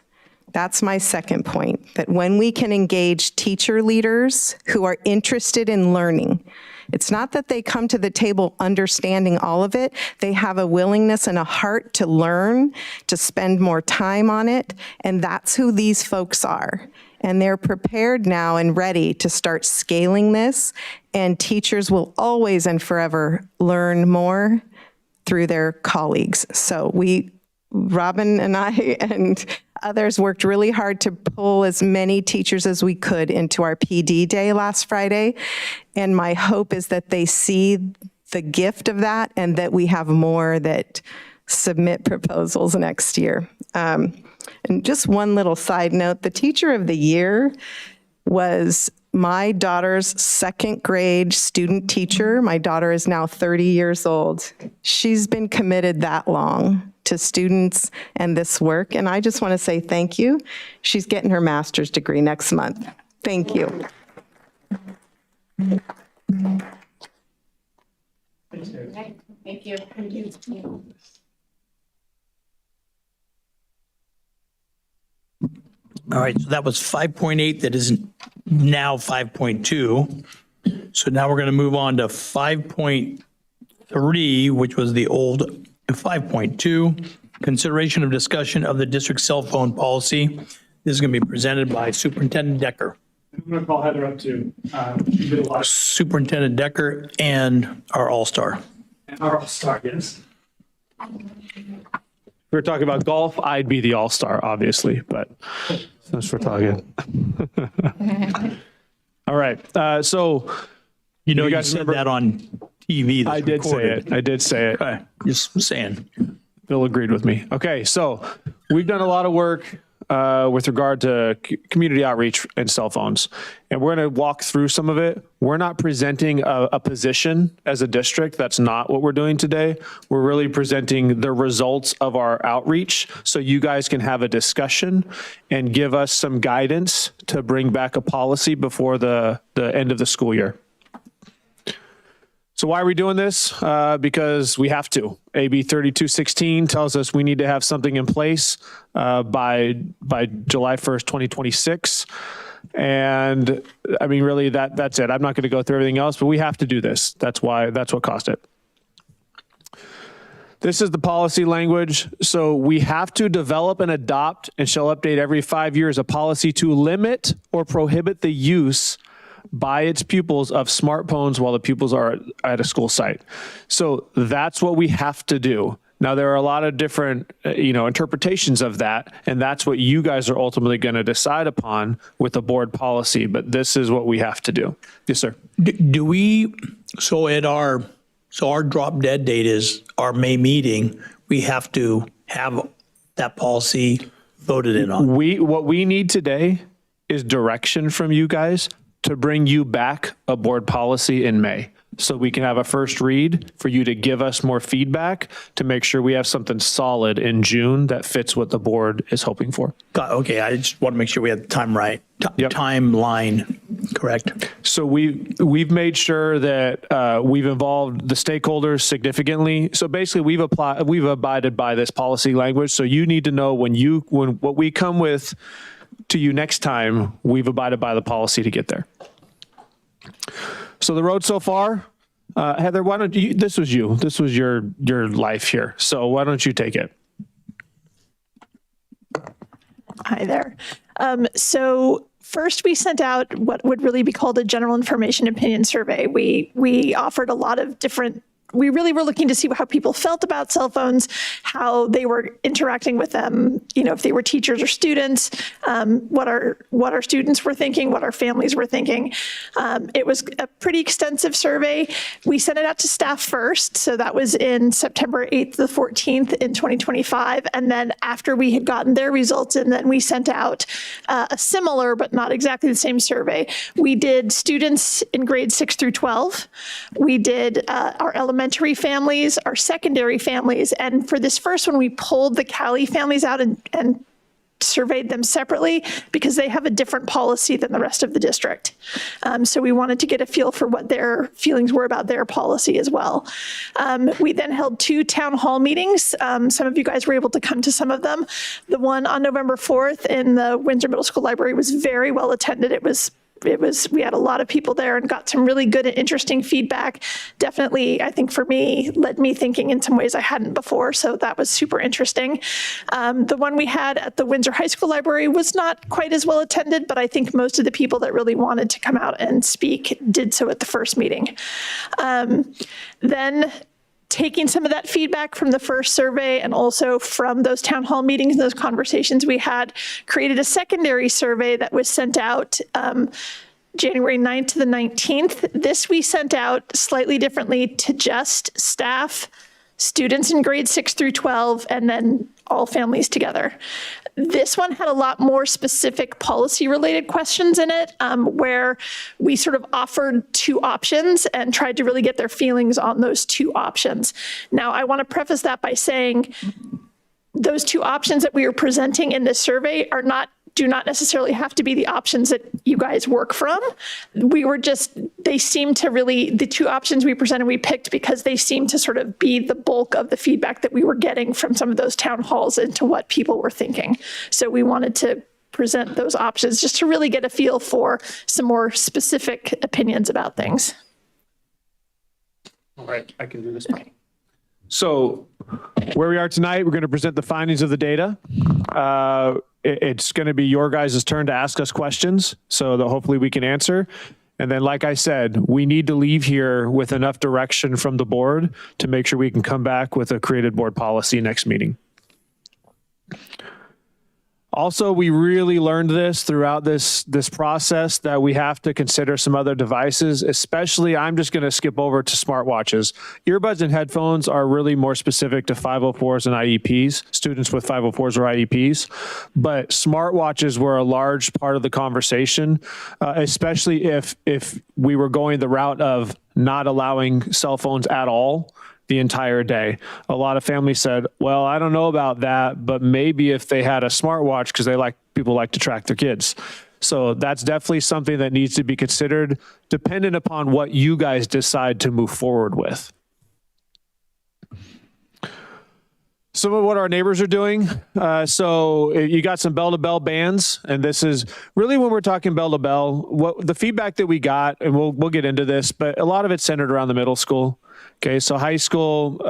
that's my second point, that when we can engage teacher leaders who are interested in learning, it's not that they come to the table understanding all of it. They have a willingness and a heart to learn, to spend more time on it, and that's who these folks are. And they're prepared now and ready to start scaling this, and teachers will always and forever learn more through their colleagues. So Robin and I and others worked really hard to pull as many teachers as we could into our PD day last Friday. And my hope is that they see the gift of that and that we have more that submit proposals next year. And just one little side note, the Teacher of the Year was my daughter's second grade student teacher. My daughter is now 30 years old. She's been committed that long to students and this work. And I just want to say thank you. She's getting her master's degree next month. Thank you. Thank you. All right, so that was 5.8 that is now 5.2. So now we're going to move on to 5.3, which was the old 5.2, consideration of discussion of the district cell phone policy. This is going to be presented by Superintendent Decker. I'm going to call Heather up too. Superintendent Decker and our all-star. Our all-star, yes. If we're talking about golf, I'd be the all-star, obviously, but since we're talking. All right, so. You guys said that on TV. I did say it. I did say it. Okay, just saying. Bill agreed with me. Okay, so we've done a lot of work with regard to community outreach and cell phones, and we're going to walk through some of it. We're not presenting a position as a district. That's not what we're doing today. We're really presenting the results of our outreach so you guys can have a discussion and give us some guidance to bring back a policy before the end of the school year. So why are we doing this? Because we have to. AB 3216 tells us we need to have something in place by July 1st, 2026. And I mean, really, that's it. I'm not going to go through everything else, but we have to do this. That's what caused it. This is the policy language. So we have to develop and adopt and shall update every 5 years a policy to limit or prohibit the use by its pupils of smartphones while the pupils are at a school site. So that's what we have to do. Now, there are a lot of different, interpretations of that, and that's what you guys are ultimately going to decide upon with the board policy, but this is what we have to do. Yes, sir. So our drop dead date is our May meeting. We have to have that policy voted in on. What we need today is direction from you guys to bring you back a board policy in May, so we can have a first read for you to give us more feedback to make sure we have something solid in June that fits what the board is hoping for. Okay, I just want to make sure we have the time right. Timeline, correct? So we've made sure that we've involved the stakeholders significantly. So basically, we've abided by this policy language. So you need to know when what we come with to you next time, we've abided by the policy to get there. So the road so far, Heather, why don't you, this was your life here. So why don't you take it? Hi there. So first, we sent out what would really be called a general information opinion survey. We offered a lot of different. We really were looking to see how people felt about cell phones, how they were interacting with them, if they were teachers or students, what our students were thinking, what our families were thinking. It was a pretty extensive survey. We sent it out to staff first, so that was in September 8th to the 14th in 2025. And then after we had gotten their results, and then we sent out a similar but not exactly the same survey. We did students in grades 6 through 12. We did our elementary families, our secondary families, and for this first one, we pulled the Cali families out and surveyed them separately because they have a different policy than the rest of the district. So we wanted to get a feel for what their feelings were about their policy as well. We then held 2 town hall meetings. Some of you guys were able to come to some of them. The one on November 4th in the Windsor Middle School Library was very well attended. We had a lot of people there and got some really good and interesting feedback. Definitely, I think for me, led me thinking in some ways I hadn't before. So that was super interesting. The one we had at the Windsor High School Library was not quite as well attended, but I think most of the people that really wanted to come out and speak did so at the first meeting. Then taking some of that feedback from the first survey and also from those town hall meetings and those conversations we had, created a secondary survey that was sent out January 9th to the 19th. This we sent out slightly differently to just staff, students in grades 6 through 12, and then all families together. This one had a lot more specific policy-related questions in it, where we sort of offered 2 options and tried to really get their feelings on those 2 options. Now, I want to preface that by saying those 2 options that we are presenting in this survey do not necessarily have to be the options that you guys work from. They seem to really, the 2 options we presented, we picked because they seem to sort of be the bulk of the feedback that we were getting from some of those town halls into what people were thinking. So we wanted to present those options just to really get a feel for some more specific opinions about things. All right, I can do this. So where we are tonight, we're going to present the findings of the data. It's going to be your guys' turn to ask us questions so that hopefully we can answer. And then, like I said, we need to leave here with enough direction from the board to make sure we can come back with a created board policy next meeting. Also, we really learned this throughout this process that we have to consider some other devices, especially I'm just going to skip over to smartwatches. Earbuds and headphones are really more specific to 504s and IEPs, students with 504s or IEPs, but smartwatches were a large part of the conversation, especially if we were going the route of not allowing cell phones at all the entire day. A lot of families said, well, I don't know about that, but maybe if they had a smartwatch, because people like to track their kids. So that's definitely something that needs to be considered dependent upon what you guys decide to move forward with. Some of what our neighbors are doing. So you got some bell-to-bell bans, and this is really when we're talking bell-to-bell, what the feedback that we got, and we'll get into this, but a lot of it's centered around the middle school. Okay, so high school,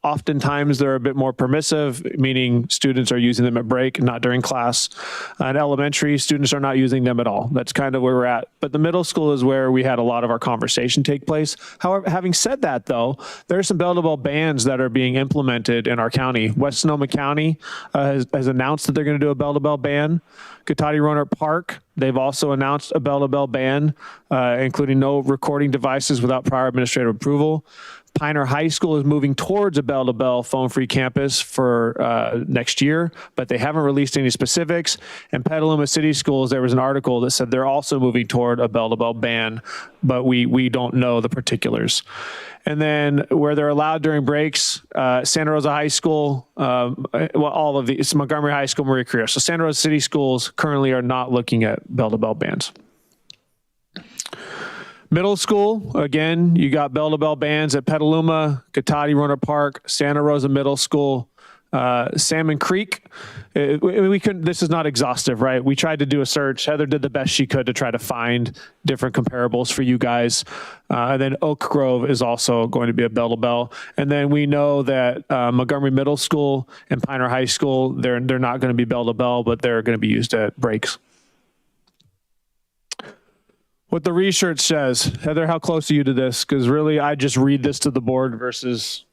oftentimes they're a bit more permissive, meaning students are using them at break, not during class. And elementary, students are not using them at all. That's kind of where we're at. But the middle school is where we had a lot of our conversation take place. However, having said that, though, there are some bell-to-bell bans that are being implemented in our county. West Sonoma County has announced that they're going to do a bell-to-bell ban. Cotati-Roanoke Park, they've also announced a bell-to-bell ban, including no recording devices without prior administrative approval. Pioneer High School is moving towards a bell-to-bell phone-free campus for next year, but they haven't released any specifics. And Petaluma City Schools, there was an article that said they're also moving toward a bell-to-bell ban, but we don't know the particulars. And then where they're allowed during breaks, Santa Rosa High School, all of these, Montgomery High School, Maria Carrera. So Santa Rosa City Schools currently are not looking at bell-to-bell bans. Middle school, again, you got bell-to-bell bans at Petaluma, Cotati-Roanoke Park, Santa Rosa Middle School, Salmon Creek. We couldn't. This is not exhaustive, right? We tried to do a search. Heather did the best she could to try to find different comparables for you guys. And then Oak Grove is also going to be a bell-to-bell. And then we know that Montgomery Middle School and Pioneer High School, they're not going to be bell-to-bell, but they're going to be used at breaks. what the research says. Heather, how close are you to this? Because really, I just read this to the board versus.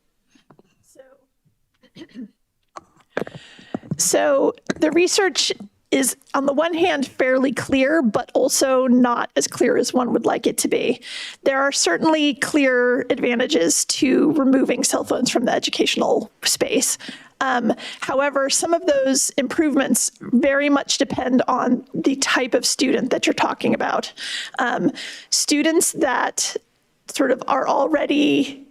So the research is, on the one hand, fairly clear, but also not as clear as one would like it to be. There are certainly clear advantages to removing cell phones from the educational space. However, some of those improvements very much depend on the type of student that you're talking about. Students that sort of are already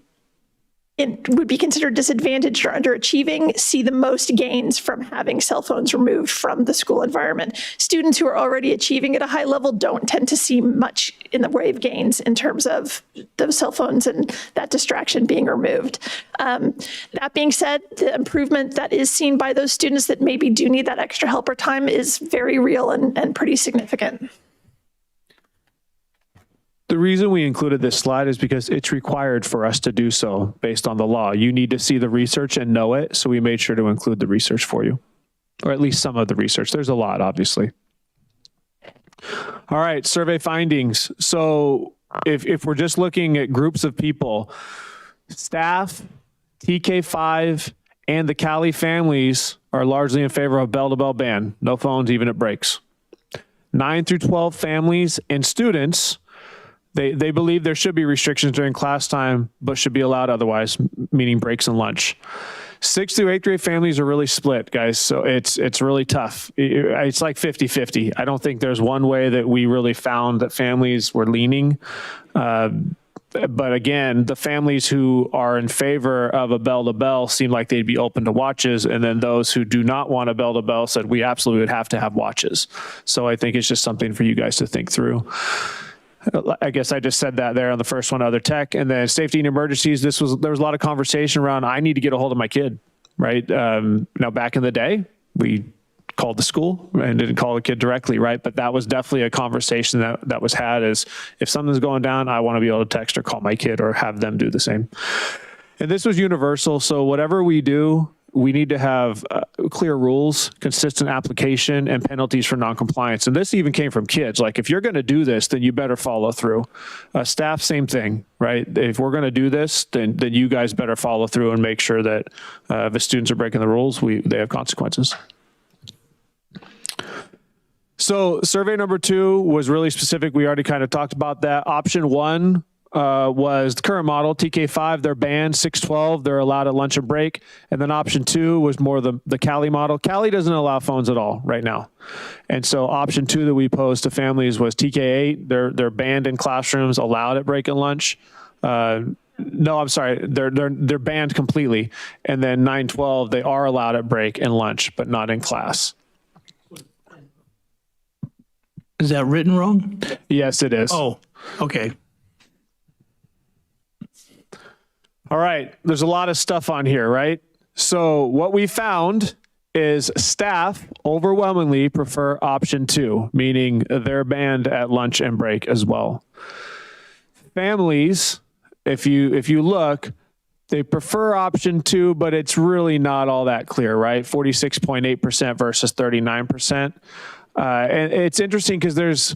would be considered disadvantaged or underachieving see the most gains from having cell phones removed from the school environment. Students who are already achieving at a high level don't tend to see much in the way of gains in terms of those cell phones and that distraction being removed. That being said, the improvement that is seen by those students that maybe do need that extra help or time is very real and pretty significant. The reason we included this slide is because it's required for us to do so based on the law. You need to see the research and know it, so we made sure to include the research for you, or at least some of the research. There's a lot, obviously. All right, survey findings. So if we're just looking at groups of people, staff, TK5, and the Cali families are largely in favor of bell-to-bell ban, no phones even at breaks. 9 through 12 families and students, they believe there should be restrictions during class time, but should be allowed otherwise, meaning breaks and lunch. 6th through 8th grade families are really split, guys. So it's really tough. It's like 50-50. I don't think there's one way that we really found that families were leaning. But again, the families who are in favor of a bell-to-bell seem like they'd be open to watches. And then those who do not want a bell-to-bell said we absolutely would have to have watches. So I think it's just something for you guys to think through. I guess I just said that there on the first one, other tech, and then safety and emergencies. There was a lot of conversation around, I need to get a hold of my kid, right? Now back in the day, we called the school and didn't call the kid directly, right? But that was definitely a conversation that was had is if something's going down, I want to be able to text or call my kid or have them do the same. And this was universal. So whatever we do, we need to have clear rules, consistent application, and penalties for noncompliance. And this even came from kids. Like, if you're going to do this, then you better follow through. Staff, same thing, right? If we're going to do this, then you guys better follow through and make sure that if the students are breaking the rules, they have consequences. So survey number 2 was really specific. We already kind of talked about that. Option 1 was the current model, TK5, they're banned. 612, they're allowed at lunch and break. And then option 2 was more the Cali model. Cali doesn't allow phones at all right now. And so option 2 that we posed to families was TK8, they're banned in classrooms, allowed at break and lunch. No, I'm sorry, they're banned completely. And then 912, they are allowed at break and lunch, but not in class. Is that written wrong? Yes, it is. Oh, okay. All right, there's a lot of stuff on here, right? So what we found is staff overwhelmingly prefer option 2, meaning they're banned at lunch and break as well. Families, if you look, they prefer option 2, but it's really not all that clear, right? 46.8% versus 39%. And it's interesting because there's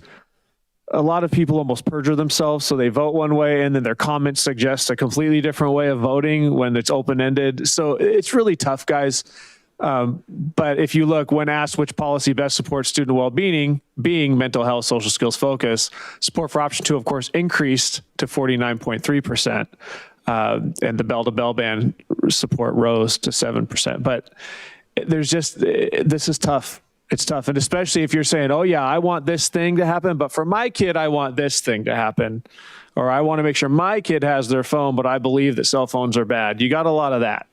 a lot of people almost perjure themselves. So they vote one way and then their comments suggest a completely different way of voting when it's open-ended. So it's really tough, guys. But if you look, when asked which policy best supports student well-being, being mental health, social skills focus, support for option 2, of course, increased to 49.3%. And the bell-to-bell ban support rose to 7%. But this is tough. It's tough. And especially if you're saying, oh yeah, I want this thing to happen, but for my kid, I want this thing to happen. Or I want to make sure my kid has their phone, but I believe that cell phones are bad. You got a lot of that.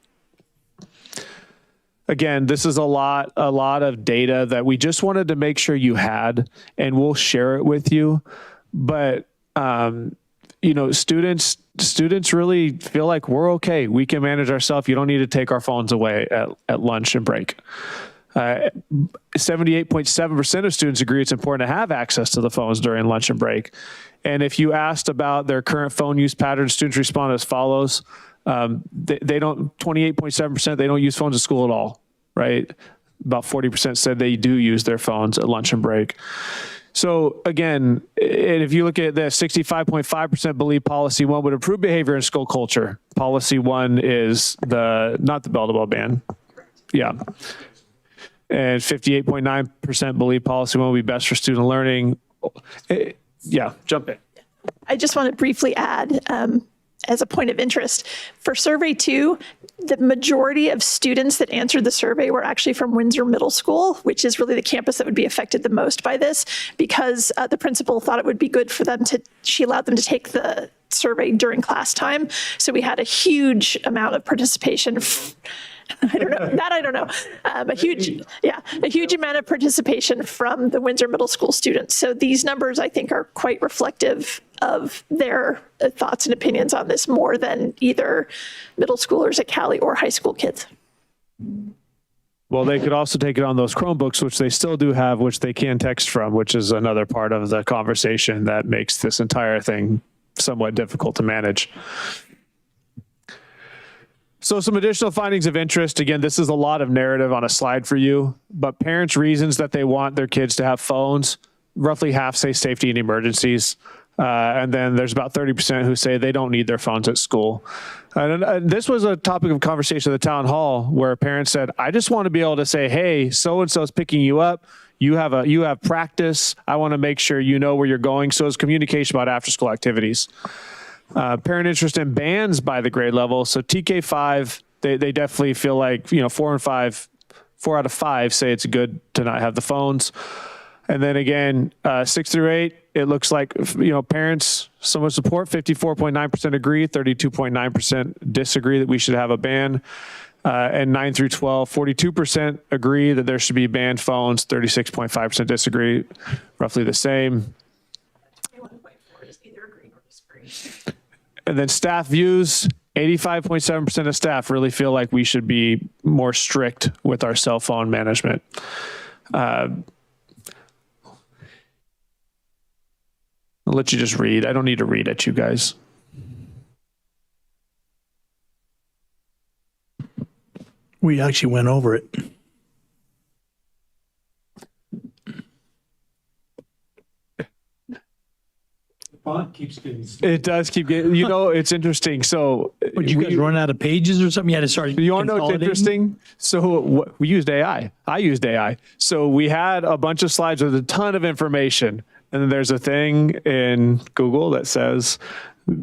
Again, this is a lot of data that we just wanted to make sure you had, and we'll share it with you. But, students really feel like we're okay. We can manage ourselves. You don't need to take our phones away at lunch and break. 78.7% of students agree it's important to have access to the phones during lunch and break. And if you asked about their current phone use patterns, students respond as follows. They don't, 28.7%, they don't use phones at school at all, right? About 40% said they do use their phones at lunch and break. So again, and if you look at this, 65.5% believe policy 1 would improve behavior in school culture. Policy 1 is not the bell-to-bell ban. Yeah. And 58.9% believe policy 1 will be best for student learning. Yeah, jump in. I just want to briefly add, as a point of interest, for survey 2, the majority of students that answered the survey were actually from Windsor Middle School, which is really the campus that would be affected the most by this, because the principal thought it would be good for them she allowed them to take the survey during class time. So we had a huge amount of participation. I don't know. A huge amount of participation from the Windsor Middle School students. So these numbers, I think, are quite reflective of their thoughts and opinions on this more than either middle schoolers at Cali or high school kids. Well, they could also take it on those Chromebooks, which they still do have, which they can text from, which is another part of the conversation that makes this entire thing somewhat difficult to manage. So some additional findings of interest. Again, this is a lot of narrative on a slide for you, but parents' reasons that they want their kids to have phones, roughly half say safety and emergencies. And then there's about 30% who say they don't need their phones at school. And this was a topic of conversation at the town hall where parents said, I just want to be able to say, hey, so-and-so's picking you up. You have practice. I want to make sure you know where you're going. So it's communication about after-school activities. Parent interest in bands by the grade level. So TK5, they definitely feel like, 4 out of 5 say it's good to not have the phones. And then again, 6 through 8, it looks like, parents, somewhat support, 54.9% agree, 32.9% disagree that we should have a ban. And 9 through 12, 42% agree that there should be banned phones, 36.5% disagree, roughly the same. And then staff views, 85.7% of staff really feel like we should be more strict with our cell phone management. I'll let you just read. I don't need to read at you guys. We actually went over it. It does keep getting, it's interesting. So Would you guys run out of pages or something? You had to start. You want to know what's interesting? So we used AI. I used AI. So we had a bunch of slides with a ton of information. And then there's a thing in Google that says,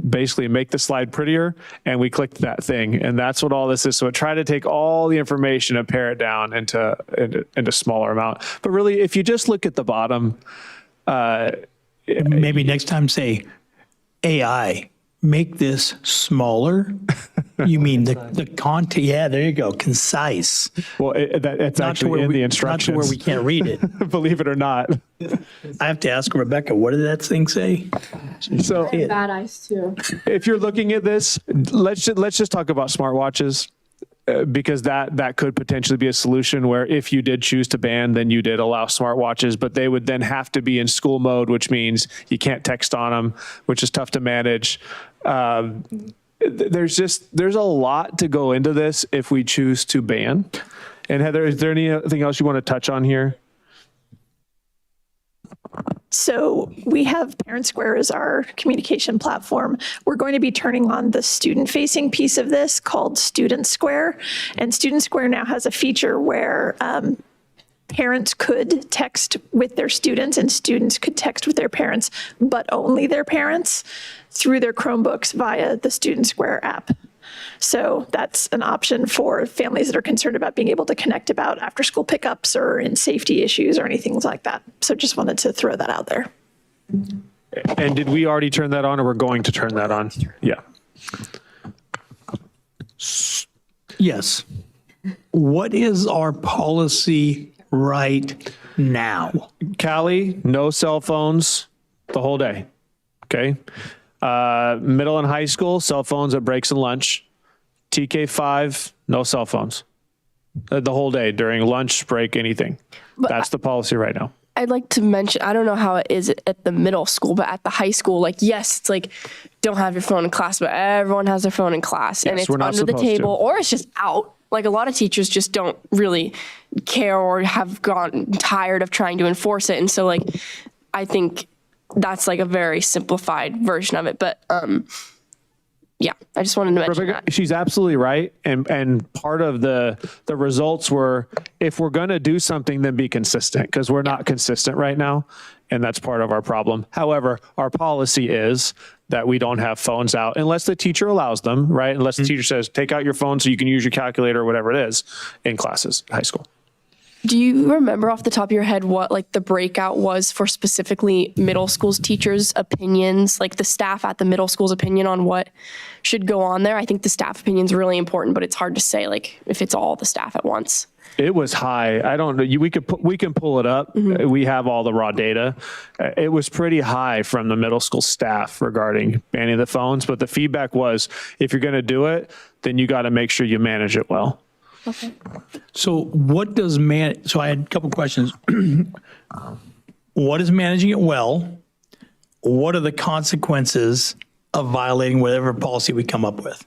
basically make the slide prettier. And we clicked that thing. And that's what all this is. So it tried to take all the information and pare it down into smaller amount. But really, if you just look at the bottom, maybe next time say, AI, make this smaller. You mean the content? Yeah, there you go. Concise. Well, it's actually in the instructions. Not to where we can't read it. Believe it or not. I have to ask Rebecca, what did that thing say? So Bad eyes too. if you're looking at this, let's just talk about smartwatches. Because that could potentially be a solution where if you did choose to ban, then you did allow smartwatches, but they would then have to be in school mode, which means you can't text on them, which is tough to manage. There's a lot to go into this if we choose to ban. And Heather, is there anything else you want to touch on here? So we have Parent Square as our communication platform. We're going to be turning on the student-facing piece of this called Student Square. And Student Square now has a feature where parents could text with their students and students could text with their parents, but only their parents through their Chromebooks via the Student Square app. So that's an option for families that are concerned about being able to connect about after school pickups or in safety issues or anything like that. So just wanted to throw that out there. And did we already turn that on or we're going to turn that on? Yeah. Yes. What is our policy right now? Cali, no cell phones the whole day. Okay. Middle and high school, cell phones at breaks and lunch. TK5, no cell phones the whole day during lunch, break, anything. That's the policy right now. I'd like to mention, I don't know how it is at the middle school, but at the high school, yes, it's like, don't have your phone in class, but everyone has their phone in class. And it's under the table or it's just out. Like a lot of teachers just don't really care or have gotten tired of trying to enforce it. And so I think that's like a very simplified version of it. But yeah, I just wanted to mention that. She's absolutely right. And part of the results were, if we're going to do something, then be consistent, because we're not consistent right now. And that's part of our problem. However, our policy is that we don't have phones out unless the teacher allows them, right? Unless the teacher says, take out your phone so you can use your calculator or whatever it is in classes, high school. Do you remember off the top of your head what like the breakout was for specifically middle school's teachers' opinions, like the staff at the middle school's opinion on what should go on there? I think the staff opinion is really important, but it's hard to say like if it's all the staff at once. It was high. I don't know. We can pull it up. We have all the raw data. It was pretty high from the middle school staff regarding banning the phones. But the feedback was, if you're going to do it, then you got to make sure you manage it well. Okay. So what does so I had a couple questions. What is managing it well? What are the consequences of violating whatever policy we come up with?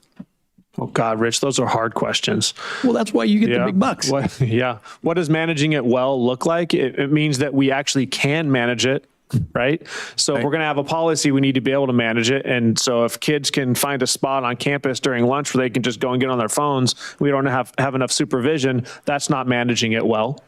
Oh God, Rich, those are hard questions. Well, that's why you get the big bucks. What does managing it well look like? It means that we actually can manage it, right? So if we're going to have a policy, we need to be able to manage it. And so if kids can find a spot on campus during lunch where they can just go and get on their phones, we don't have enough supervision, that's not managing it well.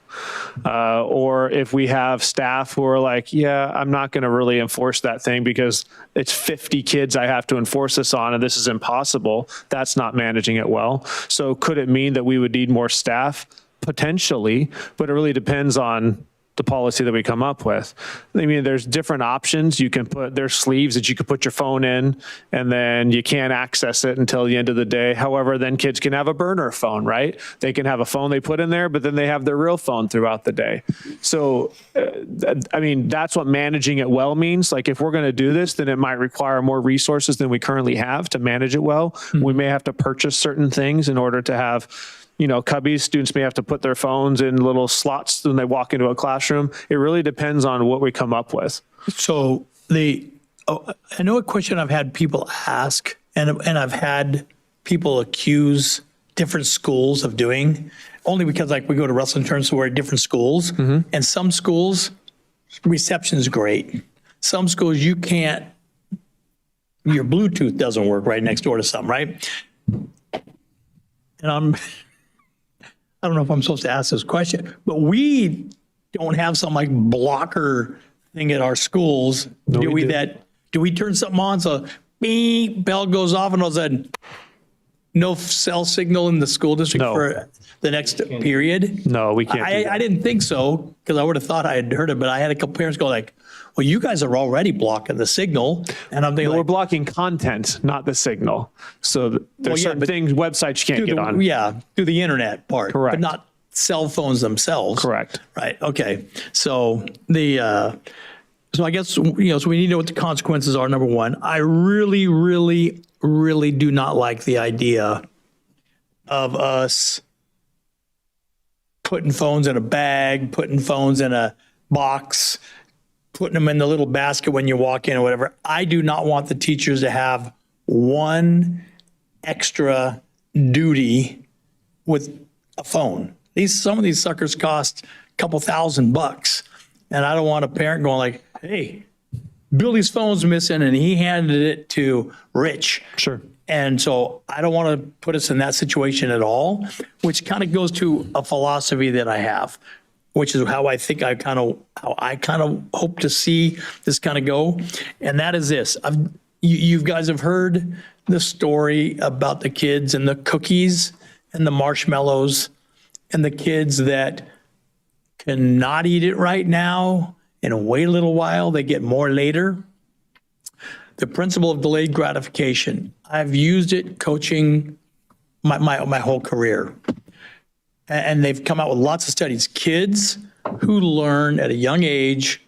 Or if we have staff who are like, yeah, I'm not going to really enforce that thing because it's 50 kids I have to enforce this on and this is impossible, that's not managing it well. So could it mean that we would need more staff? Potentially, but it really depends on the policy that we come up with. I mean, there's different options. You can there's sleeves that you could put your phone in and then you can't access it until the end of the day. However, then kids can have a burner phone, right? They can have a phone they put in there, but then they have their real phone throughout the day. So, I mean, that's what managing it well means. Like if we're going to do this, then it might require more resources than we currently have to manage it well. We may have to purchase certain things in order to have, cubbies. Students may have to put their phones in little slots when they walk into a classroom. It really depends on what we come up with. So I know a question I've had people ask, and I've had people accuse different schools of doing, only because like we go to wrestling tournaments, so we're at different schools, and some schools, reception is great. Some schools your Bluetooth doesn't work right next door to some, right? And I don't know if I'm supposed to ask this question, but we don't have some like blocker thing at our schools. No, do we turn something on so beep, bell goes off and all of a sudden no cell signal in the school district for the next period? No, we can't. I didn't think so because I would have thought I had heard it, but I had a couple parents go like, well, you guys are already blocking the signal. And I'm thinking, we're blocking content, not the signal. So there's certain things, websites you can't get on. Yeah, through the internet part. Correct. But not cell phones themselves. Correct. Right. Okay. So so I guess, so we need to know what the consequences are, number one. I really, really, really do not like the idea of us putting phones in a bag, putting phones in a box, putting them in the little basket when you walk in or whatever. I do not want the teachers to have one extra duty with a phone. Some of these suckers cost a couple $1,000, and I don't want a parent going like, hey, Billy's phone's missing and he handed it to Rich. Sure. And so I don't want to put us in that situation at all, which kind of goes to a philosophy that I have, which is how I think how I kind of hope to see this kind of go. And that is this. You guys have heard the story about the kids and the cookies and the marshmallows and the kids that cannot eat it right now and wait a little while, they get more later. The principle of delayed gratification. I've used it coaching my whole career. And they've come out with lots of studies. Kids who learn at a young age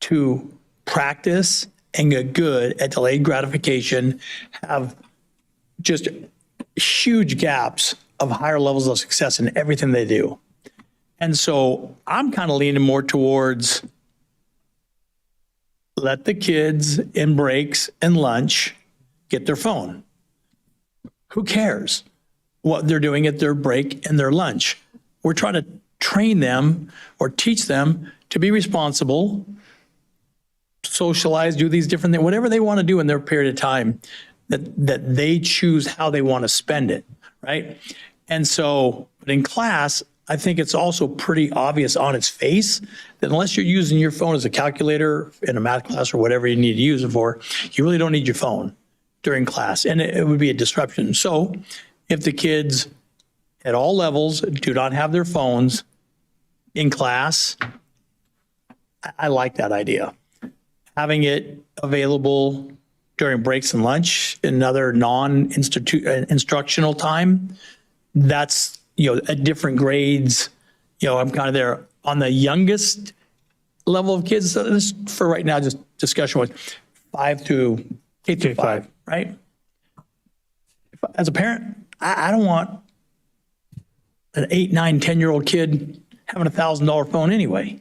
to practice and get good at delayed gratification have just huge gaps of higher levels of success in everything they do. And so I'm kind of leaning more towards let the kids in breaks and lunch get their phone. Who cares what they're doing at their break and their lunch? We're trying to train them or teach them to be responsible, socialize, do these different things, whatever they want to do in their period of time, that they choose how they want to spend it, right? And so, but in class, I think it's also pretty obvious on its face that unless you're using your phone as a calculator in a math class or whatever you need to use it for, you really don't need your phone during class, and it would be a disruption. So if the kids at all levels do not have their phones in class, I like that idea. Having it available during breaks and lunch, another non-instructional time, that's, at different grades, I'm kind of there on the youngest level of kids. So this, for right now, just discussion was 5 to K-5, right? As a parent, I don't want an 8, 9, 10-year-old kid having a $1,000 phone anyway,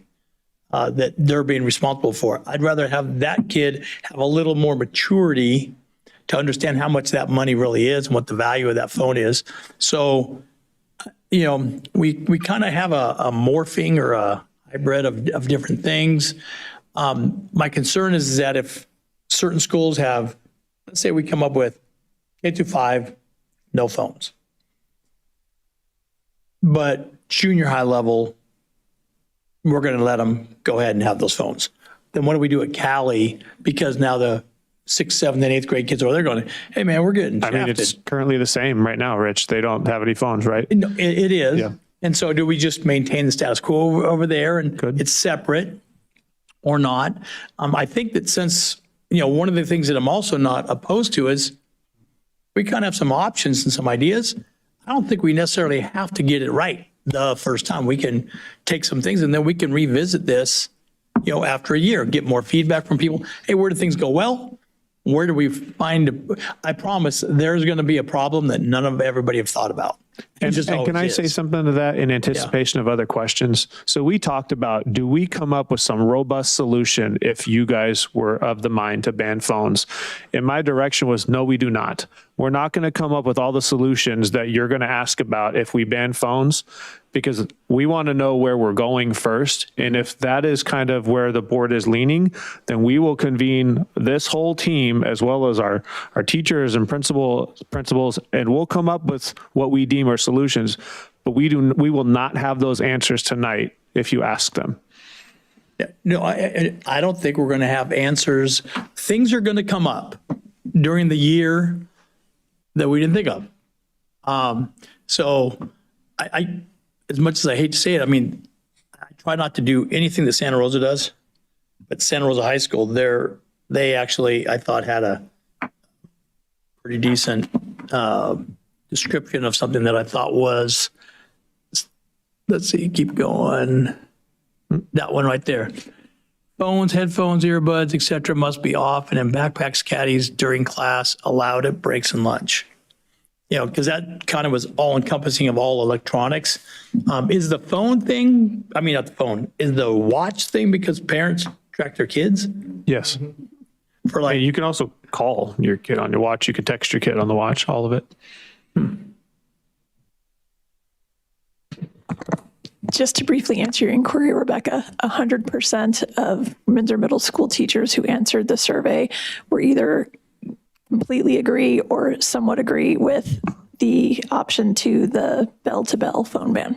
that they're being responsible for. I'd rather have that kid have a little more maturity to understand how much that money really is and what the value of that phone is. So, we kind of have a morphing or a hybrid of different things. My concern is that if certain schools have, let's say we come up with K-5, no phones. But junior high level, we're going to let them go ahead and have those phones. Then what do we do at Cali? Because now the 6th, 7th, and 8th grade kids are they're going, hey man, we're getting shafted. I mean, it's currently the same right now, Rich. They don't have any phones, right? No, it is. Yeah. And so do we just maintain the status quo over there and it's separate or not? I think that since, one of the things that I'm also not opposed to is we kind of have some options and some ideas. I don't think we necessarily have to get it right the first time. We can take some things and then we can revisit this, after a year, get more feedback from people. Hey, where do things go well? Where do we find, I promise there's going to be a problem that none of everybody have thought about. And can I say something to that in anticipation of other questions? So we talked about, do we come up with some robust solution if you guys were of the mind to ban phones? And my direction was, no, we do not. We're not going to come up with all the solutions that you're going to ask about if we ban phones, because we want to know where we're going first. And if that is kind of where the board is leaning, then we will convene this whole team as well as our teachers and principals, and we'll come up with what we deem are solutions. But we will not have those answers tonight if you ask them. No, I don't think we're going to have answers. Things are going to come up during the year that we didn't think of. So I as much as I hate to say it, I try not to do anything that Santa Rosa does, but Santa Rosa High School, they actually, I thought, had a pretty decent description of something that I thought was, let's see, keep going. That one right there. Phones, headphones, earbuds, etc. must be off and in backpacks, caddies during class, allowed at breaks and lunch. Because that kind of was all encompassing of all electronics. Is the phone thing, not the phone, is the watch thing because parents track their kids? Yes. For you can also call your kid on your watch. You can text your kid on the watch, all of it. Just to briefly answer your inquiry, Rebecca, 100% of Windsor Middle School teachers who answered the survey were either completely agree or somewhat agree with the option to the bell-to-bell phone ban.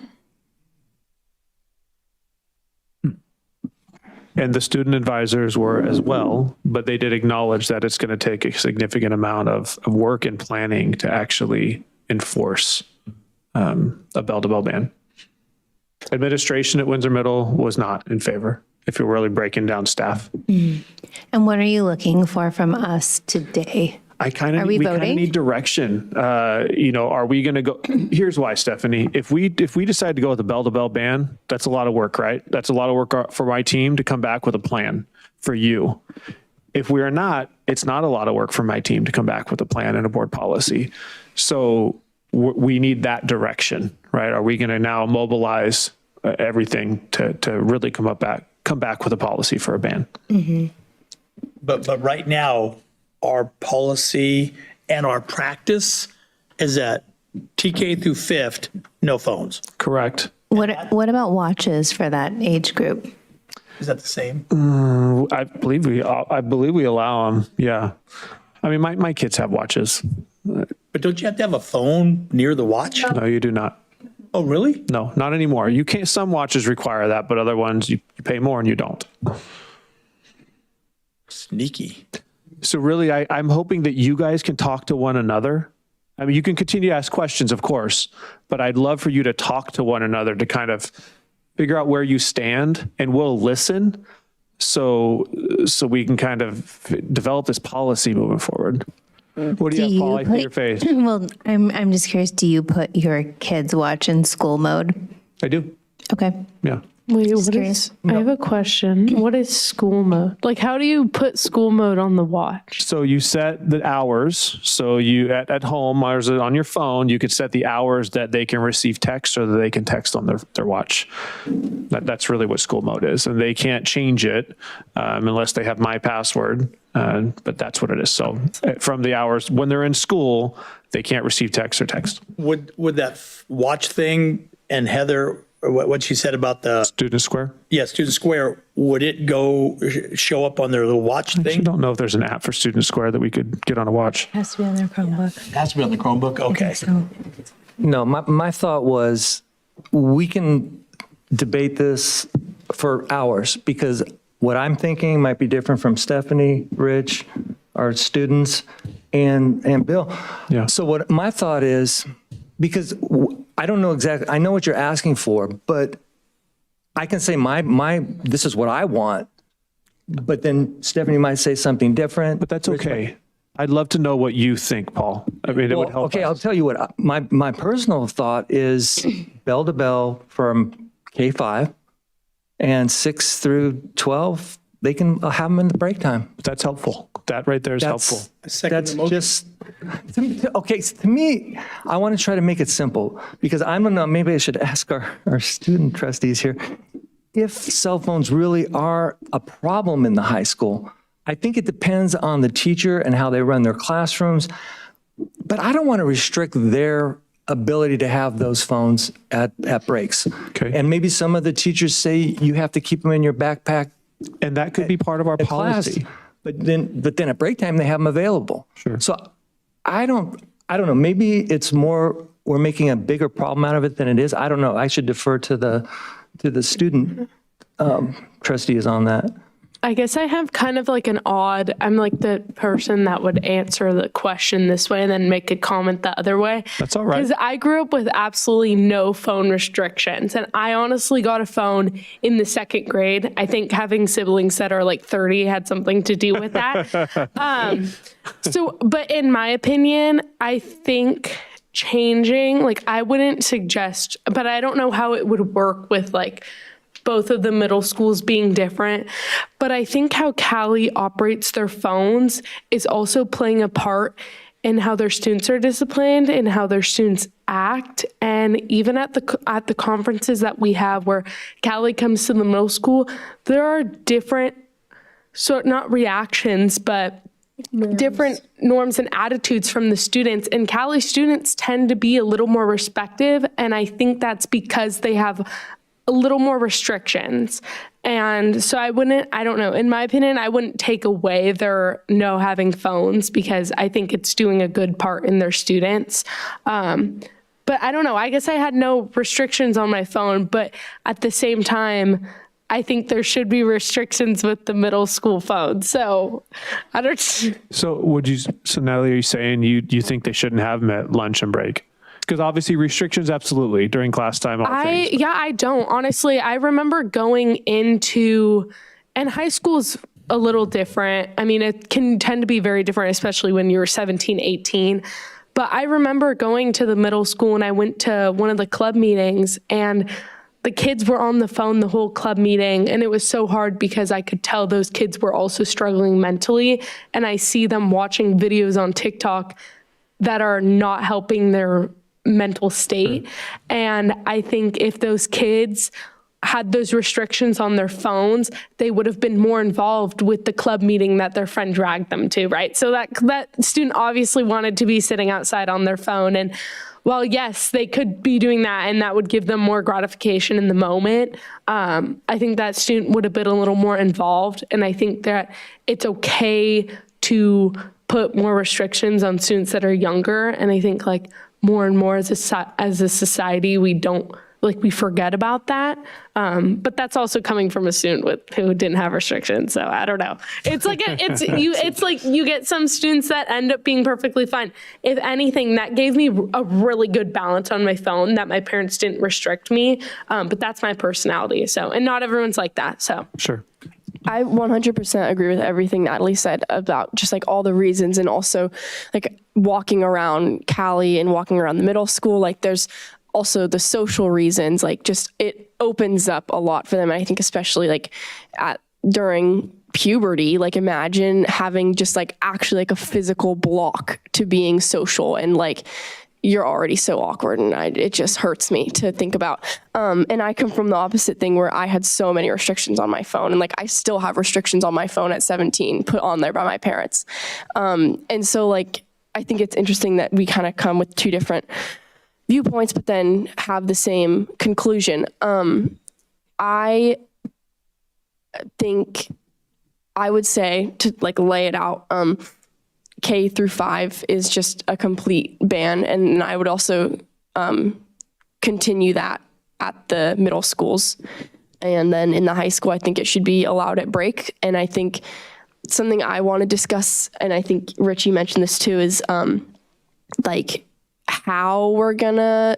And the student advisors were as well, but they did acknowledge that it's going to take a significant amount of work and planning to actually enforce a bell-to-bell ban. Administration at Windsor Middle was not in favor, if you're really breaking down staff. And what are you looking for from us today? We kind of need direction. Are we going to go? Here's why, Stephanie. If we decide to go with a bell-to-bell ban, that's a lot of work, right? That's a lot of work for my team to come back with a plan for you. If we are not, it's not a lot of work for my team to come back with a plan and a board policy. So we need that direction, right? Are we going to now mobilize everything to really come back with a policy for a ban? Mm-hmm. But right now, our policy and our practice is that TK through 5th, no phones. Correct. What about watches for that age group? Is that the same? I believe we allow them. Yeah. I mean, my kids have watches. But don't you have to have a phone near the watch? No, you do not. Oh, really? No, not anymore. You can't. Some watches require that, but other ones you pay more and you don't. Sneaky. So really, I'm hoping that you guys can talk to one another. I mean, you can continue to ask questions, of course, but I'd love for you to talk to one another to kind of figure out where you stand, and we'll listen so we can kind of develop this policy moving forward. What do you have, Paul? I see your face. Well, I'm just curious, do you put your kids' watch in school mode? I do. Okay. Yeah. Wait, I have a question. What is school mode? Like, how do you put school mode on the watch? So you set the hours. So you at home or on your phone, you could set the hours that they can receive text or that they can text on their watch. That's really what school mode is. And they can't change it unless they have my password. But that's what it is. So from the hours when they're in school, they can't receive text or text. Would that watch thing and Heather, or what she said about the Student Square? Yeah, Student Square, would it show up on their little watch thing? I don't know if there's an app for Student Square that we could get on a watch. Has to be on their Chromebook. It has to be on the Chromebook? Okay. No, my thought was we can debate this for hours because what I'm thinking might be different from Stephanie, Rich, our students, and Bill. Yeah. So what my thought is, because I don't know exactly, I know what you're asking for, but I can say this is what I want, but then Stephanie might say something different. But that's okay. I'd love to know what you think, Paul. I mean, it would help. Okay, I'll tell you what, my personal thought is bell to bell from K-5 and 6 through 12, they can have them in the break time. That's helpful. That right there is helpful. That's just, okay, to me, I want to try to make it simple because I don't know, maybe I should ask our student trustees here, if cell phones really are a problem in the high school. I think it depends on the teacher and how they run their classrooms, but I don't want to restrict their ability to have those phones at breaks. Okay. And maybe some of the teachers say you have to keep them in your backpack. And that could be part of our policy. Class. But then at break time, they have them available. Sure. So I don't know. Maybe it's more, we're making a bigger problem out of it than it is. I don't know. I should defer to the student trustees on that. I guess I have kind of like I'm like the person that would answer the question this way and then make a comment the other way. That's all right. Because I grew up with absolutely no phone restrictions. And I honestly got a phone in the 2nd grade. I think having siblings that are like 30 had something to do with that. But in my opinion, I think changing, like I wouldn't suggest, but I don't know how it would work with like both of the middle schools being different. But I think how Cali operates their phones is also playing a part in how their students are disciplined and how their students act. And even at the conferences that we have where Cali comes to the middle school, there are different, not reactions, but different norms and attitudes from the students. And Cali students tend to be a little more respectful. And I think that's because they have a little more restrictions. And so I don't know, in my opinion, I wouldn't take away their no having phones because I think it's doing a good part in their students. But I don't know, I guess I had no restrictions on my phone, but at the same time, I think there should be restrictions with the middle school phone. So I don't. So Natalie, are you saying you think they shouldn't have them at lunch and break? Because obviously restrictions, absolutely, during class time. I don't. Honestly, I remember going into, and high school's a little different. I mean, it can tend to be very different, especially when you're 17, 18. But I remember going to the middle school and I went to one of the club meetings and the kids were on the phone the whole club meeting. And it was so hard because I could tell those kids were also struggling mentally. And I see them watching videos on TikTok that are not helping their mental state. And I think if those kids had those restrictions on their phones, they would have been more involved with the club meeting that their friend dragged them to, right? So that student obviously wanted to be sitting outside on their phone. And while yes, they could be doing that and that would give them more gratification in the moment, I think that student would have been a little more involved. And I think that it's okay to put more restrictions on students that are younger. And I think like more and more as a society, we forget about that. But that's also coming from a student who didn't have restrictions. So I don't know. It's like, it's like you get some students that end up being perfectly fine. If anything, that gave me a really good balance on my phone that my parents didn't restrict me. But that's my personality. So, and not everyone's like that. So Sure. I 100% agree with everything Natalie said about just like all the reasons, and also like walking around Cali and walking around the middle school, like there's also the social reasons, like just it opens up a lot for them. And I think especially like during puberty, like imagine having just like actually like a physical block to being social, and like you're already so awkward, and it just hurts me to think about. And I come from the opposite thing where I had so many restrictions on my phone, and like I still have restrictions on my phone at 17 put on there by my parents. And so like I think it's interesting that we kind of come with two different viewpoints, but then have the same conclusion. I think I would say, to like lay it out, K through 5 is just a complete ban. And I would also continue that at the middle schools. And then in the high school, I think it should be allowed at break. And I think something I want to discuss, and I think Richie mentioned this too, is like how we're gonna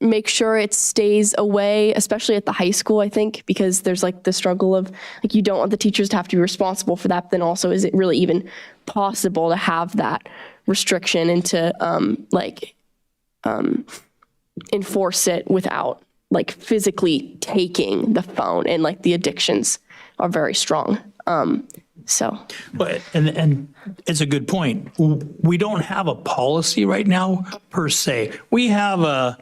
make sure it stays away, especially at the high school, I think, because there's like the struggle of like, you don't want the teachers to have to be responsible for that. But then also, is it really even possible to have that restriction and to enforce it without like physically taking the phone? And like the addictions are very strong. But and it's a good point. We don't have a policy right now per se. We have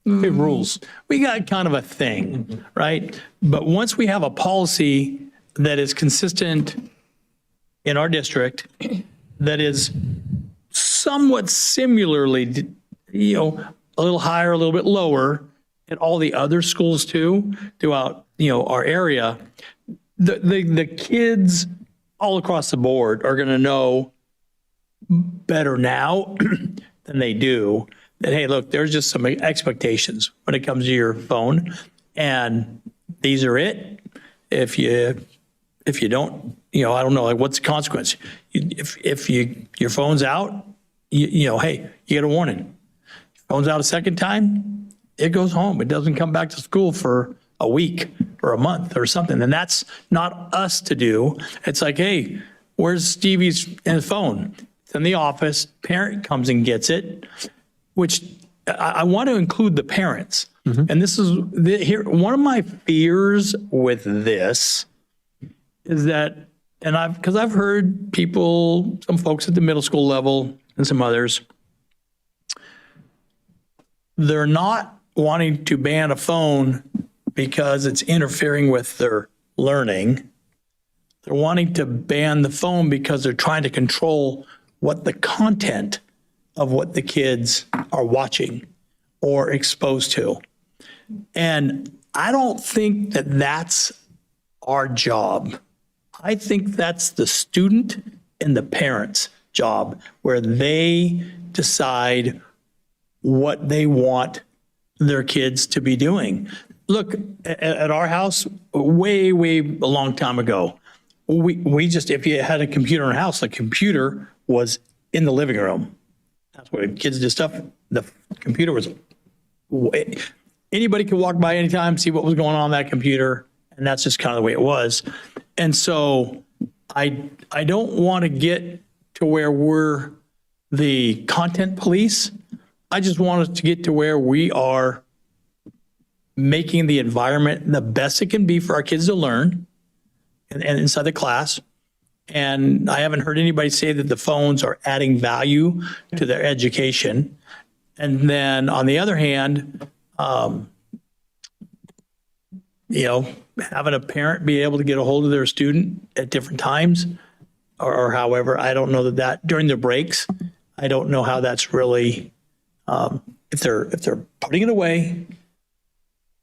rules. We got kind of a thing, right? But once we have a policy that is consistent in our district, that is somewhat similarly, a little higher, a little bit lower at all the other schools too, throughout, our area, the kids all across the board are going to know better now than they do that, hey, look, there's just some expectations when it comes to your phone, and these are it. If you don't, I don't know, like what's the consequence? If your phone's out, hey, you get a warning. Your phone's out a second time, it goes home. It doesn't come back to school for a week or a month or something. And that's not us to do. It's like, hey, where's Stevie's phone? It's in the office. Parent comes and gets it, which I want to include the parents. And this is one of my fears with this is that, because I've heard some folks at the middle school level and some others, they're not wanting to ban a phone because it's interfering with their learning. They're wanting to ban the phone because they're trying to control what the content of what the kids are watching or exposed to. And I don't think that that's our job. I think that's the student and the parent's job, where they decide what they want their kids to be doing. Look, at our house, way a long time ago, we just, if you had a computer in our house, the computer was in the living room. That's where kids did stuff. The computer was, anybody could walk by anytime, see what was going on that computer, and that's just kind of the way it was. And so I don't want to get to where we're the content police. I just want us to get to where we are making the environment the best it can be for our kids to learn and inside the class. And I haven't heard anybody say that the phones are adding value to their education. And then on the other hand, having a parent be able to get a hold of their student at different times or however, I don't know that during the breaks, I don't know how that's really, if they're putting it away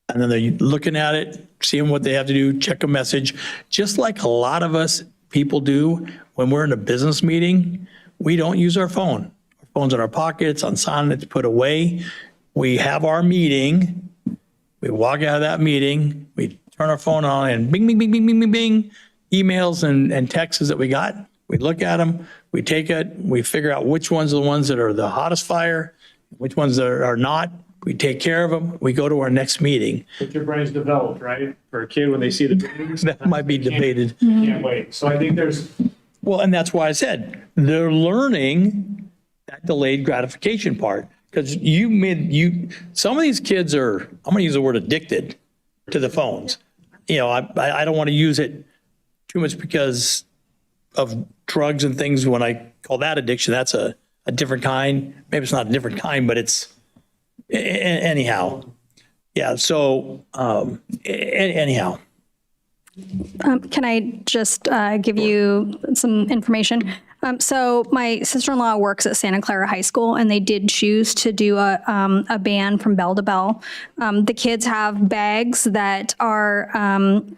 and then they're looking at it, seeing what they have to do, check a message, just like a lot of us people do when we're in a business meeting, we don't use our phone. Our phone's in our pockets, on silent, it's put away. We have our meeting. We walk out of that meeting, we turn our phone on and bing, bing, bing, bing, bing, bing, bing, emails and texts that we got. We look at them, we take it, we figure out which ones are the ones that are the hottest fire, which ones are not. We take care of them. We go to our next meeting. But your brain's developed, right? For a kid, when they see the videos, That might be debated. can't wait. So I think there's, Well, and that's why I said they're learning that delayed gratification part. Because some of these kids are, I'm going to use the word addicted to the phones. I don't want to use it too much because of drugs and things. When I call that addiction, that's a different kind. Maybe it's not a different kind, but it's anyhow. Yeah. So anyhow. Can I just give you some information? So my sister-in-law works at Santa Clara High School, and they did choose to do a ban from bell to bell. The kids have bags that are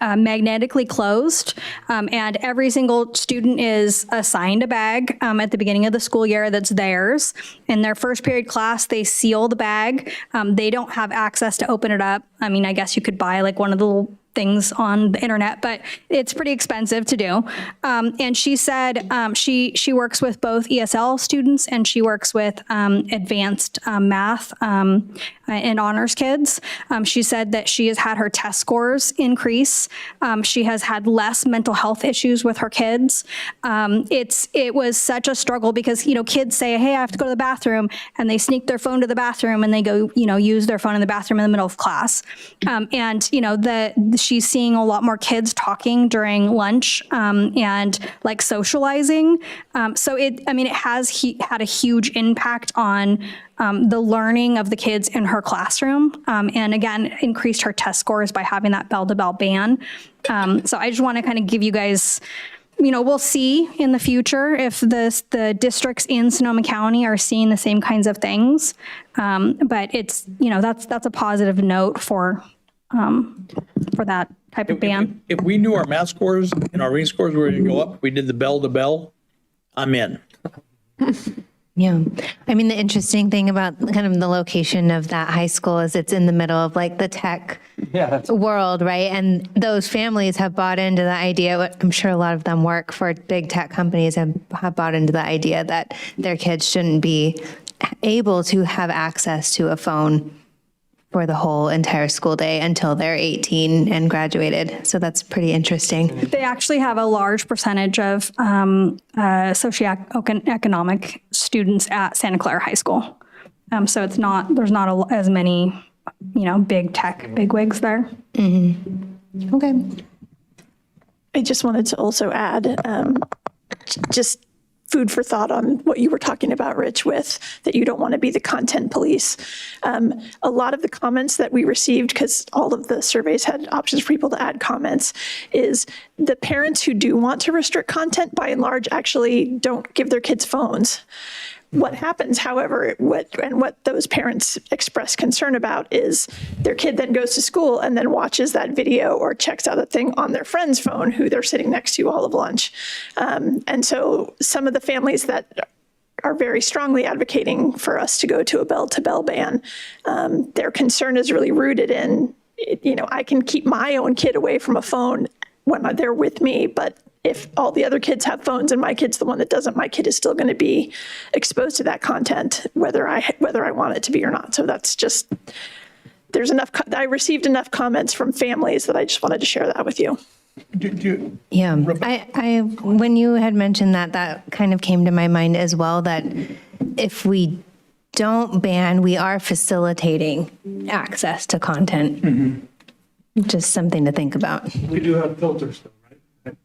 magnetically closed, and every single student is assigned a bag at the beginning of the school year that's theirs. In their first period class, they seal the bag. They don't have access to open it up. I mean, I guess you could buy like one of the little things on the internet, but it's pretty expensive to do. And she said she works with both ESL students and she works with advanced math and honors kids. She said that she has had her test scores increase. She has had less mental health issues with her kids. It was such a struggle because, kids say, hey, I have to go to the bathroom, and they sneak their phone to the bathroom and they go, use their phone in the bathroom in the middle of class. She's seeing a lot more kids talking during lunch and like socializing. So it has had a huge impact on the learning of the kids in her classroom, and again, increased her test scores by having that bell-to-bell ban. So I just want to kind of give you guys, we'll see in the future if the districts in Sonoma County are seeing the same kinds of things. But it's, that's a positive note for that type of ban. If we knew our math scores and our reading scores were going to go up, we did the bell to bell, I'm in. Yeah. I mean, the interesting thing about kind of the location of that high school is it's in the middle of like the tech world, right? And those families have bought into the idea, I'm sure a lot of them work for big tech companies, have bought into the idea that their kids shouldn't be able to have access to a phone for the whole entire school day until they're 18 and graduated. So that's pretty interesting. They actually have a large percentage of socioeconomic students at Santa Clara High School. So there's not as many, big tech bigwigs there. Mm-hmm. Okay. I just wanted to also add, just food for thought on what you were talking about, Rich, with that you don't want to be the content police. A lot of the comments that we received, because all of the surveys had options for people to add comments, is the parents who do want to restrict content, by and large, actually don't give their kids phones. What happens, however, what those parents express concern about is their kid then goes to school and then watches that video or checks out a thing on their friend's phone who they're sitting next to all of lunch. And so some of the families that are very strongly advocating for us to go to a bell-to-bell ban, their concern is really rooted in, I can keep my own kid away from a phone when they're with me, but if all the other kids have phones and my kid's the one that doesn't, my kid is still going to be exposed to that content, whether I want it to be or not. So that's just, I received enough comments from families that I just wanted to share that with you. Yeah, I when you had mentioned that kind of came to my mind as well, that if we don't ban, we are facilitating access to content. Mm-hmm. Just something to think about. we do have filters though, right?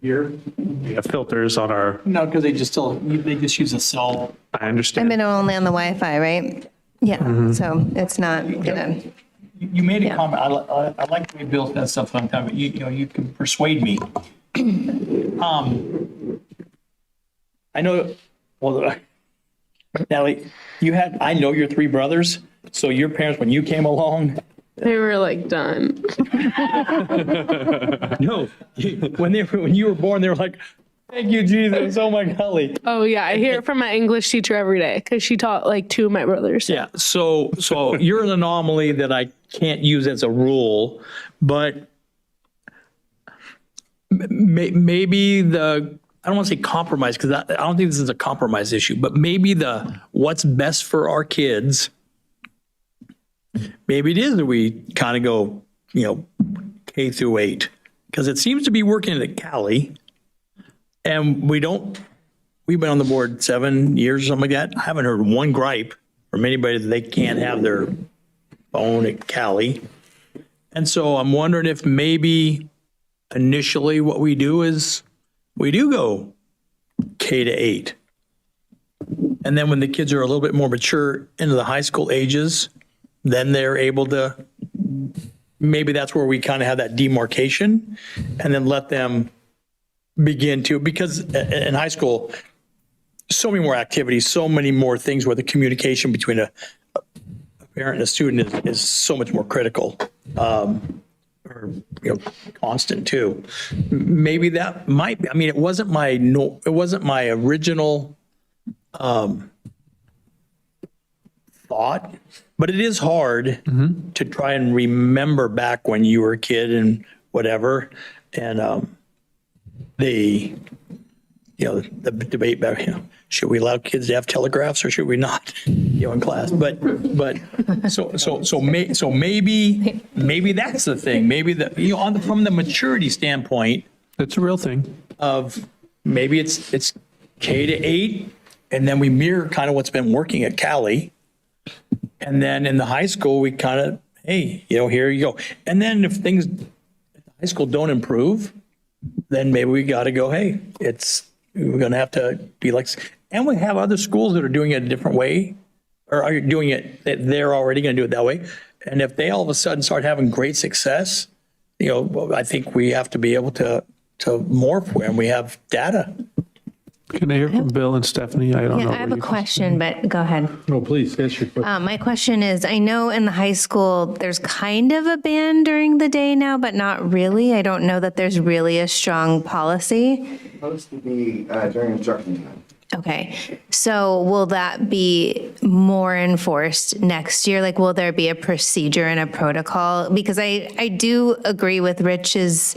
Here, we have filters on our. No, because they just use a cell. I understand. I mean, only on the Wi-Fi, right? Yeah, so it's not gonna. You made a comment. I like the way Bill says stuff sometimes, but you can persuade me. I know, well, Natalie, I know your three brothers, so your parents, when you came along. They were like done. No, when you were born, they were like, thank you, Jesus. Oh my golly. Oh yeah, I hear it from my English teacher every day because she taught like two of my brothers. Yeah. So you're an anomaly that I can't use as a rule, but maybe I don't want to say compromise because I don't think this is a compromise issue, but maybe what's best for our kids. Maybe it is that we kind of go, K through 8, because it seems to be working at Cali. And we've been on the board 7 years or something like that. I haven't heard one gripe from anybody that they can't have their phone at Cali. And so I'm wondering if maybe initially what we do is we do go K to 8. And then when the kids are a little bit more mature into the high school ages, then they're able to, maybe that's where we kind of have that demarcation and then let them begin to, because in high school, so many more activities, so many more things where the communication between a parent and a student is so much more critical, or constant too. Maybe that might be, it wasn't my original thought, but it is hard to try and remember back when you were a kid and whatever. And the debate about, should we allow kids to have telegraphs or should we not, in class? But so maybe that's the thing. Maybe from the maturity standpoint, That's a real thing. of maybe it's K to 8, and then we mirror kind of what's been working at Cali. And then in the high school, we kind of, hey, here you go. And then if things at the high school don't improve, then maybe we got to go, hey, we're going to have to be like, and we have other schools that are doing it a different way, or are doing it, that they're already going to do it that way. And if they all of a sudden start having great success, I think we have to be able to morph when we have data. Can I hear from Bill and Stephanie? I don't know. I have a question, but go ahead. Oh, please, ask your question. My question is, I know in the high school, there's kind of a ban during the day now, but not really. I don't know that there's really a strong policy. Supposed to be during instruction time. Okay, so will that be more enforced next year? Like, will there be a procedure and a protocol? Because I do agree with Rich's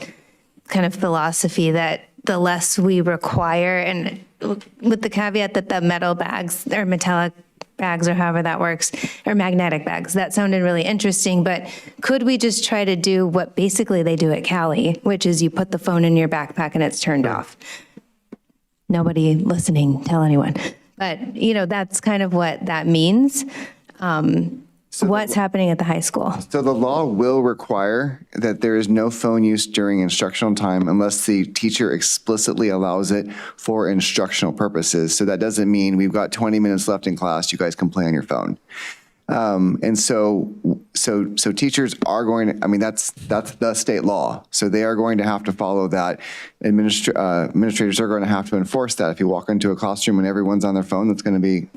kind of philosophy that the less we require, and with the caveat that the metal bags or metallic bags or however that works, or magnetic bags, that sounded really interesting, but could we just try to do what basically they do at Cali, which is you put the phone in your backpack and it's turned off? Nobody listening, tell anyone. But, that's kind of what that means. What's happening at the high school? So the law will require that there is no phone use during instructional time unless the teacher explicitly allows it for instructional purposes. So that doesn't mean we've got 20 minutes left in class, you guys can play on your phone. And so teachers are going to, that's the state law. So they are going to have to follow that. Administrators are going to have to enforce that. If you walk into a classroom and everyone's on their phone, that's going to be,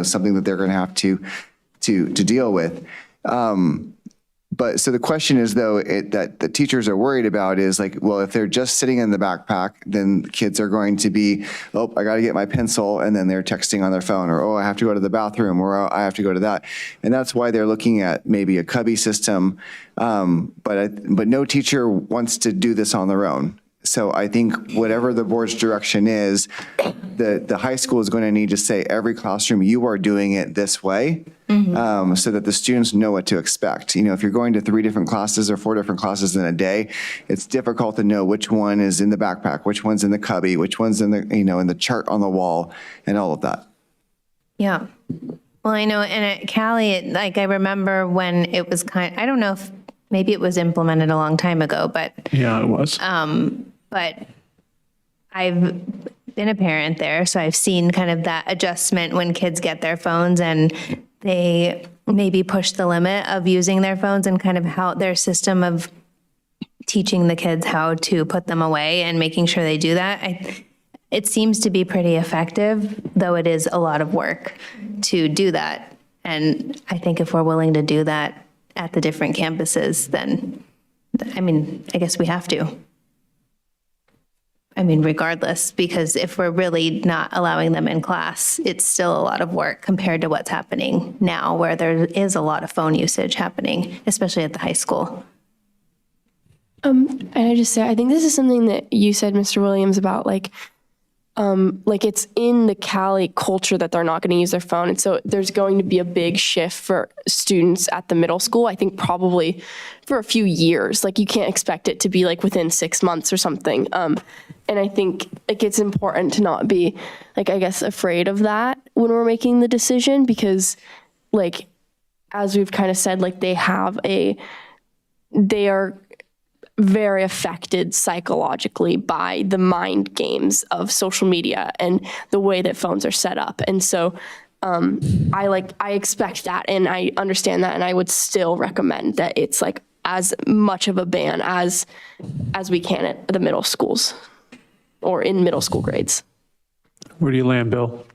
something that they're going to have to deal with. But so the question is, though, that the teachers are worried about is like, well, if they're just sitting in the backpack, then kids are going to be, oh, I got to get my pencil, and then they're texting on their phone, or, oh, I have to go to the bathroom, or oh, I have to go to that. And that's why they're looking at maybe a cubby system. But no teacher wants to do this on their own. So I think whatever the board's direction is, the high school is going to need to say every classroom, you are doing it this way, so that the students know what to expect. If you're going to 3 different classes or 4 different classes in a day, it's difficult to know which one is in the backpack, which one's in the cubby, which one's in the, in the chart on the wall, and all of that. Yeah. Well, I know, and at Cali, I remember when it was I don't know if maybe it was implemented a long time ago, but Yeah, it was. But I've been a parent there, so I've seen kind of that adjustment when kids get their phones, and they maybe push the limit of using their phones and kind of how their system of teaching the kids how to put them away and making sure they do that. It seems to be pretty effective, though it is a lot of work to do that. And I think if we're willing to do that at the different campuses, then, I mean, I guess we have to. I mean, regardless, because if we're really not allowing them in class, it's still a lot of work compared to what's happening now, where there is a lot of phone usage happening, especially at the high school. And I just say, I think this is something that you said, Mr. Williams, about like it's in the Cali culture that they're not going to use their phone. And so there's going to be a big shift for students at the middle school, I think probably for a few years. Like you can't expect it to be like within 6 months or something. And I think like it's important to not be like, I guess, afraid of that when we're making the decision, because like, as we've kind of said, like they are very affected psychologically by the mind games of social media and the way that phones are set up. And so I expect that and I understand that, and I would still recommend that it's like as much of a ban as we can at the middle schools or in middle school grades. Where do you land, Bill?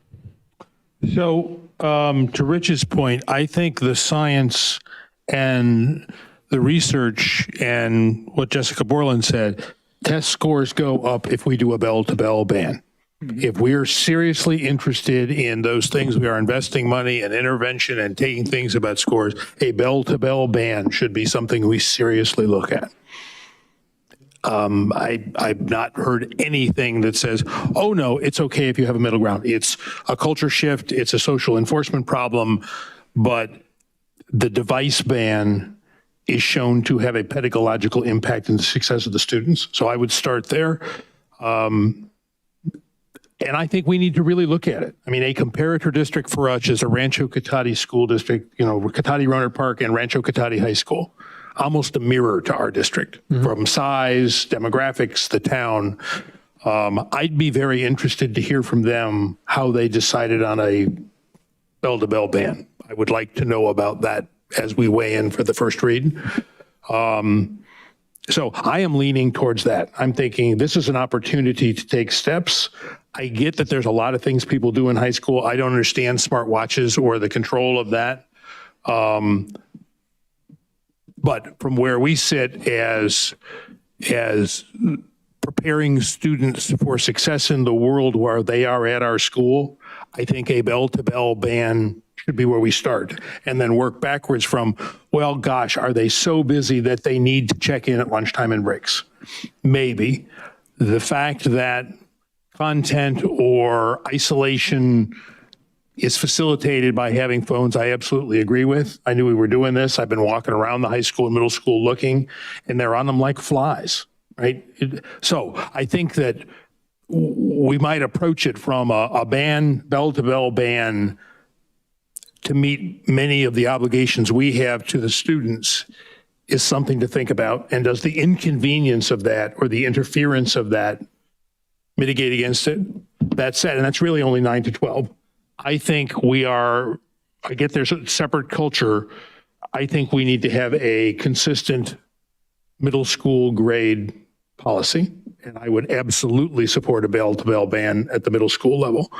So to Rich's point, I think the science and the research and what Jessica Borland said, test scores go up if we do a bell-to-bell ban. If we are seriously interested in those things, we are investing money and intervention and taking things about scores, a bell-to-bell ban should be something we seriously look at. I've not heard anything that says, oh no, it's okay if you have a middle ground. It's a culture shift, it's a social enforcement problem, but the device ban is shown to have a pedagogical impact in the success of the students. So I would start there. And I think we need to really look at it. I mean, a comparator district for us is a Rancho Cotati school district, Cotati Rohnert Park and Rancho Cotati High School, almost a mirror to our district from size, demographics, the town. I'd be very interested to hear from them how they decided on a bell-to-bell ban. I would like to know about that as we weigh in for the first read. So I am leaning towards that. I'm thinking this is an opportunity to take steps. I get that there's a lot of things people do in high school. I don't understand smart watches or the control of that. But from where we sit as preparing students for success in the world where they are at our school, I think a bell-to-bell ban should be where we start, and then work backwards from, well, gosh, are they so busy that they need to check in at lunchtime and breaks? Maybe. The fact that content or isolation is facilitated by having phones, I absolutely agree with. I knew we were doing this. I've been walking around the high school and middle school looking, and they're on them like flies, right? So I think that we might approach it from a ban, bell-to-bell ban, to meet many of the obligations we have to the students is something to think about. And does the inconvenience of that or the interference of that mitigate against it? That said, and that's really only 9 to 12. I think I get there's a separate culture. I think we need to have a consistent middle school grade policy. And I would absolutely support a bell-to-bell ban at the middle school level.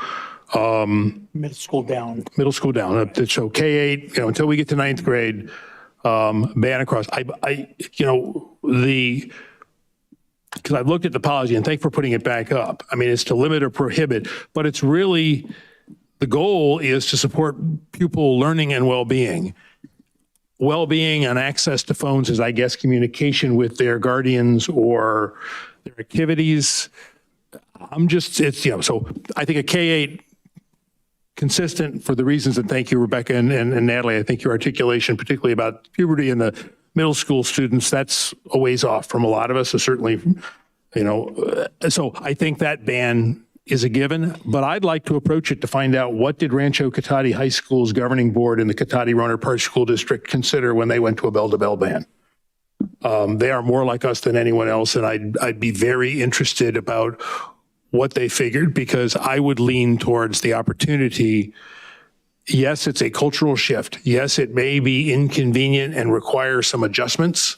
Middle school down. Middle school down. So K-8, until we get to 9th grade, ban across. Because I've looked at the policy, and thank you for putting it back up. I mean, it's to limit or prohibit, but it's really, the goal is to support pupil learning and well-being. Well-being and access to phones is, I guess, communication with their guardians or their activities. So I think a K-8 consistent for the reasons, and thank you, Rebecca and Natalie, I think your articulation, particularly about puberty in the middle school students, that's a ways off from a lot of us, so certainly, so I think that ban is a given, but I'd like to approach it to find out what did Rancho Cotati High School's governing board and the Cotati Rohnert Park School District consider when they went to a bell-to-bell ban. They are more like us than anyone else, and I'd be very interested about what they figured, because I would lean towards the opportunity yes, it's a cultural shift. Yes, it may be inconvenient and require some adjustments.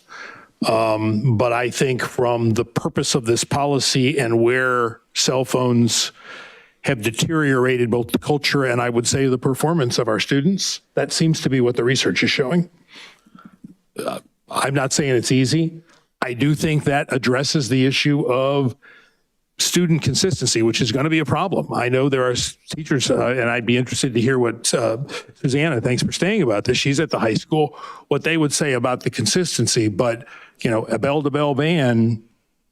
But I think from the purpose of this policy and where cell phones have deteriorated both the culture and I would say the performance of our students, that seems to be what the research is showing. I'm not saying it's easy. I do think that addresses the issue of student consistency, which is going to be a problem. I know there are teachers, and I'd be interested to hear what Susanna, thanks for staying about this. She's at the high school, what they would say about the consistency, but a bell-to-bell ban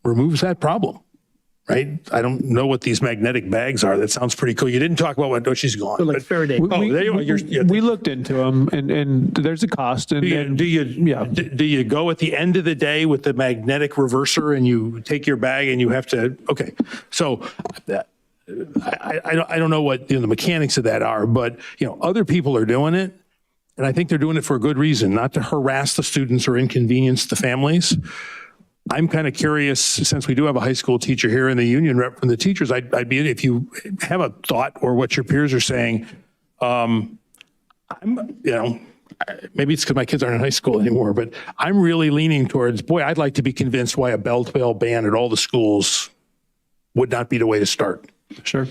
removes that problem, right? I don't know what these magnetic bags are. That sounds pretty cool. You didn't talk about what, she's gone. Like Faraday. We looked into them, and there's a cost. And do you go at the end of the day with the magnetic reverser and you take your bag and you have to, okay. So I don't know what the mechanics of that are, but other people are doing it. And I think they're doing it for a good reason, not to harass the students or inconvenience the families. I'm kind of curious, since we do have a high school teacher here in the union rep from the teachers, I'd be, if you have a thought or what your peers are saying, maybe it's because my kids aren't in high school anymore, but I'm really leaning towards, boy, I'd like to be convinced why a bell-to-bell ban at all the schools would not be the way to start. Sure.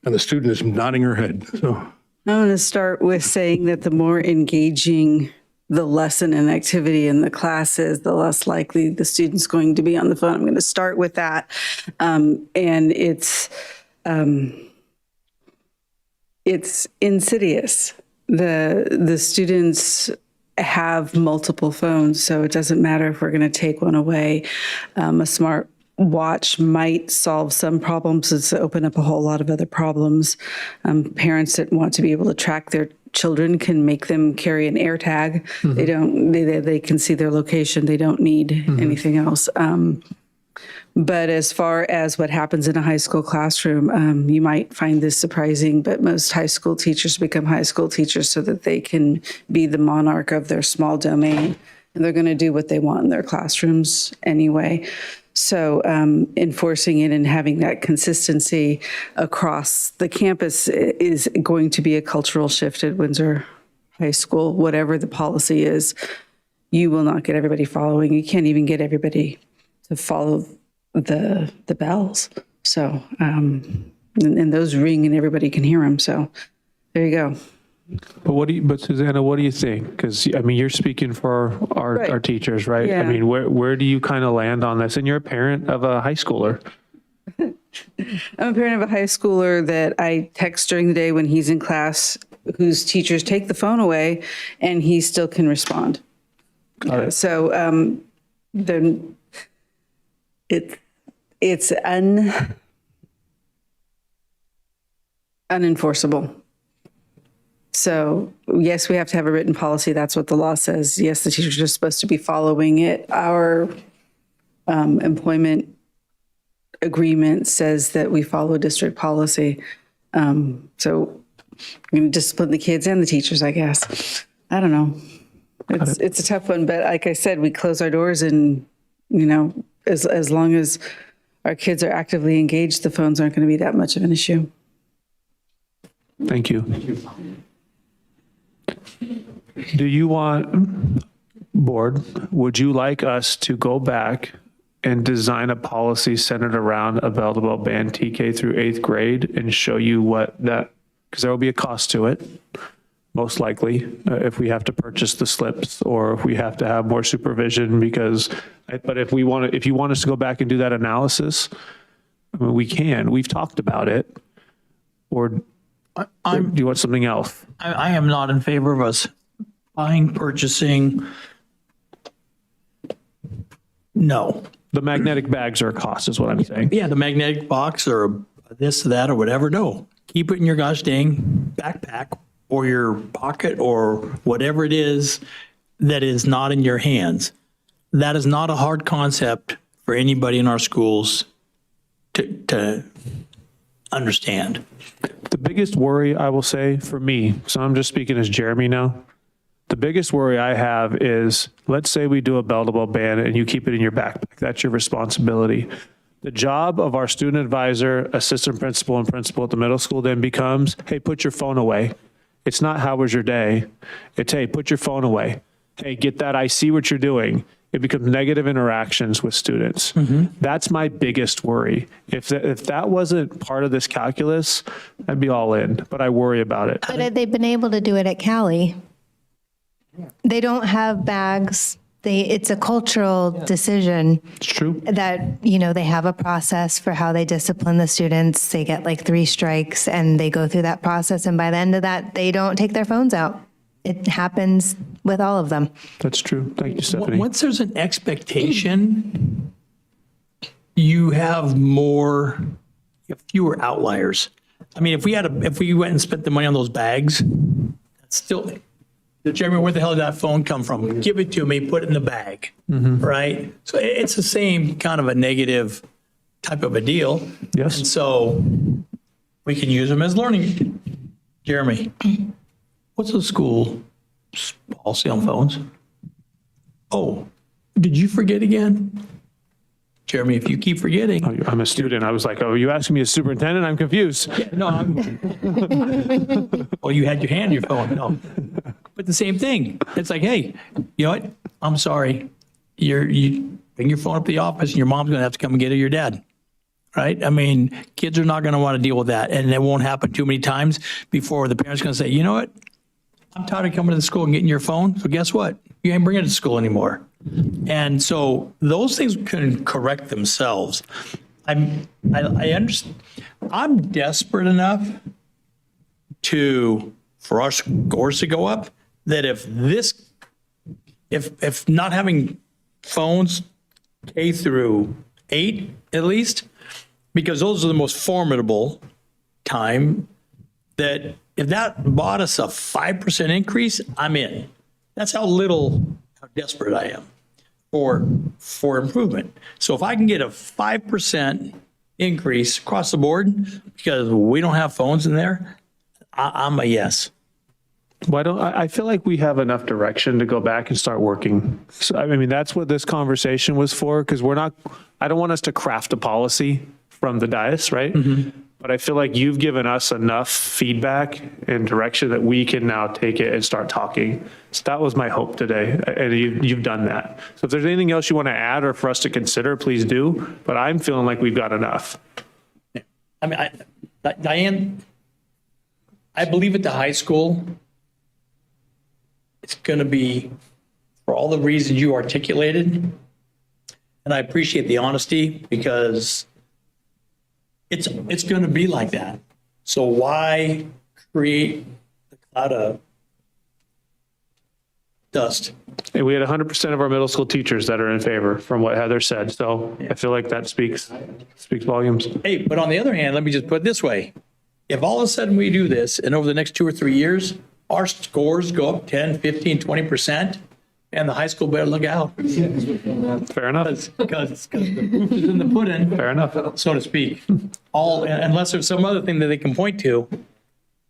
And the student is nodding her head, so. I'm going to start with saying that the more engaging the lesson and activity in the class is, the less likely the student's going to be on the phone. I'm going to start with that. And it's insidious. The students have multiple phones, so it doesn't matter if we're going to take one away. A smart watch might solve some problems. It's open up a whole lot of other problems. Parents that want to be able to track their children can make them carry an air tag. They can see their location. They don't need anything else. But as far as what happens in a high school classroom, you might find this surprising, but most high school teachers become high school teachers so that they can be the monarch of their small domain. And they're going to do what they want in their classrooms anyway. So enforcing it and having that consistency across the campus is going to be a cultural shift at Windsor High School. Whatever the policy is, you will not get everybody following. You can't even get everybody to follow the bells. So, and those ring and everybody can hear them. So there you go. But Susanna, what do you think? Because you're speaking for our teachers, right? Yeah. Where do you kind of land on this? And you're a parent of a high schooler. I'm a parent of a high schooler that I text during the day when he's in class, whose teachers take the phone away, and he still can respond. So then it's unenforceable. So yes, we have to have a written policy. That's what the law says. Yes, the teachers are supposed to be following it. Our employment agreement says that we follow district policy. So we're going to discipline the kids and the teachers, I guess. I don't know. It's a tough one, but like I said, we close our doors and, as long as our kids are actively engaged, the phones aren't going to be that much of an issue. Thank you. Do you want, board, would you like us to go back and design a policy centered around a bell-to-bell ban TK through 8th grade and show you what that, because there will be a cost to it, most likely, if we have to purchase the slips or if we have to have more supervision but if you want us to go back and do that analysis, we can. We've talked about it. Or do you want something else? I am not in favor of us purchasing. No. The magnetic bags are a cost is what I'm saying. Yeah, the magnetic box or this, that, or whatever. No. Keep it in your gosh dang backpack or your pocket or whatever it is that is not in your hands. That is not a hard concept for anybody in our schools to understand. The biggest worry, I will say, for me, so I'm just speaking as Jeremy now, the biggest worry I have is, let's say we do a bell-to-bell ban and you keep it in your backpack. That's your responsibility. The job of our student advisor, assistant principal, and principal at the middle school then becomes, hey, put your phone away. It's not how was your day. It's, hey, put your phone away. Hey, get that. I see what you're doing. It becomes negative interactions with students. That's my biggest worry. If that wasn't part of this calculus, I'd be all in, but I worry about it. But they've been able to do it at Cali. They don't have bags. It's a cultural decision. It's true. That, they have a process for how they discipline the students. They get like 3 strikes and they go through that process. And by the end of that, they don't take their phones out. It happens with all of them. That's true. Thank you, Stephanie. Once there's an expectation, you have fewer outliers. I mean, if we went and spent the money on those bags, that's still, Jeremy, where the hell did that phone come from? Give it to me, put it in the bag, right? So it's the same kind of a negative type of a deal. Yes. And so we can use them as learning. Jeremy, what's the school policy on phones? Oh, did you forget again? Jeremy, if you keep forgetting. Oh, I'm a student. I was like, oh, you asking me as superintendent? I'm confused. Yeah, no, well, you had your hand on your phone. No. But the same thing. It's like, hey, you know what? I'm sorry. You bring your phone up to the office and your mom's going to have to come and get it, or your dad. Right? I mean, kids are not going to want to deal with that. And it won't happen too many times before the parents going to say, you know what? I'm tired of coming to the school and getting your phone. So guess what? You ain't bringing it to school anymore. And so those things can correct themselves. I understand. I'm desperate enough for our scores to go up that if not having phones K through 8 at least, because those are the most formidable time, that if that bought us a 5% increase, I'm in. That's how desperate I am for improvement. So if I can get a 5% increase across the board because we don't have phones in there, I'm a yes. I feel like we have enough direction to go back and start working. So, I mean, that's what this conversation was for, because I don't want us to craft a policy from the dais, right? But I feel like you've given us enough feedback and direction that we can now take it and start talking. So that was my hope today, and you've done that. So if there's anything else you want to add or for us to consider, please do. But I'm feeling like we've got enough. I mean, Diane, I believe at the high school, it's going to be for all the reasons you articulated. And I appreciate the honesty, because it's going to be like that. So why create the cloud of dust? And we had 100% of our middle school teachers that are in favor from what Heather said. So I feel like that speaks volumes. Hey, but on the other hand, let me just put it this way. If all of a sudden we do this and over the next 2 or 3 years, our scores go up 10, 15, 20%, and the high school better look out. Fair enough. Because the proof is in the pudding. Fair enough. So to speak. Unless there's some other thing that they can point to.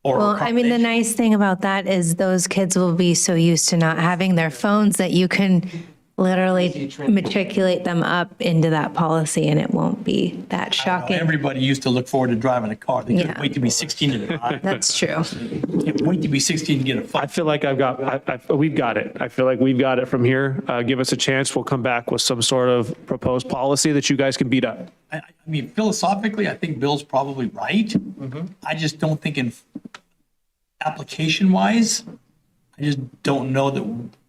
Well, I mean, the nice thing about that is those kids will be so used to not having their phones that you can literally matriculate them up into that policy and it won't be that shocking. Everybody used to look forward to driving a car. They couldn't wait to be 16 to drive. That's true. Can't wait to be 16 to get a phone. I feel like we've got it. I feel like we've got it from here. Give us a chance. We'll come back with some sort of proposed policy that you guys can beat up. I mean, philosophically, I think Bill's probably right. I just don't think in application-wise, I just don't know that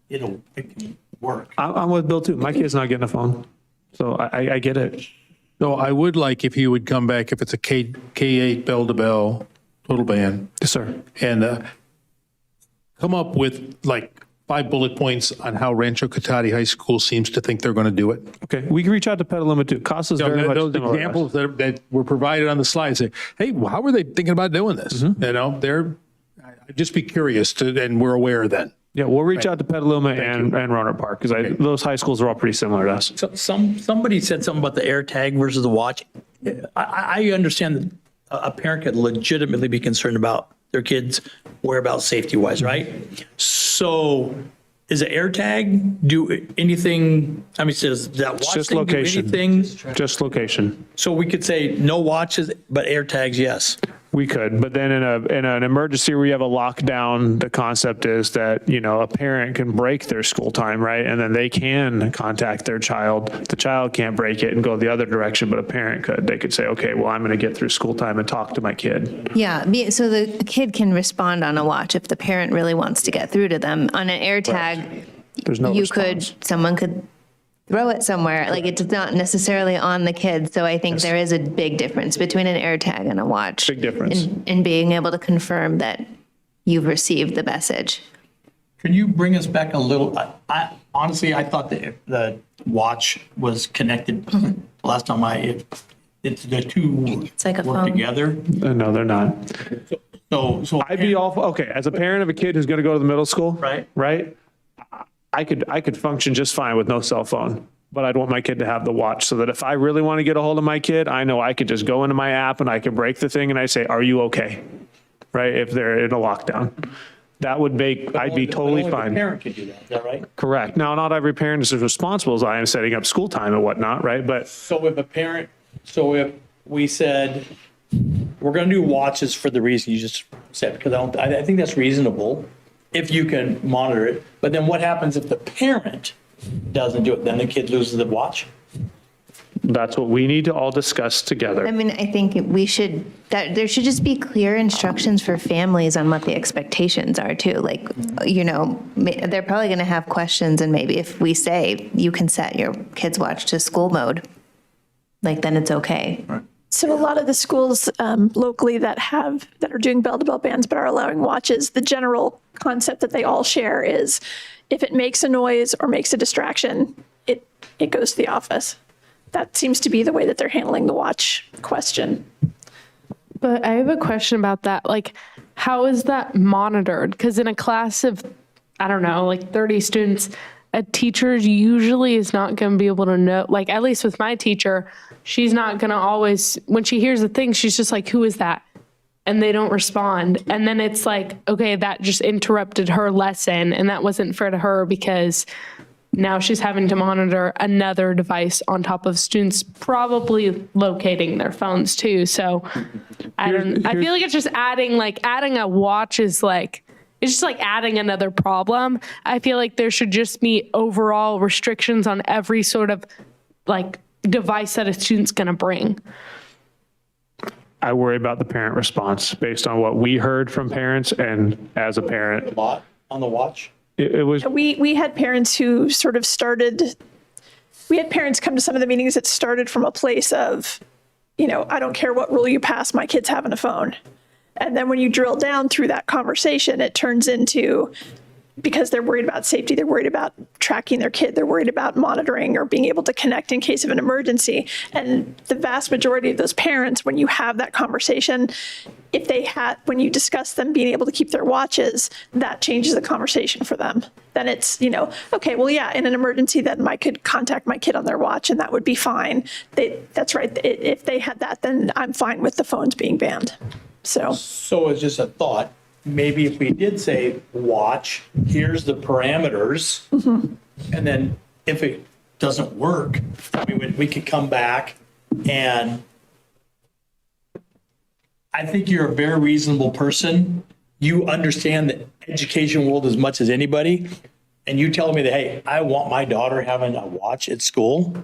it can work. I'm with Bill too. My kid's not getting a phone. So I get it. So I would like if you would come back, if it's a K-8 bell-to-bell total ban. Yes, sir. And come up with like 5 bullet points on how Rancho Cotati High School seems to think they're going to do it. Okay, we can reach out to Petaluma too. Costa's very much those similar. examples that were provided on the slide say, hey, well, how were they thinking about doing this? You know, I'd just be curious and we're aware then. Yeah, we'll reach out to Petaluma and Roanoke Park, because those high schools are all pretty similar to us. So somebody said something about the air tag versus the watch. I understand that a parent could legitimately be concerned about their kids' whereabouts safety-wise, right? So is an AirTag do anything? I mean, does that watch just thing do location. anything? Just location. So we could say no watches, but AirTags, yes. We could, but then in an emergency where you have a lockdown, the concept is that, you know, a parent can break their school time, right? And then they can contact their child. The child can't break it and go the other direction, but a parent could. They could say, okay, well, I'm going to get through school time and talk to my kid. Yeah, so the kid can respond on a watch if the parent really wants to get through to them. On an AirTag, There's no someone could throw it somewhere. Like, it's not necessarily on the kid. So I think there is a big difference between an AirTag and a watch. Big difference. In being able to confirm that you've received the message. Can you bring us back a little? Honestly, I thought the watch was connected. Last time it's the two like a work phone. together. No, they're not. So I'd be all, okay, as a parent of a kid who's going to go to the middle school, right? I could function just fine with no cell phone, but I'd want my kid to have the watch so that if I really want to get a hold of my kid, I know I could just go into my app and I can break the thing and I say, are you okay? Right? If they're in a lockdown. That would make, I'd be totally Only fine. the parent could do that, is that right? Correct. Now, not every parent is as responsible as I am setting up school time and whatnot, right? But So if we said, we're going to do watches for the reason you just said, because I think that's reasonable if you can monitor it. But then what happens if the parent doesn't do it? Then the kid loses the watch? that's what we need to all discuss together. I mean, I think there should just be clear instructions for families on what the expectations are too. Like, you know, they're probably going to have questions, and maybe if we say you can set your kids' watch to school mode, like, then it's okay. Right. So a lot of the schools locally that are doing bell-to-bell bans but are allowing watches, the general concept that they all share is if it makes a noise or makes a distraction, it goes to the office. That seems to be the way that they're handling the watch question. But I have a question about that. Like, how is that monitored? Because in a class of, I don't know, like 30 students, a teacher usually is not going to be able to know, like, at least with my teacher, she's not going to always, when she hears a thing, she's just like, who is that? And they don't respond. And then it's like, okay, that just interrupted her lesson. And that wasn't fair to her because now she's having to monitor another device on top of students probably locating their phones too. So I feel like it's just adding a watch is like, it's just like adding another problem. I feel like there should just be overall restrictions on every sort of like device that a student's going to bring. I worry about the parent response based on what we heard from parents and as a parent. A lot on the watch? It was. We had parents who sort of we had parents come to some of the meetings that started from a place of, you know, I don't care what rule you pass, my kid's having a phone. And then when you drill down through that conversation, it turns into, because they're worried about safety, they're worried about tracking their kid, they're worried about monitoring or being able to connect in case of an emergency. And the vast majority of those parents, when you have that conversation, when you discuss them being able to keep their watches, that changes the conversation for them. Then it's, you know, okay, well, yeah, in an emergency, then I could contact my kid on their watch and that would be fine. That's right. If they had that, then I'm fine with the phones being banned. So it's just a thought. Maybe if we did say watch, here's the parameters, and then if it doesn't work, we could come back, and I think you're a very reasonable person. You understand the education world as much as anybody, and you telling me that, hey, I want my daughter having a watch at school,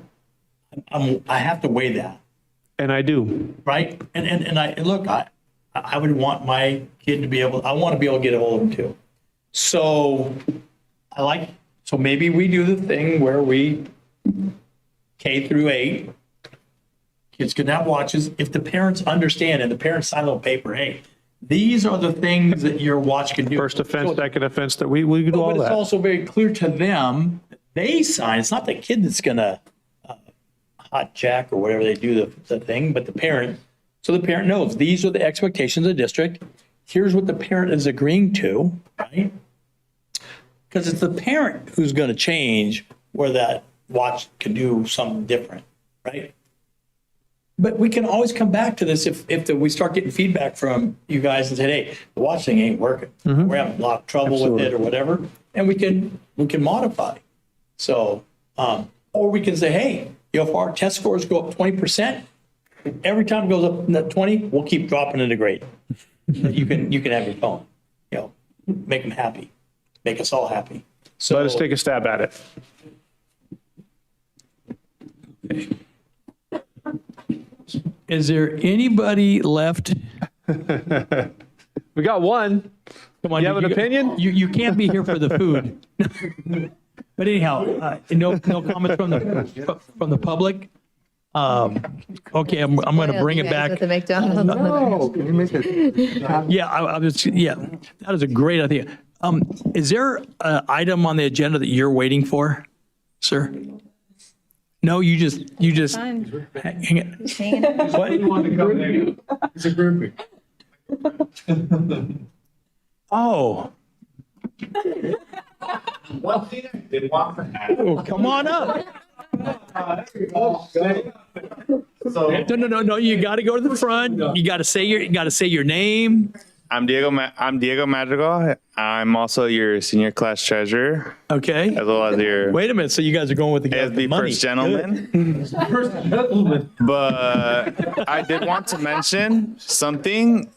I have to weigh that. And I do. Right? And I would want my kid to be able, I want to be able to get a hold of them too. So maybe we do the thing where we, K through 8, kids can have watches. If the parents understand and the parents sign a little paper, hey, these are the things that your watch can do. First offense, second offense, that we do all that. But it's also very clear to them, they sign, it's not the kid that's going to hot jack or whatever they do the thing, but the parent. So the parent knows these are the expectations of the district. Here's what the parent is agreeing to, right? Because it's the parent who's going to change where that watch can do something different, right? But we can always come back to this if we start getting feedback from you guys and say, hey, the watch thing ain't working. We're having a lot of trouble with it or whatever. and we can modify. So, or we can say, hey, if our test scores go up 20%, every time it goes up 20, we'll keep dropping it a grade. You can have your phone, make them happy, make us all happy. So let us take a stab at it. Is there anybody left? We got one. Come on, you have an opinion? You can't be here for the food. But anyhow, no comments from the public. Okay, I'm going to bring it back. With the McDonald's. That is a great idea. Is there an item on the agenda that you're waiting for, sir? No, you just hang it. What? You want to go there? It's a groupie. Oh. Oh, come on up. No. You got to go to the front. You got to say your name. I'm Diego Madrigal. I'm also your senior class treasurer. Okay. As well as your. Wait a minute. So you guys are going with the ASB money. first gentleman. But I did want to mention something.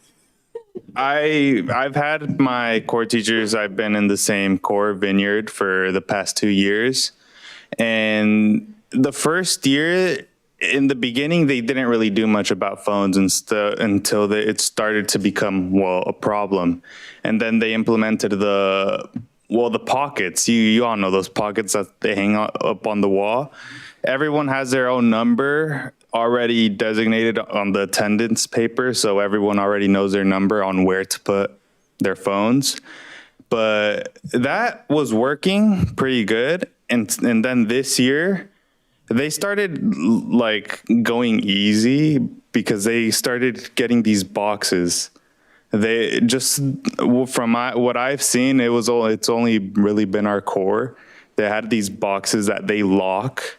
I've had my core teachers. I've been in the same core vineyard for the past 2 years, and the first year. In the beginning, they didn't really do much about phones until it started to become, a problem. And then they implemented the pockets. You all know those pockets that they hang up on the wall. Everyone has their own number already designated on the attendance paper, so everyone already knows their number on where to put their phones. But that was working pretty good. And then this year, they started going easy because they started getting these boxes. They just, from what I've seen, it's only really been our core. They had these boxes that they lock.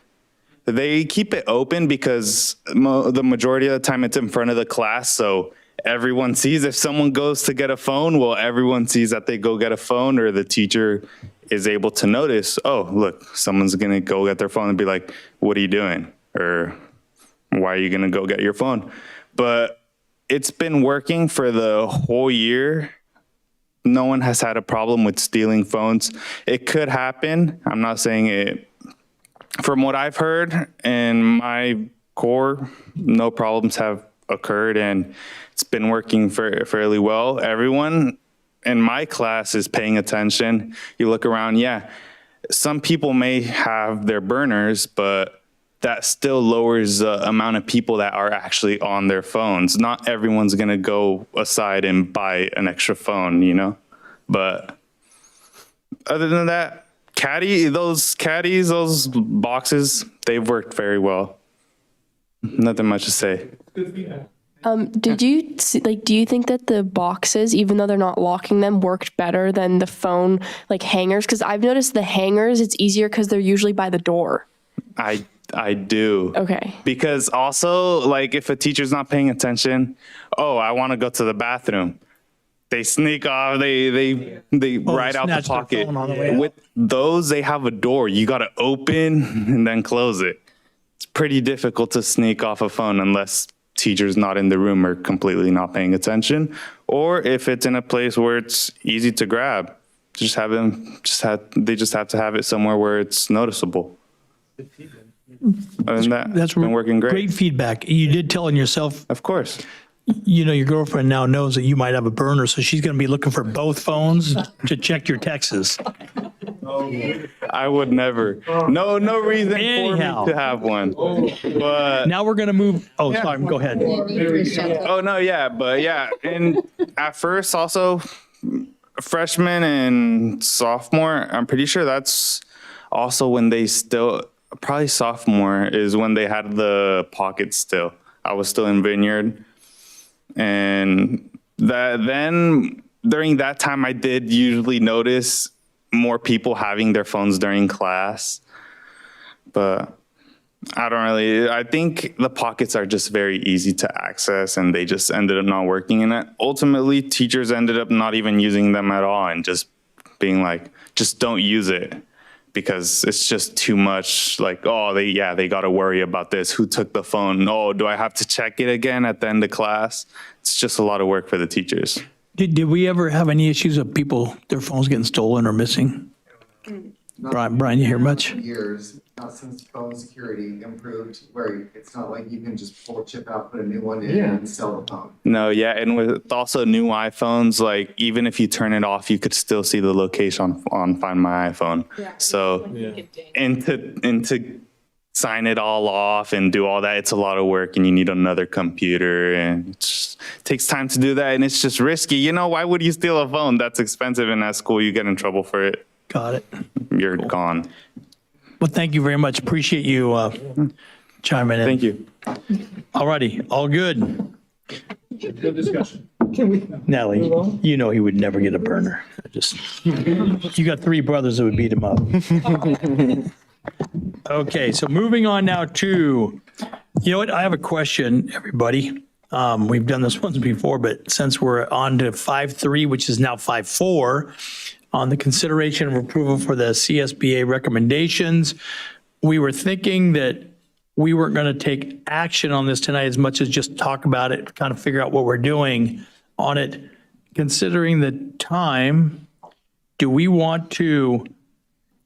They keep it open because the majority of the time it's in front of the class. So everyone sees if someone goes to get a phone, everyone sees that they go get a phone, or the teacher is able to notice, oh, look, someone's going to go get their phone and be like, what are you doing? Or why are you going to go get your phone? But it's been working for the whole year. No one has had a problem with stealing phones. It could happen. I'm not saying it. From what I've heard in my core, no problems have occurred, and it's been working fairly well. Everyone in my class is paying attention. You look around, some people may have their burners, but that still lowers the amount of people that are actually on their phones. Not everyone's gonna go aside and buy an extra phone, But other than that, those boxes, they've worked very well. Nothing much to say. Do you think that the boxes, even though they're not locking them, worked better than the phone hangers? Because I've noticed the hangers, it's easier because they're usually by the door. I do. Okay. Because also, if a teacher's not paying attention, I want to go to the bathroom. They sneak off. They right out the pocket. With those, they have a door. You got to open and then close it. It's pretty difficult to sneak off a phone unless teacher's not in the room or completely not paying attention, or if it's in a place where it's easy to grab. They just have to have it somewhere where it's noticeable. Other than that, That's been working great. Great feedback. You did tell on yourself. Of course. Your girlfriend now knows that you might have a burner, so she's going to be looking for both phones to check your texts. I would never. No reason for me to have one. But now we're going to move. Oh, sorry. Go ahead. Oh, no, and at first also freshman and sophomore, I'm pretty sure that's also when they probably sophomore is when they had the pockets still. I was still in Vineyard. And then during that time, I did usually notice more people having their phones during class. But I think the pockets are just very easy to access, and they just ended up not working. And ultimately, teachers ended up not even using them at all and just being like, just don't use it because it's just too much. Like, oh, they got to worry about this. Who took the phone? Oh, do I have to check it again at the end of class? It's just a lot of work for the teachers. Did we ever have any issues of people, their phones getting stolen or missing? Brian, you hear much? Years, not since phone security improved, where it's not like you can just pull a chip out, put a new one in, and sell the phone. No, yeah, and with also new iPhones, like even if you turn it off, you could still see the location on Find My iPhone. So, and to sign it all off and do all that, it's a lot of work, and you need another computer, and it just takes time to do that, and it's just risky. You know, why would you steal a phone? That's expensive, and at school you get in trouble for it. Got it. You're gone. Well, thank you very much. Appreciate you chiming in. Thank you. All righty, all good. Good discussion. Natalie, you know he would never get a burner. You got 3 brothers that would beat him up. Okay, so moving on now to, you know what, I have a question, everybody. We've done this once before, but since we're on to 5.3, which is now 5.4, on the consideration of approval for the CSBA recommendations, we were thinking that we weren't going to take action on this tonight as much as just talk about it, kind of figure out what we're doing on it. Considering the time, do we want to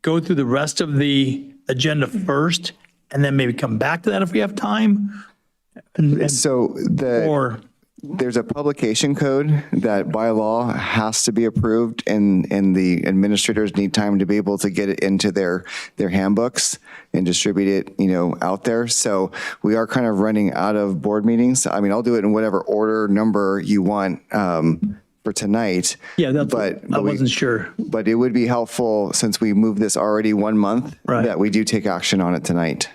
go through the rest of the agenda first and then maybe come back to that if we have time? There's a publication code that by law has to be approved, and the administrators need time to be able to get it into their handbooks and distribute it, out there. So we are kind of running out of board meetings. I mean, I'll do it in whatever order number you want for tonight. Yeah, I wasn't sure. But it would be helpful, since we moved this already 1 month, that we do take action on it tonight.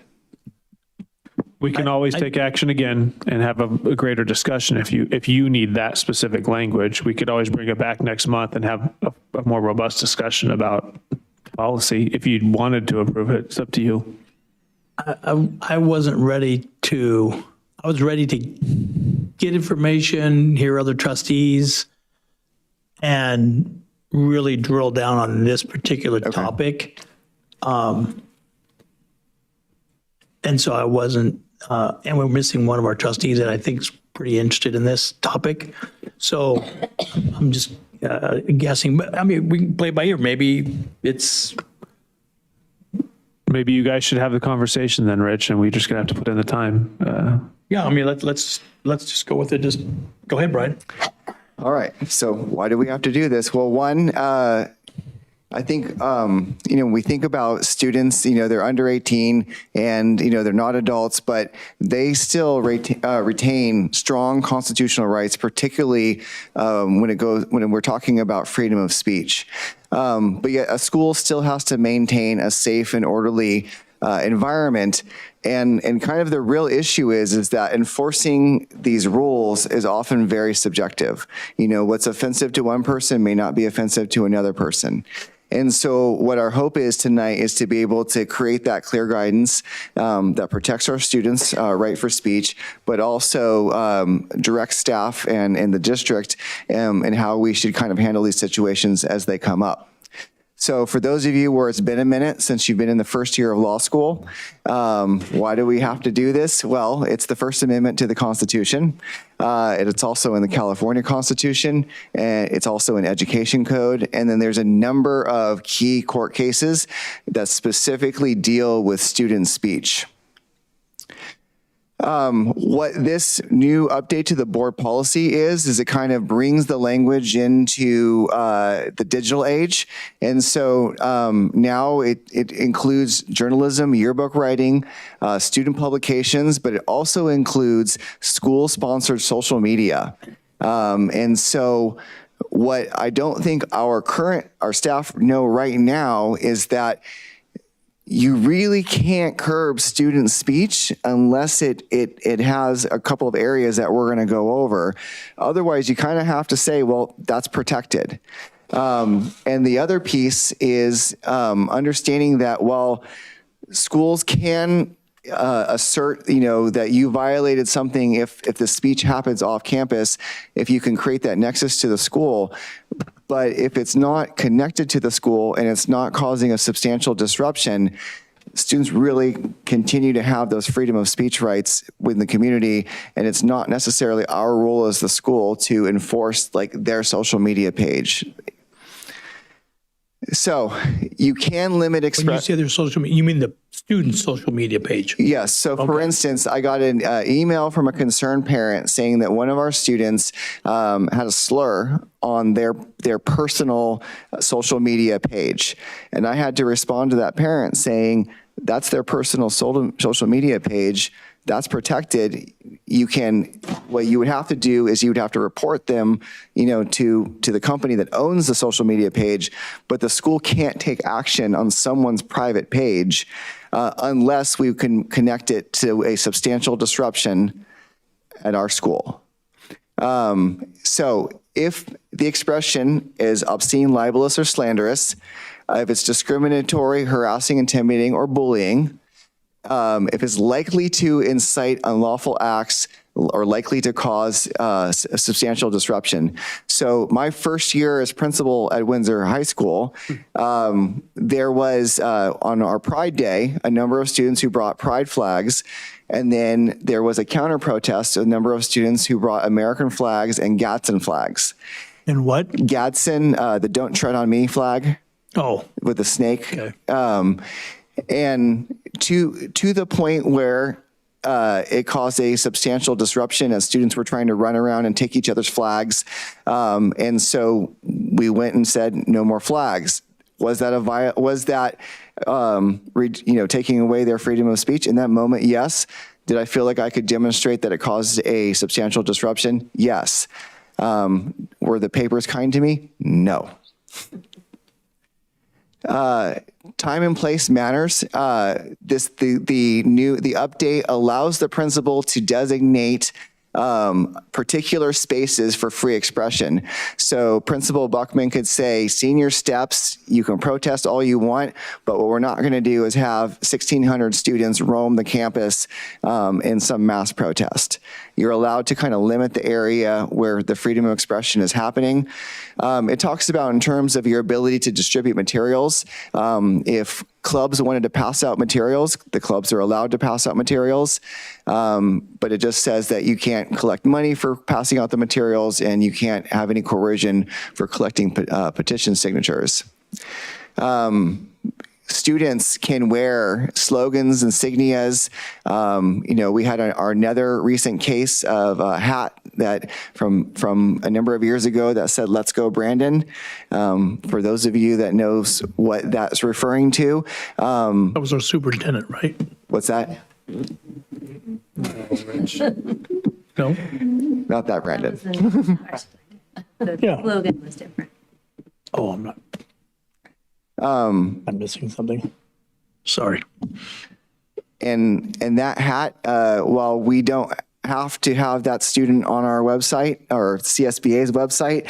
We can always take action again and have a greater discussion. If you need that specific language, we could always bring it back next month and have a more robust discussion about policy. If you wanted to approve it, it's up to you. I wasn't ready to, I was ready to get information, hear other trustees, and really drill down on this particular topic. And so I wasn't, and we're missing one of our trustees that I think is pretty interested in this topic. So I'm just guessing, but I mean, we can play it by ear. Maybe you guys should have the conversation then, Rich, and we just gonna have to put in the time. Yeah, I mean, let's just go with it. Just go ahead, Brian. All right. So why do we have to do this? Well, one, I think, when we think about students, they're under 18 and, they're not adults, but they still retain strong constitutional rights, particularly when we're talking about freedom of speech. But yet a school still has to maintain a safe and orderly environment. And kind of the real issue is that enforcing these rules is often very subjective. What's offensive to one person may not be offensive to another person. And so what our hope is tonight is to be able to create that clear guidance that protects our students' right for speech, but also direct staff and the district and how we should kind of handle these situations as they come up. So for those of you where it's been a minute since you've been in the first year of law school, why do we have to do this? Well, it's the First Amendment to the Constitution. It's also in the California Constitution, and it's also in Education Code. And then there's a number of key court cases that specifically deal with student speech. What this new update to the board policy is it kind of brings the language into the digital age. And so now it includes journalism, yearbook writing, student publications, but it also includes school-sponsored social media. And so what I don't think our staff know right now is that you really can't curb student speech unless it has a couple of areas that we're going to go over. Otherwise, you kind of have to say, well, that's protected. And the other piece is understanding that while schools can assert, that you violated something if the speech happens off campus, if you can create that nexus to the school, But if it's not connected to the school and it's not causing a substantial disruption, students really continue to have those freedom of speech rights within the community, and it's not necessarily our role as the school to enforce like their social media page. So you can limit When you say their social media, you mean the student's social media page? Yes. So for instance, I got an email from a concerned parent saying that one of our students had a slur on their personal social media page. And I had to respond to that parent saying, that's their personal social media page. That's protected. What you would have to do is you would have to report them, to the company that owns the social media page, but the school can't take action on someone's private page unless we can connect it to a substantial disruption at our school. So if the expression is obscene, libelous, or slanderous, if it's discriminatory, harassing, intimidating, or bullying, if it's likely to incite unlawful acts or likely to cause a substantial disruption. So my first year as principal at Windsor High School, there was on our Pride Day, a number of students who brought pride flags. And then there was a counter protest, a number of students who brought American flags and Gadsden flags. And what? Gadsden, the Don't Tread on Me flag. Oh. With the snake. Okay. And to the point where it caused a substantial disruption as students were trying to run around and take each other's flags. And so we went and said, no more flags. Was that taking away their freedom of speech in that moment? Yes. Did I feel like I could demonstrate that it caused a substantial disruption? Yes. Were the papers kind to me? No. Time and place matters. The update allows the principal to designate particular spaces for free expression. So Principal Buckman could say, senior steps, you can protest all you want, but what we're not going to do is have 1,600 students roam the campus in some mass protest. You're allowed to kind of limit the area where the freedom of expression is happening. It talks about in terms of your ability to distribute materials. If clubs wanted to pass out materials, the clubs are allowed to pass out materials, but it just says that you can't collect money for passing out the materials and you can't have any coercion for collecting petition signatures. Students can wear slogans, insignias. We had our another recent case of a hat that from a number of years ago that said, "Let's go, Brandon." For those of you that knows what that's referring to. That was our superintendent, right? What's that? No? Not that, Brandon. The slogan was different. Oh, I'm not. I'm missing something. Sorry. And that hat, while we don't have to have that student on our website or CSBA's website,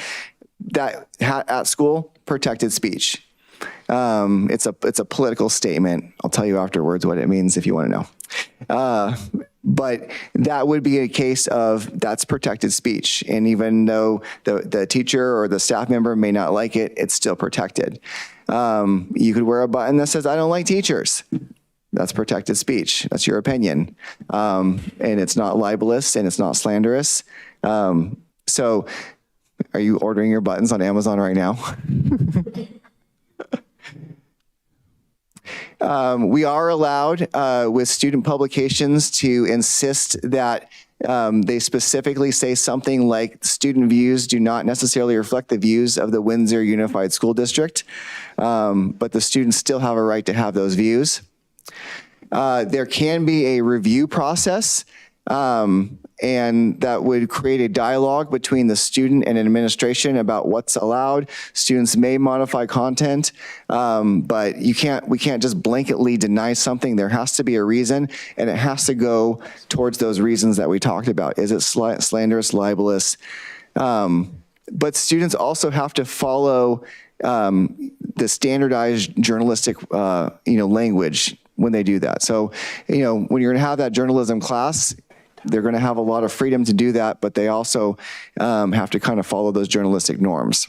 that hat at school, protected speech. It's a political statement. I'll tell you afterwards what it means if you want to know. But that would be a case of that's protected speech. And even though the teacher or the staff member may not like it, it's still protected. You could wear a button that says, "I don't like teachers." That's protected speech. That's your opinion. And it's not libelous and it's not slanderous. So are you ordering your buttons on Amazon right now? We are allowed with student publications to insist that they specifically say something like student views do not necessarily reflect the views of the Windsor Unified School District, but the students still have a right to have those views. There can be a review process, and that would create a dialogue between the student and administration about what's allowed. Students may modify content, but we can't just blanketly deny something. There has to be a reason, and it has to go towards those reasons that we talked about. Is it slanderous, libelous? But students also have to follow the standardized journalistic, language when they do that. So, when you're going to have that journalism class, they're going to have a lot of freedom to do that, but they also have to kind of follow those journalistic norms.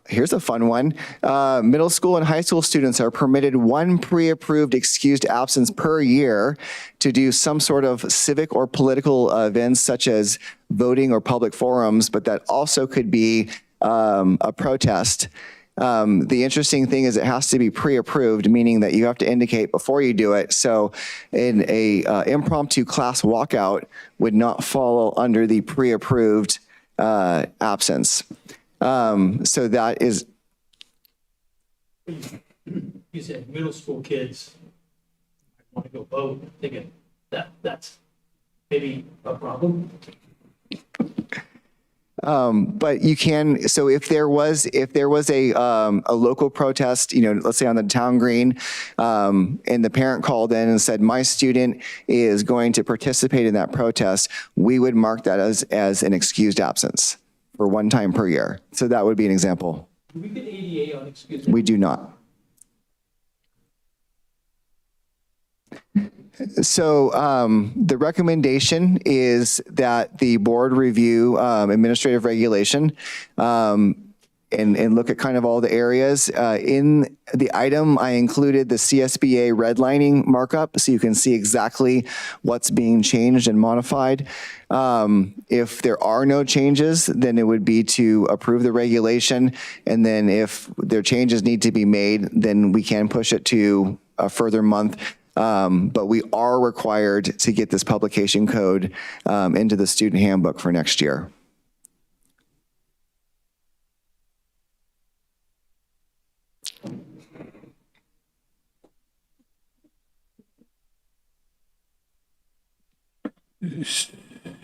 here's a fun one. Middle school and high school students are permitted one pre-approved excused absence per year to do some sort of civic or political events such as voting or public forums, but that also could be a protest. The interesting thing is it has to be pre-approved, meaning that you have to indicate before you do it. So in a impromptu class walkout would not fall under the pre-approved absence. So that is. You said middle school kids want to go vote, thinking that's maybe a problem. But you can, so if there was a local protest, let's say on the town green, and the parent called in and said, my student is going to participate in that protest, we would mark that as an excused absence for one time per year. So that would be an example. Do we get ADA on excuse? We do not. So the recommendation is that the board review administrative regulation and look at kind of all the areas. In the item, I included the CSBA redlining markup so you can see exactly what's being changed and modified. If there are no changes, then it would be to approve the regulation. And then if their changes need to be made, then we can push it to a further month. But we are required to get this publication code into the student handbook for next year.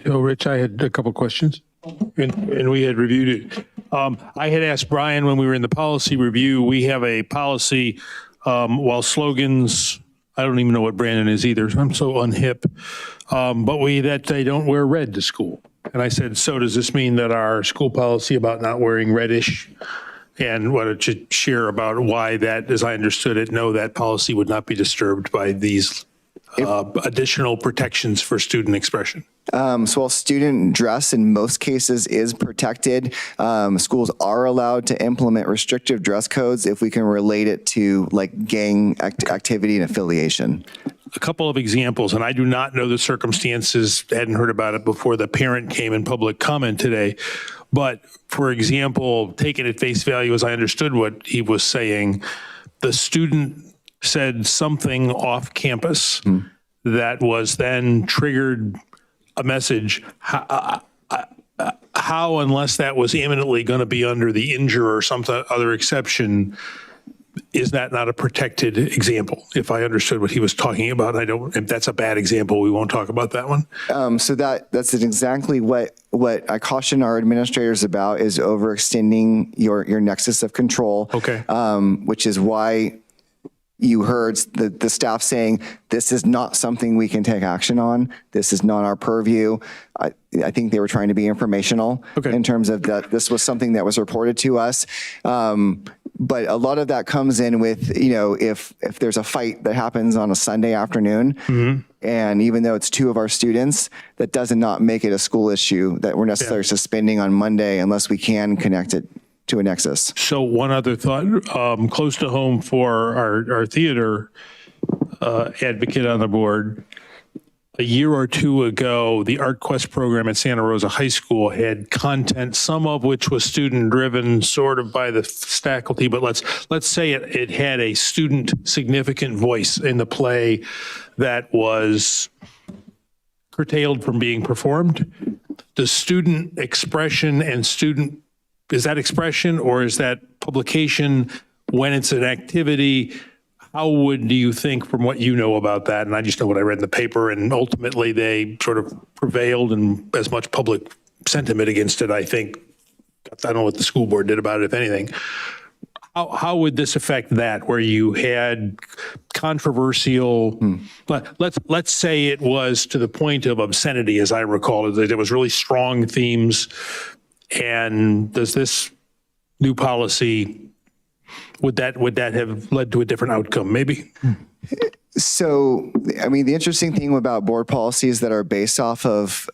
So, Rich, I had a couple questions, and we had reviewed it. I had asked Brian when we were in the policy review, we have a policy while slogans, I don't even know what Brandon is either, I'm so unhip, but that they don't wear red to school. And I said, so does this mean that our school policy about not wearing reddish, and what to share about why that, as I understood it, no, that policy would not be disturbed by these additional protections for student expression? So while student dress in most cases is protected, schools are allowed to implement restrictive dress codes if we can relate it to like gang activity and affiliation. A couple of examples, and I do not know the circumstances, hadn't heard about it before the parent came in public comment today. But for example, taken at face value, as I understood what he was saying, the student said something off campus that was then triggered a message. How, unless that was imminently going to be under the injure or some other exception, is that not a protected example? If I understood what he was talking about, if that's a bad example, we won't talk about that one. So that's exactly what I caution our administrators about, is overextending your nexus of control. Okay. Which is why you heard the staff saying, this is not something we can take action on. This is not our purview. I think they were trying to be informational in terms of that this was something that was reported to us. But a lot of that comes in with, if there's a fight that happens on a Sunday afternoon, and even though it's two of our students, that does not make it a school issue that we're necessarily suspending on Monday unless we can connect it to a nexus. So one other thought, close to home for our theater advocate on the board. A year or two ago, the Art Quest program at Santa Rosa High School had content, some of which was student driven, sort of by the faculty, but let's say it had a student significant voice in the play that was curtailed from being performed. The student expression and is that expression or is that publication when it's an activity? How do you think, from what you know about that, and I just know what I read in the paper, and ultimately they sort of prevailed and as much public sentiment against it, I think, I don't know what the school board did about it, if anything. How would this affect that, where you had controversial, let's say it was to the point of obscenity, as I recall, there was really strong themes, and does this new policy, would that have led to a different outcome, maybe? So, I mean, the interesting thing about board policies that are based off of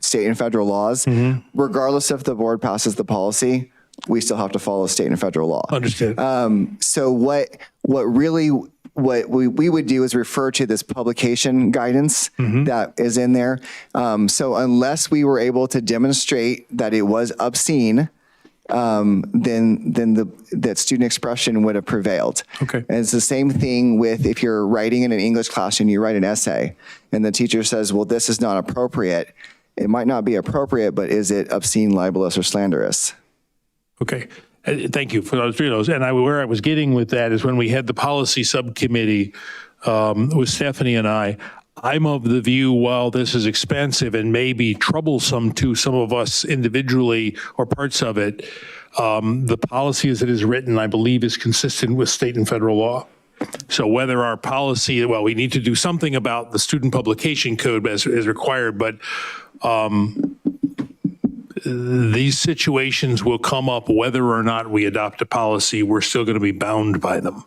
state and federal laws, regardless if the board passes the policy, we still have to follow state and federal law. Understood. So what we would do is refer to this publication guidance that is in there. So unless we were able to demonstrate that it was obscene, then that student expression would have prevailed. Okay. And it's the same thing with if you're writing in an English class and you write an essay and the teacher says, well, this is not appropriate. It might not be appropriate, but is it obscene, libelous, or slanderous? Okay. Thank you for those three of those. And where I was getting with that is when we had the policy subcommittee with Stephanie and I'm of the view, while this is expensive and maybe troublesome to some of us individually or parts of it, the policy as it is written, I believe, is consistent with state and federal law. So whether our policy, well, we need to do something about the student publication code as required, but these situations will come up whether or not we adopt a policy. We're still going to be bound by them,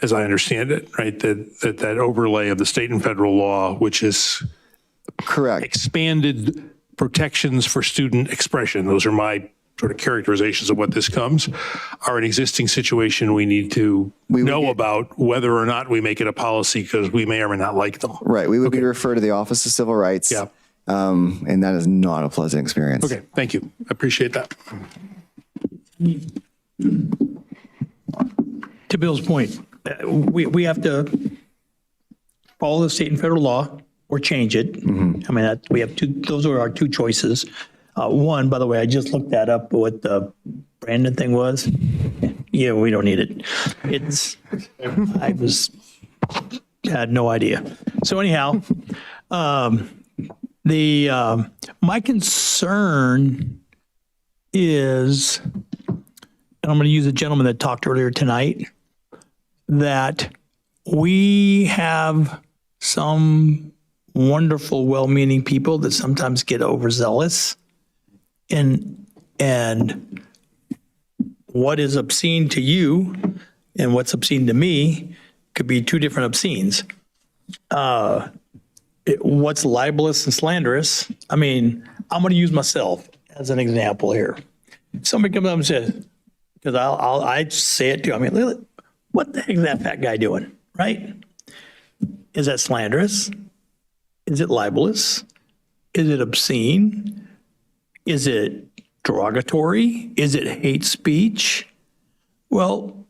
as I understand it, right? That overlay of the state and federal law, which is correct, expanded protections for student expression. Those are my sort of characterizations of what this comes, are an existing situation we need to know about whether or not we make it a policy, because we may or may not like them. Right. We would be referred to the Office of Civil Rights. Yeah. And that is not a pleasant experience. Okay, thank you. I appreciate that. To Bill's point, we have to follow the state and federal law or change it. I mean, we have those are our two choices. One, by the way, I just looked that up, what the Brandon thing was. Yeah, we don't need it. Had no idea. So anyhow, my concern is, and I'm going to use a gentleman that talked earlier tonight, that we have some wonderful, well-meaning people that sometimes get overzealous, and what is obscene to you and what's obscene to me could be two different obscenes. What's libelous and slanderous? I mean, I'm going to use myself as an example here. Somebody comes up and says, because I say it too. I mean, what the heck is that fat guy doing, right? Is that slanderous? Is it libelous? Is it obscene? Is it derogatory? Is it hate speech? Well,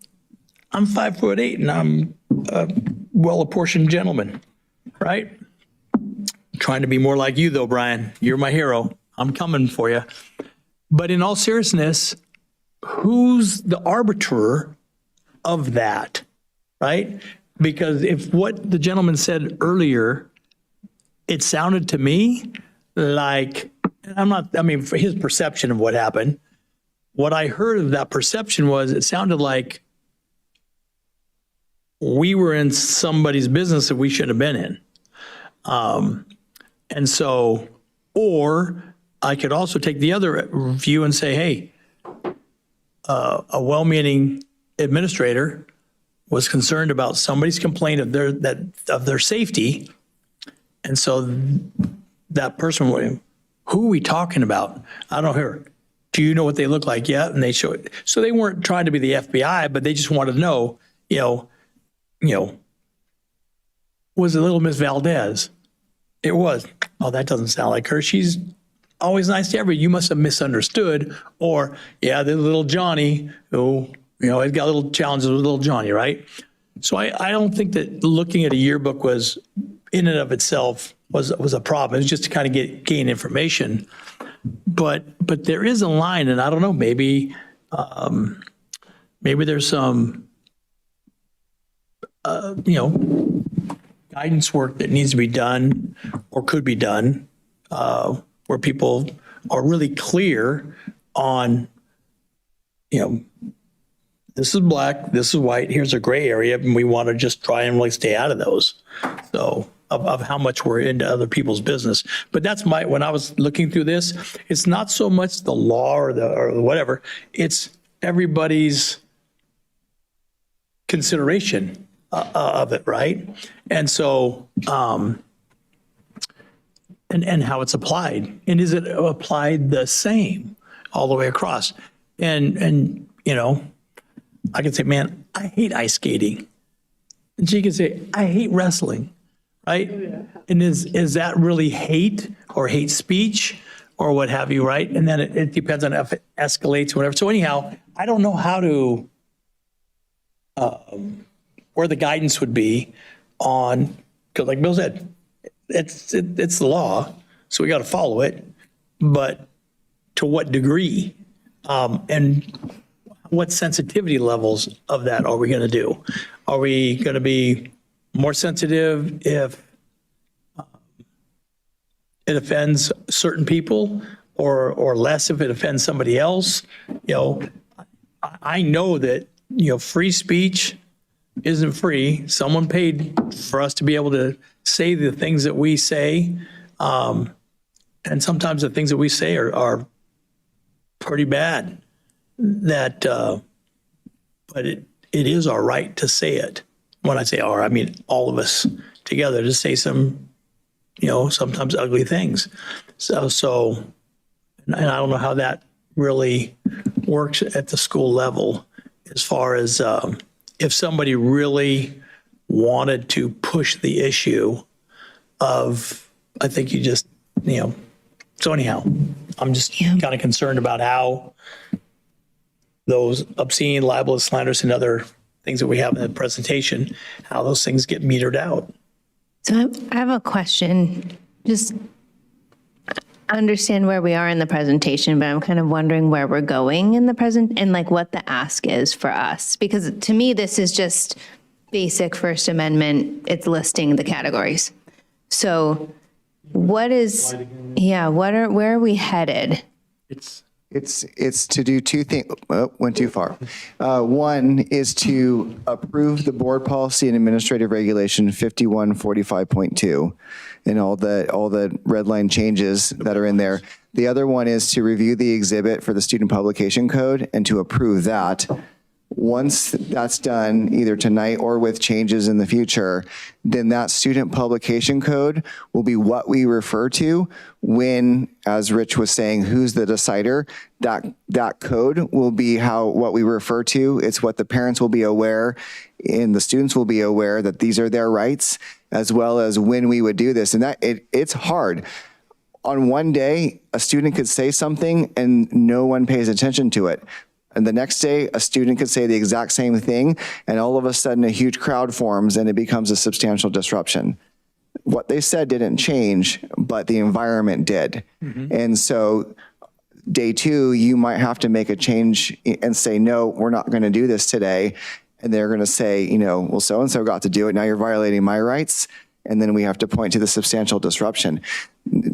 I'm 5'8" and I'm a well-apportioned gentleman, right? Trying to be more like you though, Brian. You're my hero. I'm coming for you. But in all seriousness, who's the arbiter of that, right? Because if what the gentleman said earlier, it sounded to me like, for his perception of what happened, what I heard of that perception was it sounded like we were in somebody's business that we shouldn't have been in. And so, or I could also take the other view and say, hey, a well-meaning administrator was concerned about somebody's complaint of their safety. And so that person, who are we talking about? I don't hear. Do you know what they look like? Yeah. And they show it. So they weren't trying to be the FBI, but they just wanted to know, was it little Miss Valdez? It was. Oh, that doesn't sound like her. She's always nice to everybody. You must have misunderstood. Or, yeah, the little Johnny who, has got little challenges with little Johnny, right? So I don't think that looking at a yearbook was, in and of itself, was a problem. It was just to kind of gain information. But there is a line, and I don't know, maybe there's some, guidance work that needs to be done or could be done, where people are really clear on, this is black, this is white, here's a gray area, and we want to just try and really stay out of those. So of how much we're into other people's business. But that's when I was looking through this, it's not so much the law or whatever, it's everybody's consideration of it, right? And so, and how it's applied. And is it applied the same all the way across? And you know, I could say, man, I hate ice skating. And she could say, I hate wrestling, right? And is that really hate or hate speech or what have you, right? And then it depends on if it escalates or whatever. So anyhow, I don't know how to, where the guidance would be on, because like Bill said, it's the law, so we got to follow it, but to what degree? And what sensitivity levels of that are we going to do? Are we going to be more sensitive if it offends certain people, or less if it offends somebody else? You know, I know that, you know, free speech isn't free. Someone paid for us to be able to say the things that we say. And sometimes the things that we say are pretty bad. That, but it is our right to say it. When I say our, I mean all of us together to say some, you know, sometimes ugly things. So, and I don't know how that really works at the school level as far as if somebody really wanted to push the issue of, I think you just, you know, so anyhow, I'm just kind of concerned about how those obscene, libelous, slanderous, and other things that we have in the presentation, how those things get metered out. So I have a question. Just understand where we are in the presentation, but I'm kind of wondering where we're going in the present and like what the ask is for us. Because to me, this is just basic First Amendment. It's listing the categories. So what is, where are we headed? It's to do two things. Oh, went too far. One is to approve the board policy and administrative regulation 5145.2 and all the red line changes that are in there. The other one is to review the exhibit for the student publication code and to approve that. Once that's done, either tonight or with changes in the future, then that student publication code will be what we refer to when, as Rich was saying, who's the decider. That code will be what we refer to. It's what the parents will be aware and the students will be aware that these are their rights, as well as when we would do this. And it's hard. On one day, a student could say something and no one pays attention to it. And the next day, a student could say the exact same thing, and all of a sudden a huge crowd forms and it becomes a substantial disruption. What they said didn't change, but the environment did. And so day two, you might have to make a change and say, no, we're not going to do this today. And they're going to say, you know, well, so-and-so got to do it. Now you're violating my rights. And then we have to point to the substantial disruption.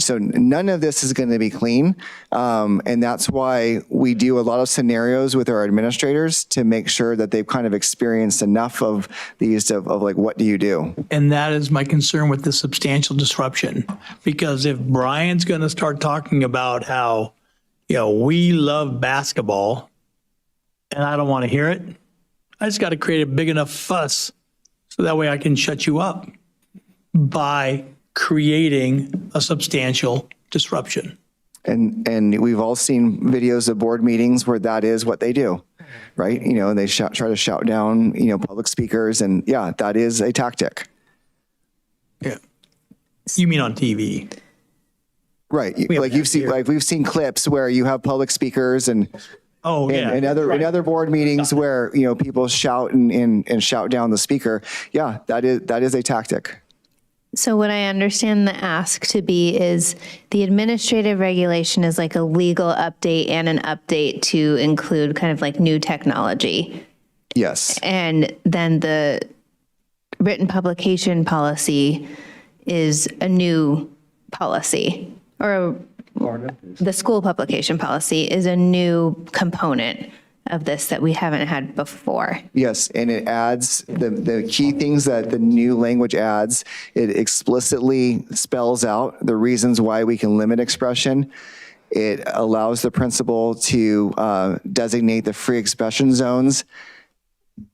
So none of this is going to be clean. And that's why we do a lot of scenarios with our administrators to make sure that they've kind of experienced enough of these of like, what do you do? And that is my concern with the substantial disruption. Because if Brian's going to start talking about how, you know, we love basketball and I don't want to hear it, I just got to create a big enough fuss so that way I can shut you up by creating a substantial disruption. And we've all seen videos of board meetings where that is what they do, right? You know, and they try to shout down, you know, public speakers, and yeah, that is a tactic. Yeah. You mean on TV? Right. Like we've seen clips where you have public speakers and in other board meetings where, you know, people shout and shout down the speaker. Yeah, that is a tactic. So what I understand the ask to be is the administrative regulation is like a legal update and an update to include kind of like new technology. Yes. And then the written publication policy is a new policy, or the school publication policy is a new component of this that we haven't had before. Yes, and it adds the key things that the new language adds. It explicitly spells out the reasons why we can limit expression. It allows the principal to designate the free expression zones,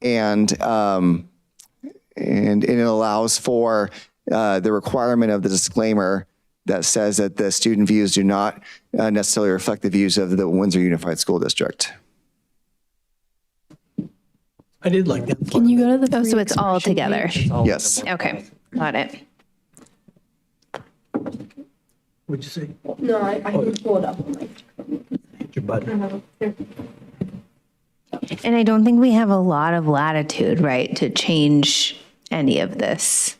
and it allows for the requirement of the disclaimer that says that the student views do not necessarily reflect the views of the Windsor Unified School District. I did like that. Can you go to the? Oh, so it's all free together. expression page? Yes. Okay, got it. What'd you say? No, I can pull it up. Hit your button. And I don't think we have a lot of latitude, right, to change any of this.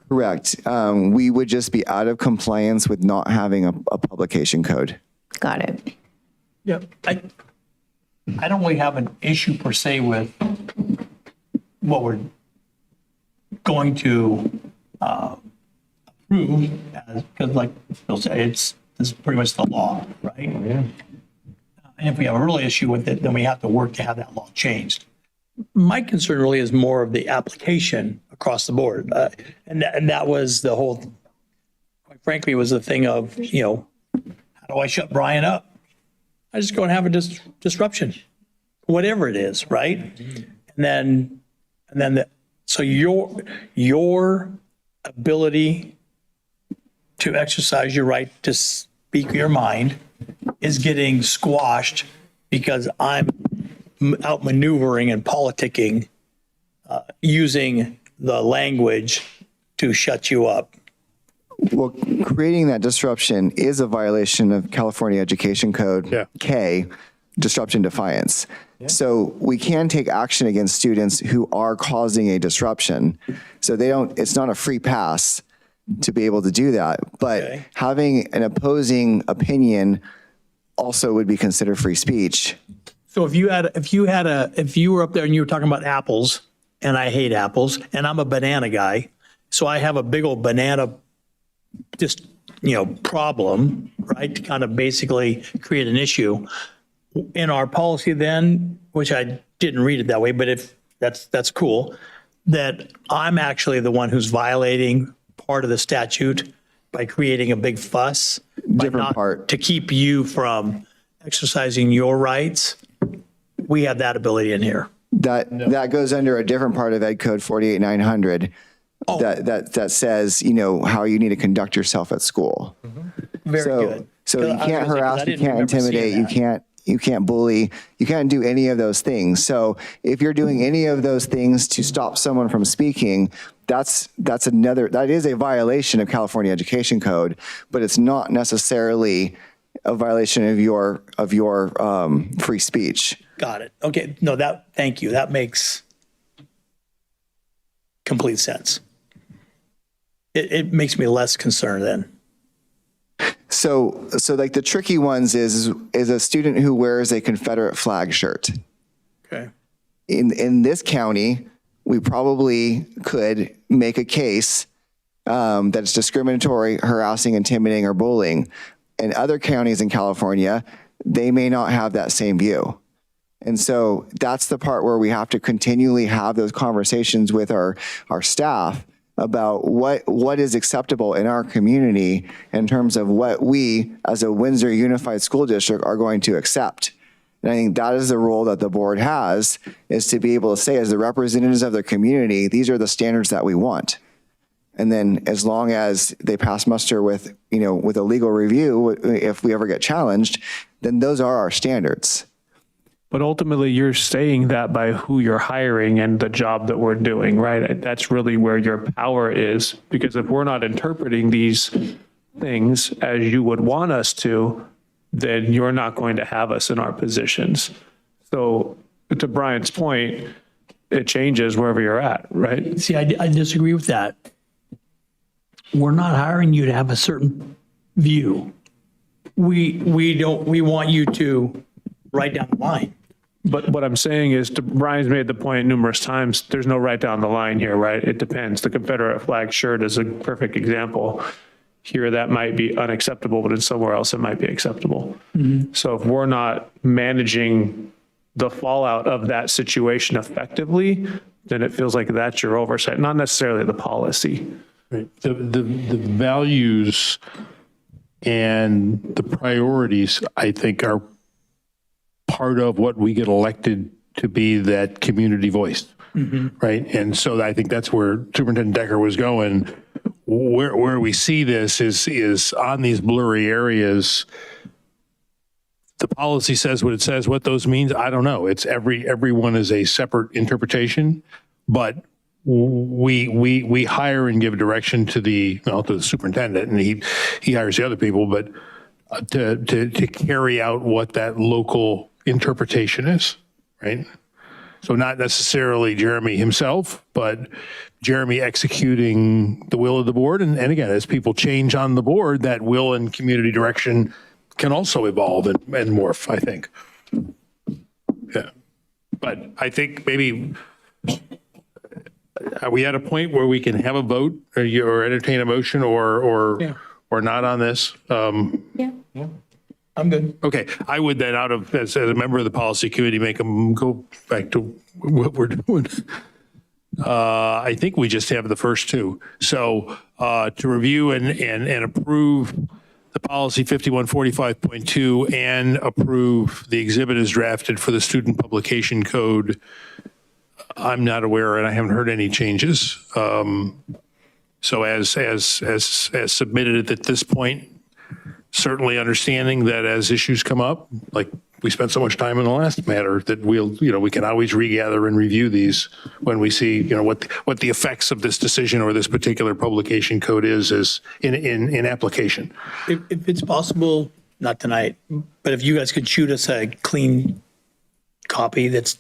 Correct. We would just be out of compliance with not having a publication code. Got it. Yeah, I don't really have an issue per se with what we're going to approve, because like Bill said, this is pretty much the law, right? Yeah. And if we have a real issue with it, then we have to work to have that law changed. My concern really is more of the application across the board. And that was the whole, quite frankly, was the thing of, how do I shut Brian up? I just go and have a disruption, whatever it is, right? And then so your ability to exercise your right to speak your mind is getting squashed because I'm outmaneuvering and politicking, using the language to shut you up. Well, creating that disruption is a violation of California Education Code K, disruption defiance. So we can take action against students who are causing a disruption. So it's not a free pass to be able to do that. But having an opposing opinion also would be considered free speech. So if you were up there and you were talking about apples, and I hate apples, and I'm a banana guy, so I have a big old banana problem, right, to kind of basically create an issue. In our policy then, which I didn't read it that way, but if that's cool, that I'm actually the one who's violating part of the statute by creating a big fuss. Different part. To keep you from exercising your rights. We have that ability in here. That goes under a different part of Ed Code 48900 that says, how you need to conduct yourself at school. Very good. So you can't harass, you can't intimidate, you can't bully, you can't do any of those things. So if you're doing any of those things to stop someone from speaking, that is a violation of California Education Code, but it's not necessarily a violation of your free speech. Got it. Okay. No, thank you. That makes complete sense. It makes me less concerned then. So like the tricky ones is a student who wears a Confederate flag shirt. Okay. In this county, we probably could make a case that it's discriminatory, harassing, intimidating, or bullying. In other counties in California, they may not have that same view. And so that's the part where we have to continually have those conversations with our staff about what is acceptable in our community in terms of what we as a Windsor Unified School District are going to accept. And I think that is the role that the board has, is to be able to say, as the representatives of the community, these are the standards that we want. And then as long as they pass muster with a legal review, if we ever get challenged, then those are our standards. But ultimately, you're saying that by who you're hiring and the job that we're doing, right? That's really where your power is, because if we're not interpreting these things as you would want us to, then you're not going to have us in our positions. So to Brian's point, it changes wherever you're at, right? See, I disagree with that. We're not hiring you to have a certain view. We want you to write down the line. But what I'm saying is, Brian's made the point numerous times, there's no right down the line here, right? It depends. The Confederate flag shirt is a perfect example. Here, that might be unacceptable, but in somewhere else, it might be acceptable. Mm-hmm. So if we're not managing the fallout of that situation effectively, then it feels like that's your oversight, not necessarily the policy. Right. The values and the priorities, I think, are part of what we get elected to be, that community voice, right? And so I think that's where Superintendent Decker was going. Where we see this is on these blurry areas. the policy says what it says. What those means, I don't know. It's everyone is a separate interpretation, but we hire and give direction to the superintendent, and he hires the other people, but to carry out what that local interpretation is, right? So not necessarily Jeremy himself, but Jeremy executing the will of the board. And again, as people change on the board, that will and community direction can also evolve and morph, I think. Yeah. But I think maybe, are we at a point where we can have a vote or entertain a motion or not on this? Yeah. I'm good. Okay, I would then, as a member of the policy committee, make them go back to what we're doing. I think we just have the first two. So to review and approve the policy 5145.2 and approve the exhibit as drafted for the student publication code. I'm not aware, and I haven't heard any changes. So as submitted at this point, certainly understanding that as issues come up, like we spent so much time in the last matter, that we can always regather and review these when we see, what the effects of this decision or this particular publication code is in application. If it's possible, not tonight, but if you guys could shoot us a clean copy that's,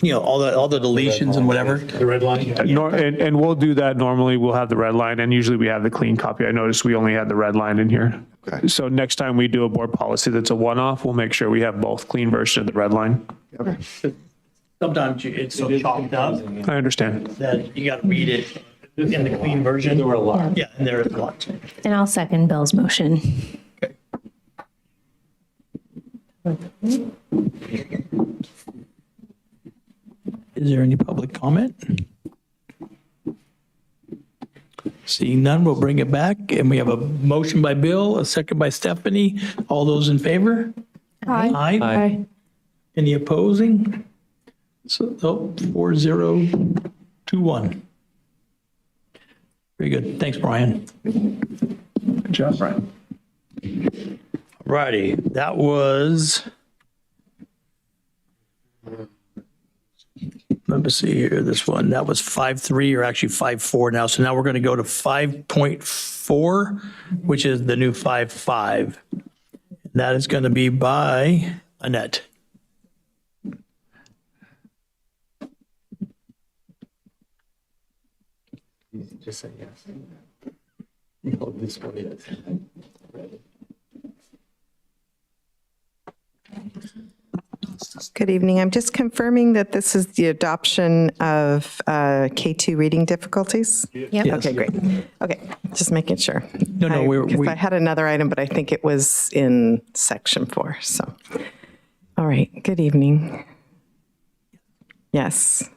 all the deletions and whatever. The red line? And we'll do that normally. We'll have the red line, and usually we have the clean copy. I noticed we only had the red line in here. Okay. So next time we do a board policy that's a one-off, we'll make sure we have both clean version of the red line. Okay. Sometimes it's so chopped up I understand. that you got to read it in the clean version. There were a lot. Yeah, and there is a lot. And I'll second Bill's motion. Is there any public comment? Seeing none, we'll bring it back. And we have a motion by Bill, a second by Stephanie. All those in favor? Aye. Aye. Any opposing? So, 4-0-2-1. Very good. Thanks, Brian. Good job, Brian. Righty, that was, let me see here, this one, that was 5.3 or actually 5.4 now. So now we're going to go to 5.4, which is the new 5.5. That is going to be by Annette. Just say yes. No, this one is. Good evening. I'm just confirming that this is the adoption of K2 reading difficulties. Yep. Okay, great. Okay, just making sure. No, Because I had another item, but I think it was in section 4. So, all right. Good evening. Yes.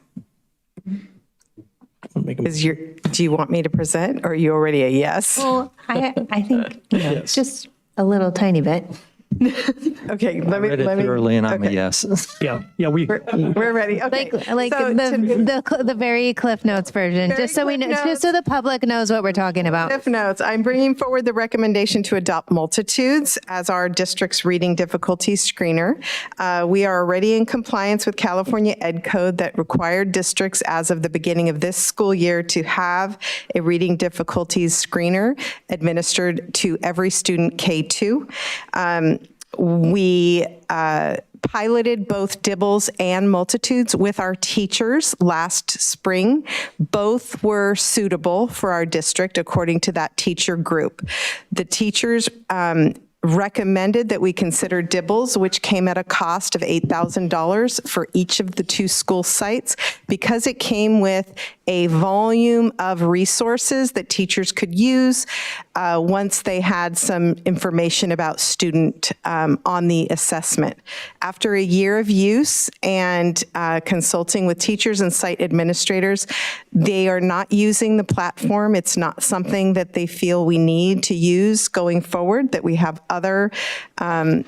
Do you want me to present, or are you already a yes? Well, I think it's just a little tiny bit. Okay, I read it thoroughly and I'm a yes. Yeah, we're ready. Okay. Like So the very Cliff Notes version, Very just so we know, Cliff just so the public knows what we're talking about. Cliff Notes. I'm bringing forward the recommendation to adopt Multitudes as our district's reading difficulty screener. We are already in compliance with California Ed Code that required districts as of the beginning of this school year to have a reading difficulties screener administered to every student K2. We piloted both Dibbles and Multitudes with our teachers last spring. Both were suitable for our district according to that teacher group. The teachers recommended that we consider Dibbles, which came at a cost of $8,000 for each of the 2 school sites, because it came with a volume of resources that teachers could use once they had some information about student on the assessment. After a year of use and consulting with teachers and site administrators, they are not using the platform. It's not something that they feel we need to use going forward, that we have other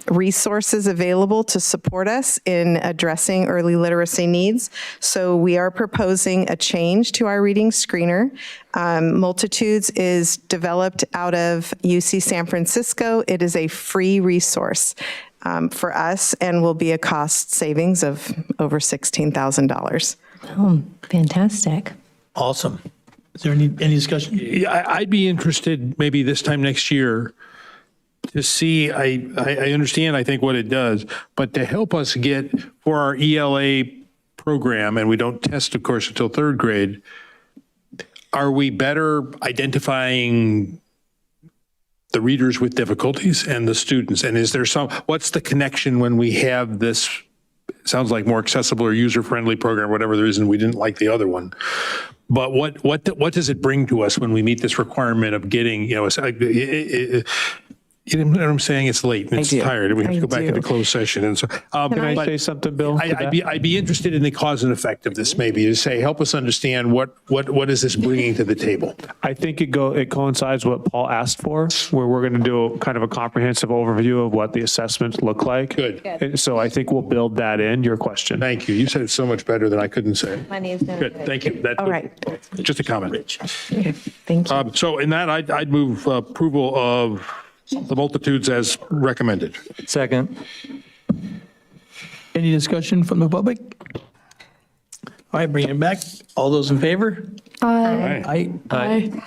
resources available to support us in addressing early literacy needs. So we are proposing a change change to our reading screener. Multitudes is developed out of UC San Francisco. It is a free resource for us and will be a cost savings of over $16,000. Oh, fantastic. Awesome. Is there any discussion? Yeah, I'd be interested maybe this time next year to see, I understand, I think what it does, but to help us get for our ELA program, and we don't test, of course, until third grade, are we better identifying the readers with difficulties and the students? And is there what's the connection when we have this, sounds like more accessible or user-friendly program, whatever the reason we didn't like the other one? But what does it bring to us when we meet this requirement of getting, you know what I'm saying? It's late and it's tired and we have to go back into closed session. And so, can I say something, Bill? I'd be interested in the cause and effect of this, maybe, to say, help us understand what is this bringing to the table? I think it coincides what Paul asked for, where we're going to do kind of a comprehensive overview of what the assessments look like. Good. And so I think we'll build that in, your question. Thank you. You said it so much better than I couldn't say it. My name's Good. Thank you. All right. Just a comment. Okay, thank you. So in that, I'd move approval of the multitudes as recommended. Second. Any discussion from the public? All right, bring it back. All those in favor? Aye. Aye.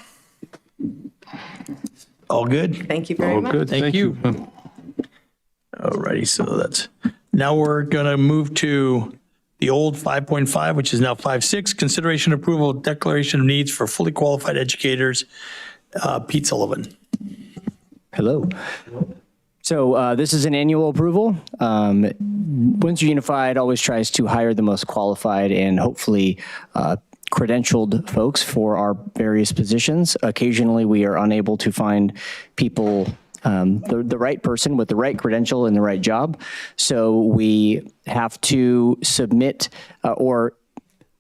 All good? Thank you very much. Good. Thank you. All righty, so now we're going to move to the old 5.5, which is now 5.6, consideration approval of declaration of needs for fully qualified educators. Pete Sullivan. Hello. So this is an annual approval. Windsor Unified always tries to hire the most qualified and hopefully credentialed folks for our various positions. Occasionally, we are unable to find people, the right person with the right credential in the right job. So we have to submit or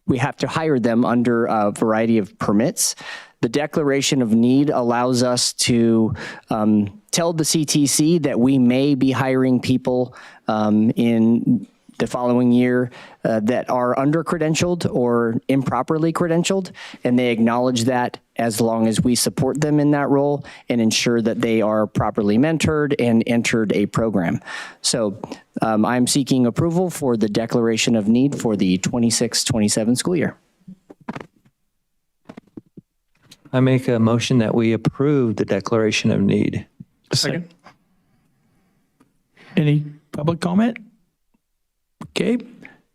we have to hire them under a variety of permits. The declaration of need allows us to tell the CTC that we may be hiring people in the following year that are under-credentialed or improperly credentialed, and they acknowledge that as long as we support them in that role and ensure that they are properly mentored and entered a program. So I'm seeking approval for the declaration of need for the 26-27 school year. I make a motion that we approve the declaration of need. Second. Any public comment? Okay.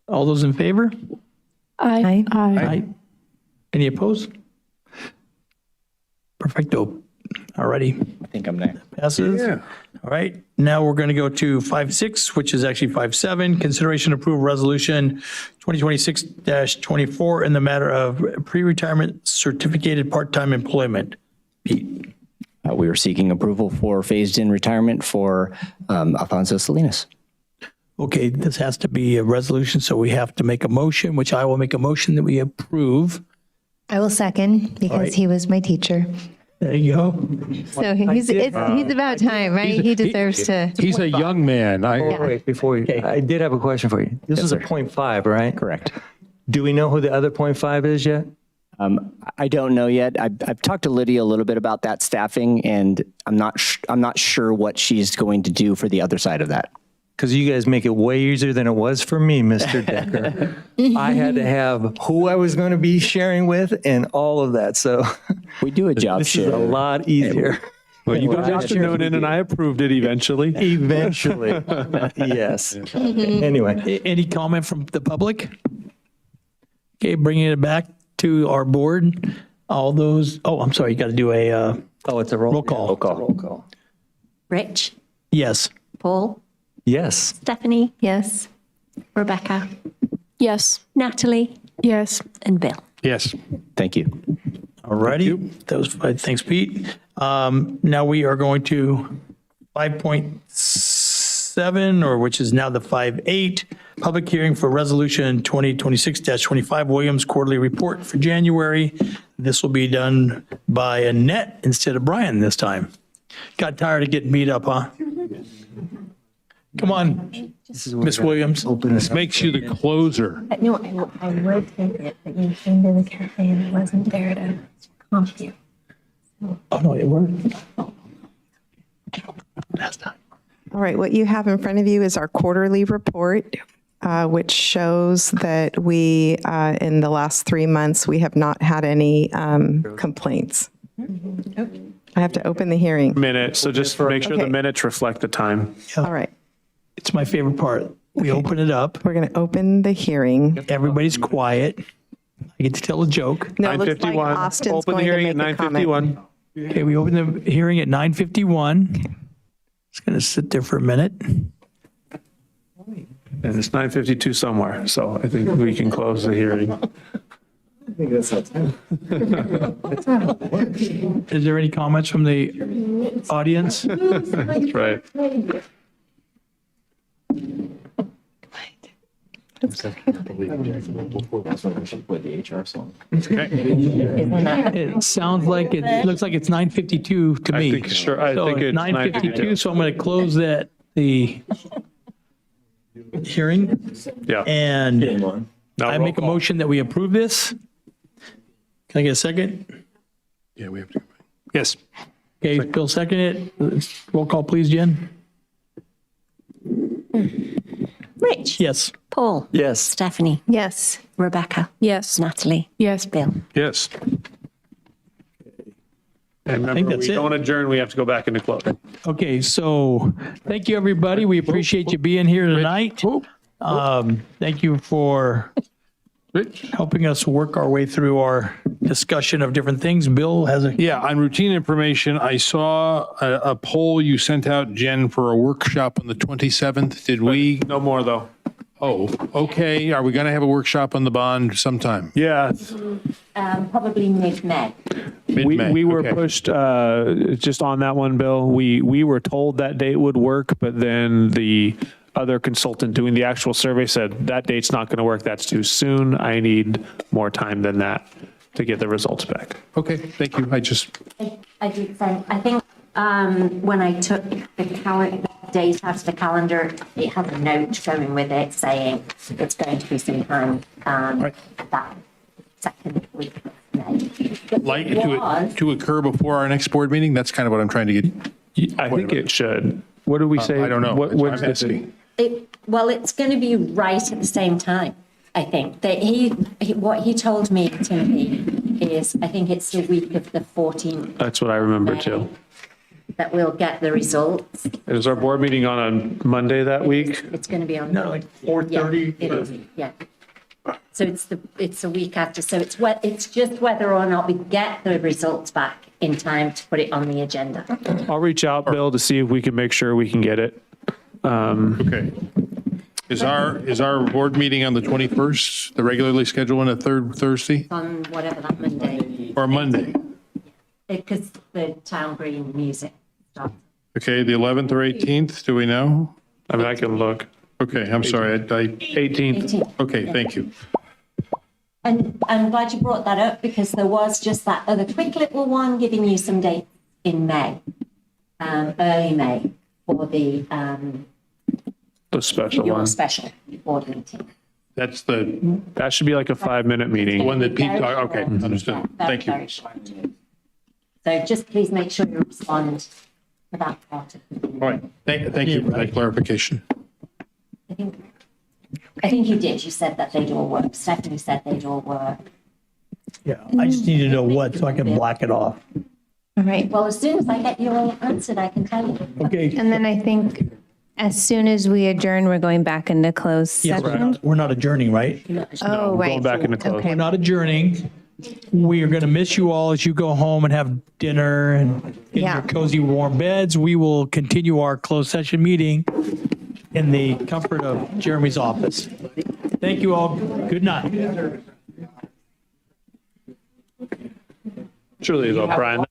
All those in favor? Aye. Aye. Any opposed? Perfecto. All righty. I think I'm next. Passes. Yeah. All right. Now we're going to go to 5.6, which is actually 5.7, consideration approve resolution 2026-24 in the matter of pre-retirement certificated part-time employment. Pete. We are seeking approval for phased-in retirement for Alfonso Salinas. Okay, this has to be a resolution, so we have to make a motion, which I will make a motion that we approve. I will second because he was my teacher. There you go. So he's about time, right? He deserves to. He's a young man. Wait, before you, I did have a question for you. This is a 0.5, right? Correct. Do we know who the other 0.5 is yet? I don't know yet. I've talked to Lydia a little bit about that staffing, and I'm not sure what she's going to do for the other side of that. Because you guys make it way easier than it was for me, Mr. Decker. I had to have who I was going to be sharing with and all of that. So we do a job this share. Is a lot easier. Well, you got Mr. Noonan and I approved it eventually. Eventually. Yes. Anyway. Any comment from the public? Okay, bringing it back to our board. All those, I'm sorry, you got to do a it's a roll call. Roll call. Rich, Yes. Paul, Yes. Stephanie, Yes. Rebecca, Yes. Natalie, Yes. and Bill. Yes. Thank you. All righty. That was fine. Thanks, Pete. Now we are going to 5.7, or which is now the 5.8, public hearing for resolution 2026-25 Williams quarterly report for January. This will be done by Annette instead of Brian this time. Got tired of getting beat up, huh? Come on, Miss Williams. Makes you the closer. No, I would take it, but you came to the cafe and I wasn't there to comp you. Oh, no, it worked. All right, what you have in front of you is our quarterly report, which shows that we, in the last 3 months, we have not had any complaints. I have to open the hearing. Minute, so just make sure the minutes reflect the time. All right, It's my favorite part. We open it up. we're going to open the hearing. Everybody's quiet. I get to tell a joke. No, it looks like 9:51. Austin's Open the going to hearing make at a comment. 9:51. Okay, we open the hearing at 9:51. It's going to sit there for a minute. And it's 9:52 somewhere, so I think we can close the hearing. Is there any comments from the audience? That's right. It sounds like it looks like it's 9:52 to me. I think it's 9:52, so I'm going to close the hearing. Yeah. And Now I roll make a call. motion that we approve this. Can I get a second? Yeah, we have to. Yes. Okay, Bill, second it. Roll call, please, Jen. Rich. Yes. Paul. Yes. Stephanie. Yes. Rebecca. Yes. Natalie. Yes. Bill. Yes. And remember, that's we it. don't adjourn, we have to go back into close. Okay, so thank you, everybody. We appreciate you being here tonight. Thank you for helping us work our way through our discussion of different things. Bill has a. Yeah, on routine information, I saw a poll you sent out, Jen, for a workshop on the 27th. Did we? No more, though. Oh, okay. Are we going to have a workshop on the bond sometime? Yeah, Probably mid-May. Mid-May. we were Okay. pushed, just on that one, Bill, we were told that date would work, but then the other consultant doing the actual survey said, that date's not going to work, that's too soon, I need more time than that to get the results back. Okay, thank you. I did say, I think when I took the days out of the calendar, it had a note going with it saying it's going to be sometime that second week of May. Like to occur before our next board meeting? That's kind of what I'm trying to get. I think it should. What did we say? I don't know. What, That's what when's I'm this? asking. Well, it's going to be right at the same time, I think. That what he told me, Timothy, is I think it's the week of the 14th That's what I remember too. that we'll get the results. Is our board meeting on a Monday that week? It's going to be on. No, like 4:30. Yeah, it is, yeah. So it's a week after. So it's just whether or not we get the results back in time to put it on the agenda. I'll reach out, Bill, to see if we can make sure we can get it. Okay. Is our board meeting on the 21st, the regularly scheduled one, a third Thursday On whatever that Monday, or Monday? because the town green music starts. Okay, the 11th or 18th, do we know? I mean, I can look. Okay, I'm sorry. 18th. Okay, thank you. And I'm glad you brought that up because there was just that other quick little one giving you some dates in May, early May for the special your one. special board meeting. That's the That should be like a 5-minute meeting. one that Pete, Very short. okay, understood. Thank you. Very short. So just please make sure you respond to that part of the All right, thank you for that clarification. I think you did. You said that they'd all work. Stephanie said they'd all work. Yeah, I just need to know what so I can block it off. All right. Well, as soon as I get you all answered, I can tell you. Okay. And then I think as soon as we adjourn, we're going back into closed Yes, session. we're not adjourning, right? Oh, right. Going back into close. We're not adjourning. We are going to miss you all as you go home and have dinner and get Yeah. your cozy warm beds. We will continue our closed session meeting in the comfort of Jeremy's office. Thank you all. Good night. Truly, though, Brian.